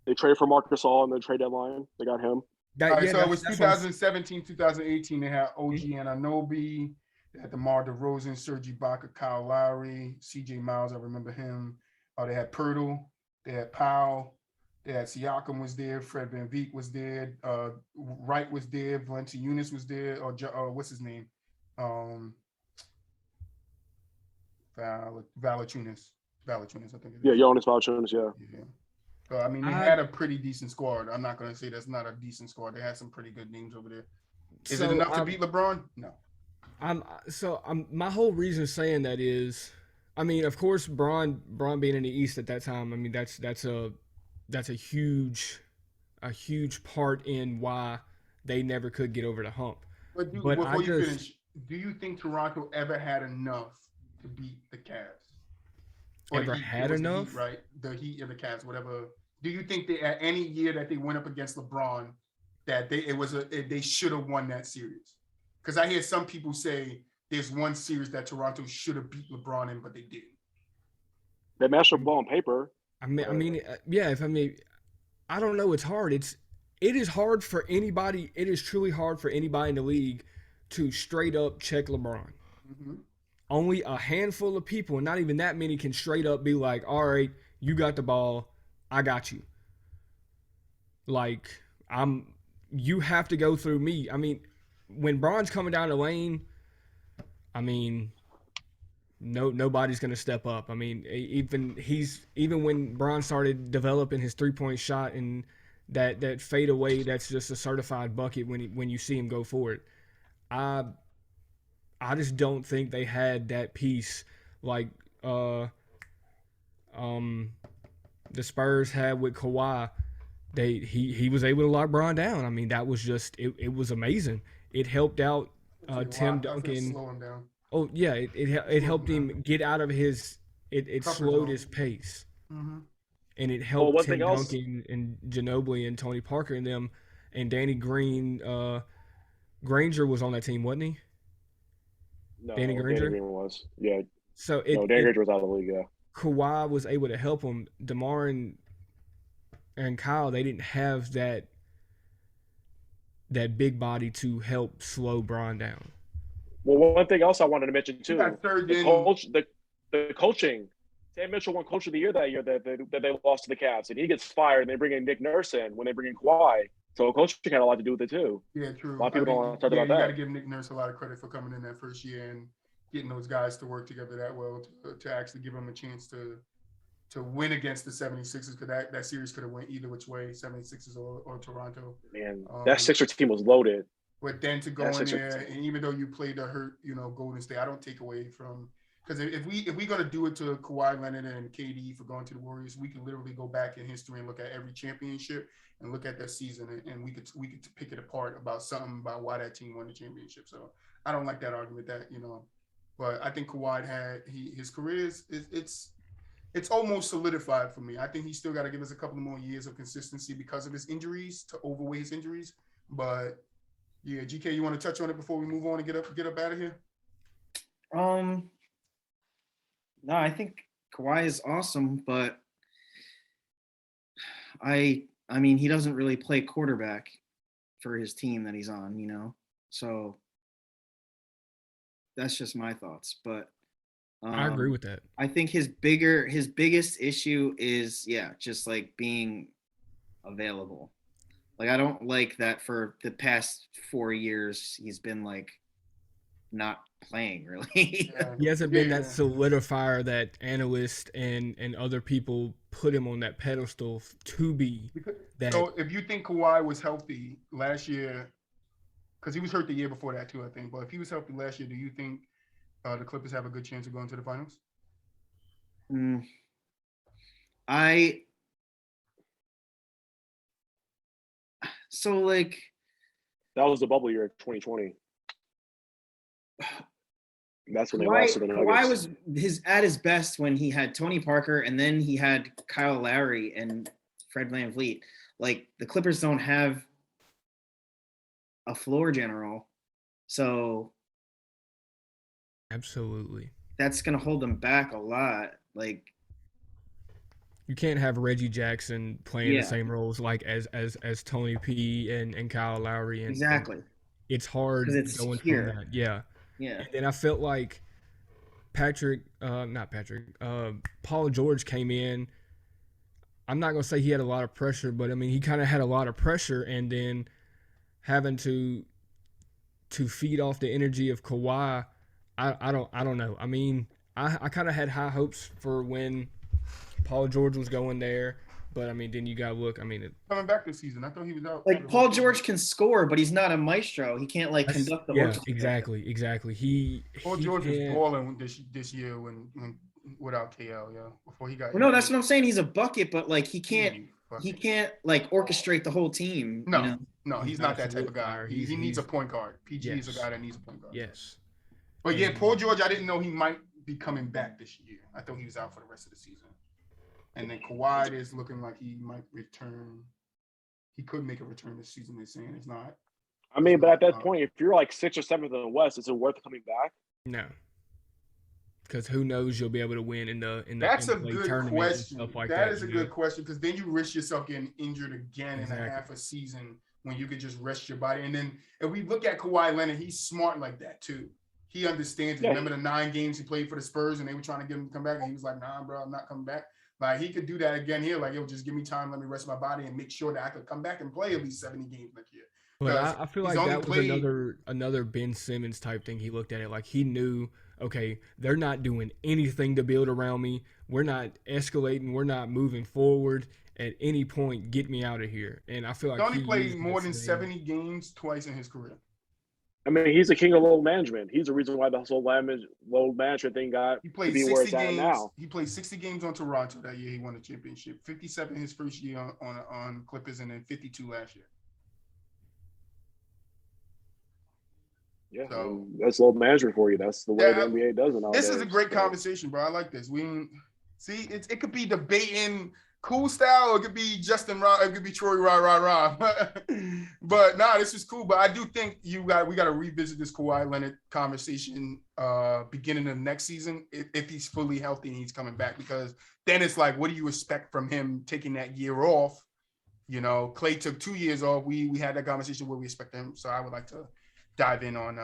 They traded for Marcus All in the trade deadline. They got him. All right, so it was 2017, 2018. They had OG Anunoby. They had DeMar DeRozan, Serge Ibaka, Kyle Lowry, CJ Miles. I remember him. They had Pirtle. They had Powell. They had Siakam was there. Fred VanVleet was there. Wright was there. Valanciunas was there. Or what's his name? Valanciunas. I think it is. Yeah, Jonas Valanciunas, yeah. So, I mean, they had a pretty decent squad. I'm not going to say that's not a decent squad. They had some pretty good names over there. Is it enough to beat LeBron? No. My whole reason saying that is, I mean, of course, Bron being in the East at that time, I mean, that's a huge part in why they never could get over the hump. But before you finish, do you think Toronto ever had enough to beat the Cavs? Ever had enough? Right, the Heat and the Cavs, whatever. Do you think they at any year that they went up against LeBron that they should have won that series? Because I hear some people say there's one series that Toronto should have beat LeBron in, but they didn't. They mashed up ball on paper. I mean, I don't know. It's hard. It is hard for anybody. It is truly hard for anybody in the league to straight up check LeBron. Mm-hmm. Only a handful of people, and not even that many, can straight up be like, all right, you got the ball, I got you. Like, you have to go through me. I mean, when Bron's coming down the lane, I mean, nobody's gonna step up. I mean, even when Bron started developing his 3-point shot and that fade away, that's just a certified bucket when you see him go for it. I just don't think they had that piece like the Spurs had with Kawhi. He was able to lock Bron down. I mean, that was just it was amazing. It helped out Tim Duncan. Slow him down. Oh yeah, it helped him get out of his. It slowed his pace, mm-hmm. and it helped Tim Duncan and Ginobili and Tony Parker and them, and Danny Green. Granger was on that team, wasn't he? No, Danny Granger? Danny Green was. Yeah. So Danny Granger was out of the league, yeah. Kawhi was able to help him. DeMar and Kyle, they didn't have that big body to help slow Bron down. Well, one thing else I wanted to mention too, the coaching. Sam Mitchell won Coach of the Year that year that they lost to the Cavs, and he gets fired, and they bring in Nick Nurse in when they bring in Kawhi. So coaching had a lot to do with it too. Yeah, true. A lot of people don't want to talk about that. You got to give Nick Nurse a lot of credit for coming in that first year and getting those guys to work together that well to actually give them a chance to win against the 76ers, because that series could have went either which way, 76ers or Toronto. Man, that Sixer team was loaded. But then to go in there, and even though you played the hurt, Golden State, I don't take away from, because if we're gonna do it to Kawhi Leonard and KD for going to the Warriors, we can literally go back in history and look at every championship and look at that season, and we could pick it apart about why that team won the championship. So I don't like that argument but I think Kawhi his career it's almost solidified for me. I think he's still got to give us a couple more years of consistency because of his injuries, to overweigh his injuries. But yeah, GK, you want to touch on it before we move on and get up out of here? No, I think Kawhi is awesome, but I mean, he doesn't really play quarterback for his team that he's on, so that's just my thoughts. But I agree with that. I think his biggest issue is just like being available. Like, I don't like that for the past 4 years he's been like not playing really. He hasn't been that solidifier that analysts and other people put him on that pedestal to be. So if you think Kawhi was healthy last year, because he was hurt the year before that too, I think, but if he was healthy last year, do you think the Clippers have a good chance of going to the finals? So like, that was the bubble year, 2020. That's when they lost to the Nuggets. Kawhi was at his best when he had Tony Parker, and then he had Kyle Lowry and Fred VanVleet. Like, the Clippers don't have a floor general. So Absolutely. that's going to hold them back a lot. Like, You can't have Reggie Jackson playing the Yeah. same roles like as Tony P and Kyle Lowry and exactly. it's hard 'Cause it's going here. from that. Yeah. Yeah. And then I felt like Paul George came in. I'm not gonna say he had a lot of pressure, but I mean he kind of had a lot of pressure, and then having to feed off the energy of Kawhi. I don't know. I mean I kind of had high hopes for when Paul George was going there, but I mean then you gotta look. I mean Coming back this season, I thought he was out. Like Paul George can score, but he's not a maestro. He can't like conduct the orchestra. exactly. Paul he George was can't- balling this year when without KL, yeah. Before he got Well, no, that's what I'm saying. He's a bucket, but like he can't like orchestrate the whole team. No, you know? no, he's not that type of guy. Fire. He needs a point guard. PG is Yes. a guy that needs a point guard. Yes. But yeah, Paul George, I didn't know he might be coming back this year. I thought he was out for the rest of the season. And then Kawhi is looking like he might return. He could make a return this season. They're saying it's not. I mean, but at that point, if you're like 6th or 7th in the West, is it worth coming back? No. Because who knows you'll be able to win in the That's a NCAA good tournament and question. stuff like That is a you know? good question because then you risk yourself getting injured again Exactly. in a half a season when you could just rest your body. And then if we look at Kawhi Leonard, he's smart like that too. He understands. Yeah. Remember the 9 games he played for the Spurs and they were trying to get him to come back and he was like, "Nah, bro, I'm not coming back." Like he could do that again here. Like, just give me time, let me rest my body and make sure that I could come back and play at least 70 games next year. But I feel he's like only that was played- another Ben Simmons type thing. He looked at it like he knew, okay, they're not doing anything to build around me. We're not escalating. We're not moving forward. At any point, get me out of here. And I feel like He only he played used more that than same- 70 games twice in his career. I mean, he's the king of load management. He's the reason why the whole load management thing got He to played be where 60 it's at games. now. He played 60 games on Toronto that year. He won the championship. 57 his first year on Clippers, and then 52 last year. Yeah, So- and that's load management for you. That's the way Yeah, the NBA does it nowadays. This is a great So, conversation, bro. I like this. It could be debating cool style, or it could be Justin Rod, it could be Troy Rah. But nah, this is cool. But I do think we got to revisit this Kawhi Leonard conversation beginning of next season if he's fully healthy and he's coming back, because then it's like, what do you expect from him taking that year off? You know, Clay took 2 years off. We had that conversation where we expect him. So I would like to dive in on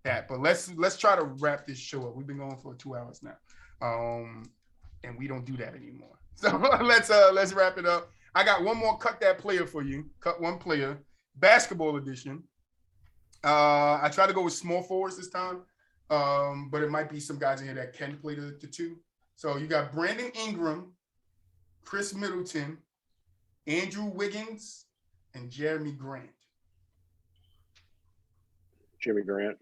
that. But let's try to wrap this show up. We've been going for 2 hours now. And we don't do that anymore. So let's wrap it up. I got one more cut that player for you. Cut one player, basketball edition. I try to go with small forwards this time, but it might be some guys in here that can play the 2. So you got Brandon Ingram, Chris Middleton, Andrew Wiggins, and Jeremy Grant. Jimmy Grant.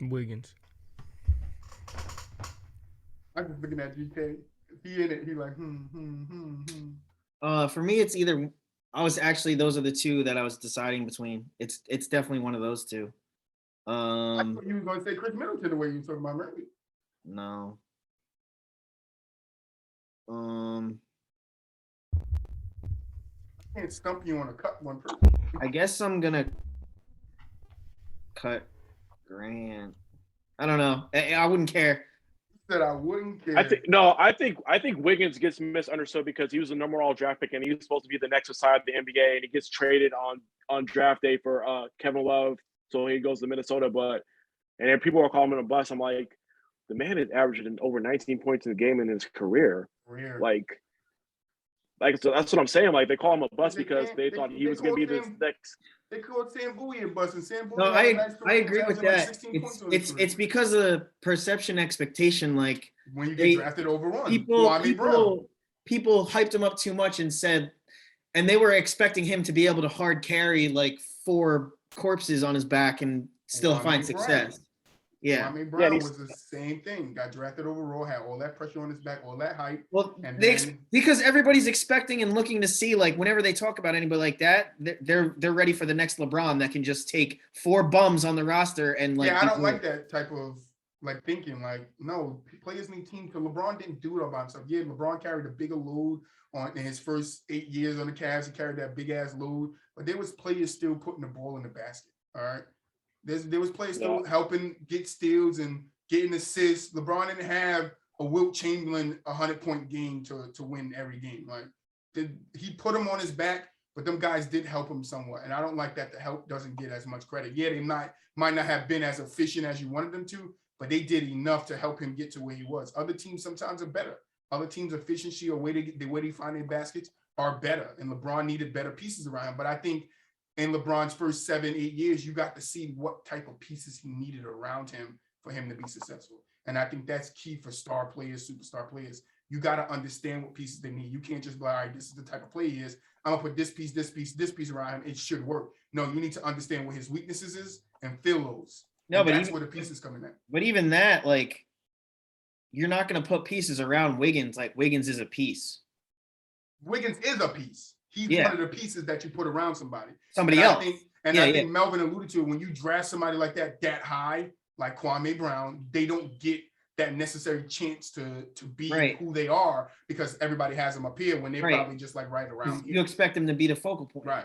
Wiggins. I'm just looking at GK. He in it. He like, For me, it's either. Those are the 2 that I was deciding between. It's definitely one of those 2. I thought you were going to say Chris Middleton the way you were talking about Murray. No. I can't stump you on a cut one person. I guess I'm gonna cut Grant. I don't know. I wouldn't care. Said I wouldn't care. I think Wiggins gets misunderstood because he was the number 1 draft pick and he was supposed to be the next Messiah of the NBA, and he gets traded on draft day for Kevin Love, so he goes to Minnesota. And then people are calling him a bust. I'm like, the man is averaging over 19 points in the game in his career. Weird. So that's what I'm saying. Like, they call him a bust They because can't- they they- thought he they was going to be called this him- next. They called Sam Bowie a bust, and Sam Bowie. No, had a nice I agree career, with averaging like that. 16 points on his career. It's because of the perception expectation. Like when you they- get drafted over one. people Kwame Brown. hyped him up too much and said, and they were expecting him to be able to hard carry like 4 corpses on his back and still Kwame find Brown. success. Yeah. Kwame Brown he's- was the same thing. Got drafted overall, had all that pressure on his back, all that hype. Well, And they then- because everybody's expecting and looking to see, like, whenever they talk about anybody like that, they're ready for the next LeBron that can just take 4 bums on the roster and like. Yeah, I be don't good. like that type of like thinking like, no, players need team, because LeBron didn't do it all by himself. Yeah, LeBron carried a bigger load in his first 8 years on the Cavs. He carried that big ass load, but there was players still putting the ball in the basket. All right. There was players still helping get steals and getting assists. LeBron didn't have a Wilt Chamberlain 100-point game to win every game. Like he put him on his back, but them guys did help him somewhat. And I don't like that the help doesn't get as much credit. Yeah, they might not have been as efficient as you wanted them to, but they did enough to help him get to where he was. Other teams sometimes are better. Other teams' efficiency or the way they find their baskets are better. And LeBron needed better pieces around him. But I think in LeBron's first 7-8 years, you got to see what type of pieces he needed around him for him to be successful. And I think that's key for star players, superstar players. You got to understand what pieces they need. You can't just be like, all right, this is the type of play he is. I'm gonna put this piece around him. It should work. No, you need to understand what his weaknesses is and fill those. No, but that's where the pieces come in. But even that, like, you're not gonna put pieces around Wiggins. Like Wiggins is a piece. Wiggins is a piece. He's one of the pieces that you put around somebody. Somebody else. I think Melvin alluded to it. When you draft somebody like that high, like Kwame Brown, they don't get that necessary chance to be who they are because everybody has them up here when they're probably just like right around here. You expect them to be the focal point. Right.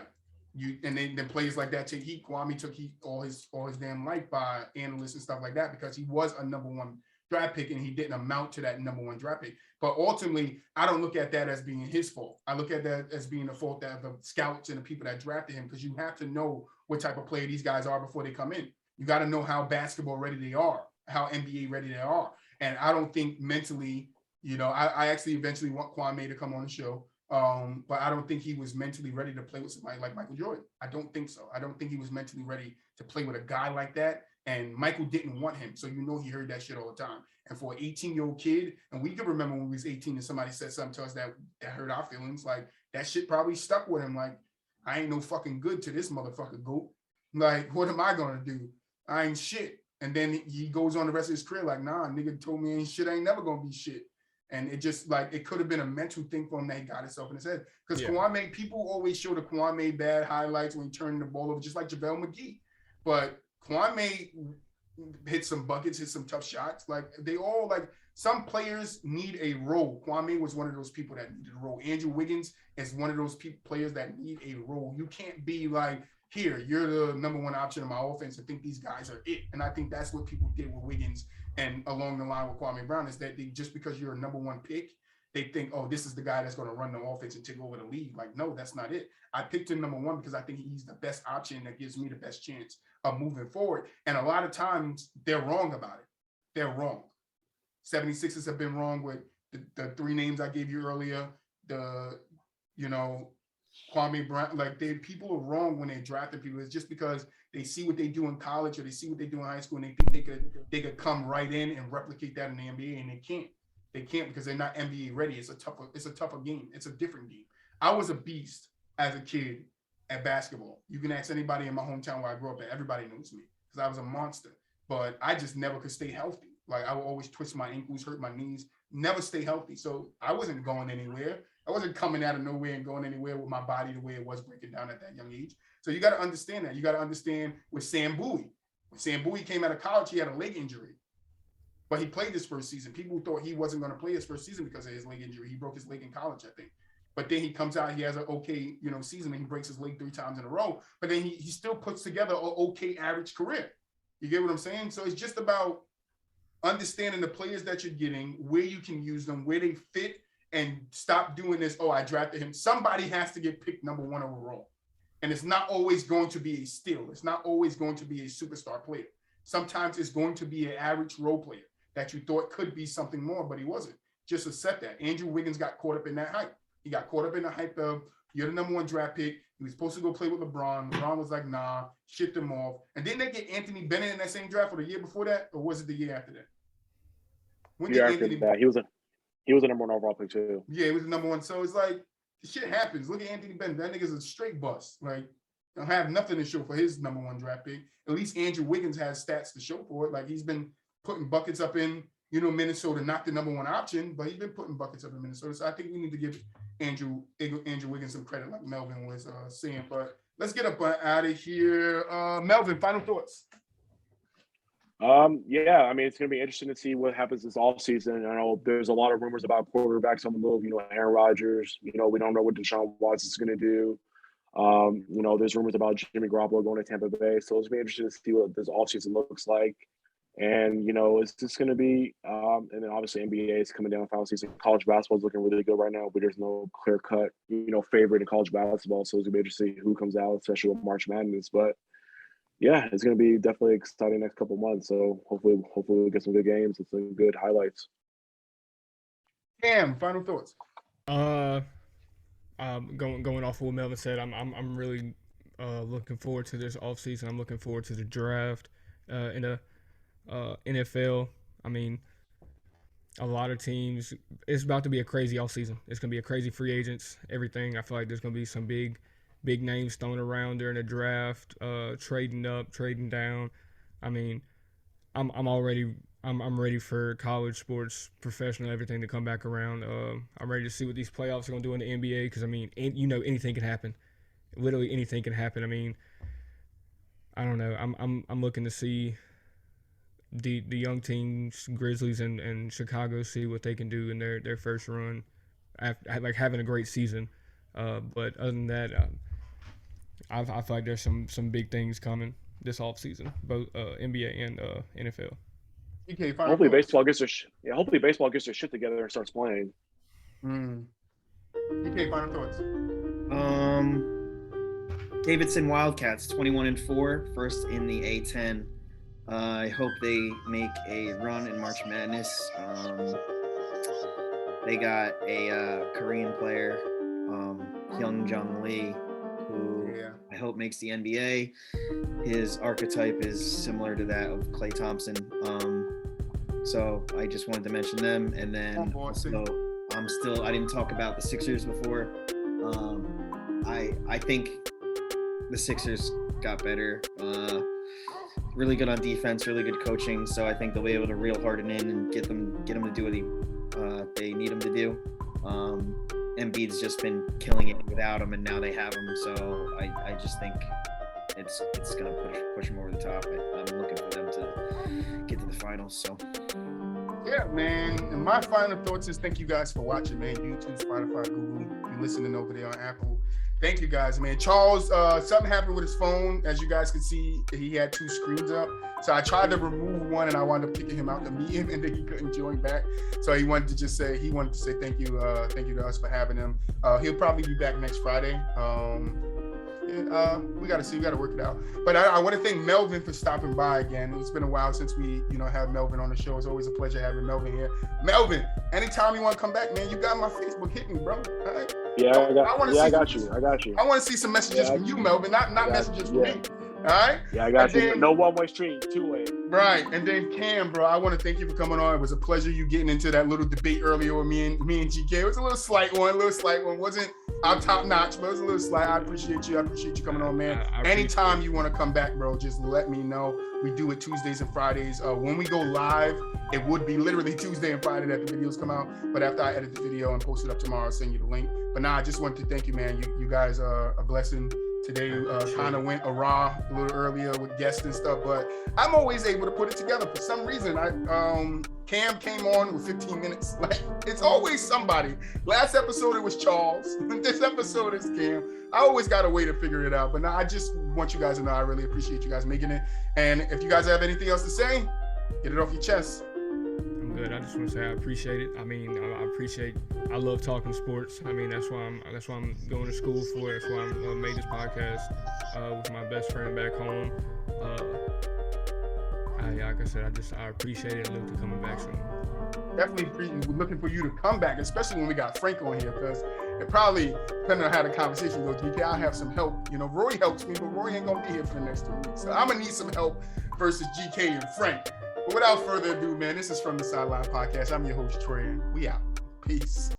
And then players like that take heat. Kwame took heat all his damn life by analysts and stuff like that because he was a number one draft pick and he didn't amount to that number one draft pick. But ultimately, I don't look at that as being his fault. I look at that as being the fault of the scouts and the people that drafted him because you have to know what type of player these guys are before they come in. You got to know how basketball ready they are, how NBA ready they are. And I don't think mentally, I actually eventually want Kwame to come on the show. But I don't think he was mentally ready to play with somebody like Michael Jordan. I don't think so. I don't think he was mentally ready to play with a guy like that. And Michael didn't want him. So he heard that shit all the time. And for an 18-year-old kid, and we can remember when we was 18 and somebody said something to us that hurt our feelings, like that shit probably stuck with him. Like, I ain't no fucking good to this motherfucker goat. Like, what am I gonna do? I ain't shit. And then he goes on the rest of his career like, nah, nigga told me ain't shit, I ain't never gonna be shit. And it just like, it could have been a mental thing for him that he got himself in his head. Because Kwame, people always show the Kwame bad highlights when he turned the ball over, just like JaVale McGee. But Kwame hit some buckets, hit some tough shots. Like they all like, some players need a role. Kwame was one of those people that needed a role. Andrew Wiggins is one of those players that need a role. You can't be like, here, you're the number one option in my offense and think these guys are it. And I think that's what people did with Wiggins and along the line with Kwame Brown is that just because you're a number one pick, they think, oh, this is the guy that's going to run the offense and take over the league. Like, no, that's not it. I picked him number one because I think he's the best option that gives me the best chance of moving forward. And a lot of times they're wrong about it. They're wrong. 76ers have been wrong with the three names I gave you earlier. Kwame Brown, like people are wrong when they're drafting people. It's just because they see what they do in college or they see what they do in high school and they think they could come right in and replicate that in the NBA, and they can't. They can't because they're not NBA ready. It's a tougher game. It's a different game. I was a beast as a kid at basketball. You can ask anybody in my hometown where I grew up at. Everybody knows me because I was a monster. But I just never could stay healthy. Like I would always twist my ankles, hurt my knees, never stay healthy. So I wasn't going anywhere. I wasn't coming out of nowhere and going anywhere with my body the way it was breaking down at that young age. So you got to understand that. You got to understand with Sam Bowie. When Sam Bowie came out of college, he had a leg injury. But he played his first season. People thought he wasn't going to play his first season because of his leg injury. He broke his leg in college, I think. But then he comes out, he has an okay, season, and he breaks his leg 3 times in a row. But then he still puts together an okay average career. You get what I'm saying? So it's just about understanding the players that you're getting, where you can use them, where they fit, and stop doing this, oh, I drafted him. Somebody has to get picked number 1 overall. And it's not always going to be a steal. It's not always going to be a superstar player. Sometimes it's going to be an average role player that you thought could be something more, but he wasn't. Just accept that. Andrew Wiggins got caught up in that hype. He got caught up in the hype of, you're the number 1 draft pick. He was supposed to go play with LeBron. LeBron was like, nah, shipped him off. And didn't they get Anthony Bennett in that same draft for the year before that? Or was it the year after that? He was a number 1 overall pick too. Yeah, he was the number 1. So it's like, the shit happens. Look at Anthony Bennett. That nigga's a straight bust. Like, don't have nothing to show for his number 1 draft pick. At least Andrew Wiggins has stats to show for it. Like, he's been putting buckets up in, Minnesota, not the number 1 option, but he's been putting buckets up in Minnesota. So I think we need to give Andrew Wiggins some credit, like Melvin was saying. But let's get up out of here. Melvin, final thoughts. Yeah, I mean, it's going to be interesting to see what happens this offseason. I know there's a lot of rumors about quarterbacks on the move. Aaron Rodgers. We don't know what Deshaun Watson is going to do. There's rumors about Jimmy Garoppolo going to Tampa Bay. So it's going to be interesting to see what this offseason looks like. And, it's just going to be and then obviously NBA is coming down final season. College basketball is looking really good right now, but there's no clear-cut, favorite in college basketball. So it's going to be interesting to see who comes out, especially with March Madness. But yeah, it's going to be definitely exciting next couple months. So hopefully we'll get some good games and some good highlights. Cam, final thoughts. Going off of what Melvin said, I'm really looking forward to this offseason. I'm looking forward to the draft in the NFL. I mean, a lot of teams. It's about to be a crazy offseason. It's going to be a crazy free agents, everything. I feel like there's going to be some big names thrown around during the draft, trading up, trading down. I mean, I'm ready for college sports, professional, everything to come back around. I'm ready to see what these playoffs are going to do in the NBA because, I mean, anything can happen. Literally anything can happen. I mean, I don't know. I'm looking to see the young teams, Grizzlies and Chicago, see what they can do in their first run, like having a great season. But other than that, I feel like there's some big things coming this offseason, both NBA and NFL. Hopefully baseball gets their shit together and starts playing. DK, final thoughts. Davidson Wildcats 21-4, first in the A10. I hope they make a run in March Madness. They got a Korean player, Hyung Jung Lee, who I hope makes the NBA. His archetype is similar to that of Klay Thompson. So I just wanted to mention them. And then I didn't talk about the Sixers before. I think the Sixers got better. Really good on defense, really good coaching. So I think they'll be able to reel Harden in and get them to do what they need him to do. Embiid's just been killing it without him, and now they have him. So I just think it's gonna push them over the top. I'm looking for them to get to the finals. So yeah, man. And my final thoughts is thank you guys for watching, man. YouTube, Spotify, Google. You're listening over there on Apple. Thank you guys, man. Charles, something happened with his phone. As you guys can see, he had two screens up. So I tried to remove one, and I wound up kicking him out the meeting, and then he couldn't join back. So he wanted to say thank you to us for having him. He'll probably be back next Friday. We gotta work it out. But I want to thank Melvin for stopping by again. It's been a while since we, have Melvin on the show. It's always a pleasure having Melvin here. Melvin, anytime you want to come back, man, you got my Facebook. Hit me, bro. All right? Yeah, I got you. I want to see some messages from you, Melvin, not messages from me. All right? Yeah, I got you. No one-way street, two-way. Right. And then Cam, bro, I want to thank you for coming on. It was a pleasure you getting into that little debate earlier with me and GK. It was a little slight one. Wasn't our top notch, but it was a little slight. I appreciate you coming on, man. Anytime you want to come back, bro, just let me know. We do it Tuesdays and Fridays. When we go live, it would be literally Tuesday and Friday that the videos come out. But after I edit the video and post it up tomorrow, I'll send you the link. But I just wanted to thank you, man. You guys are a blessing. Today kind of went awry a little earlier with guests and stuff, but I'm always able to put it together. For some reason, Cam came on with 15 minutes. Like, it's always somebody. Last episode it was Charles. This episode is Cam. I always got a way to figure it out. But I just want you guys to know I really appreciate you guys making it. And if you guys have anything else to say, get it off your chest. Good. I just want to say I appreciate it. I mean, I love talking sports. I mean, that's why I'm going to school for. That's why I made this podcast with my best friend back home. Like I said, I appreciate it and look to coming back soon. Definitely looking for you to come back, especially when we got Frank on here, because it probably, depending on how the conversation goes, GK, I'll have some help. Roy helps me, but Roy ain't going to be here for the next 2 weeks. So I'm going to need some help versus GK and Frank. But without further ado, man, this is From the Sideline Podcast. I'm your host, Trey, and we out. Peace.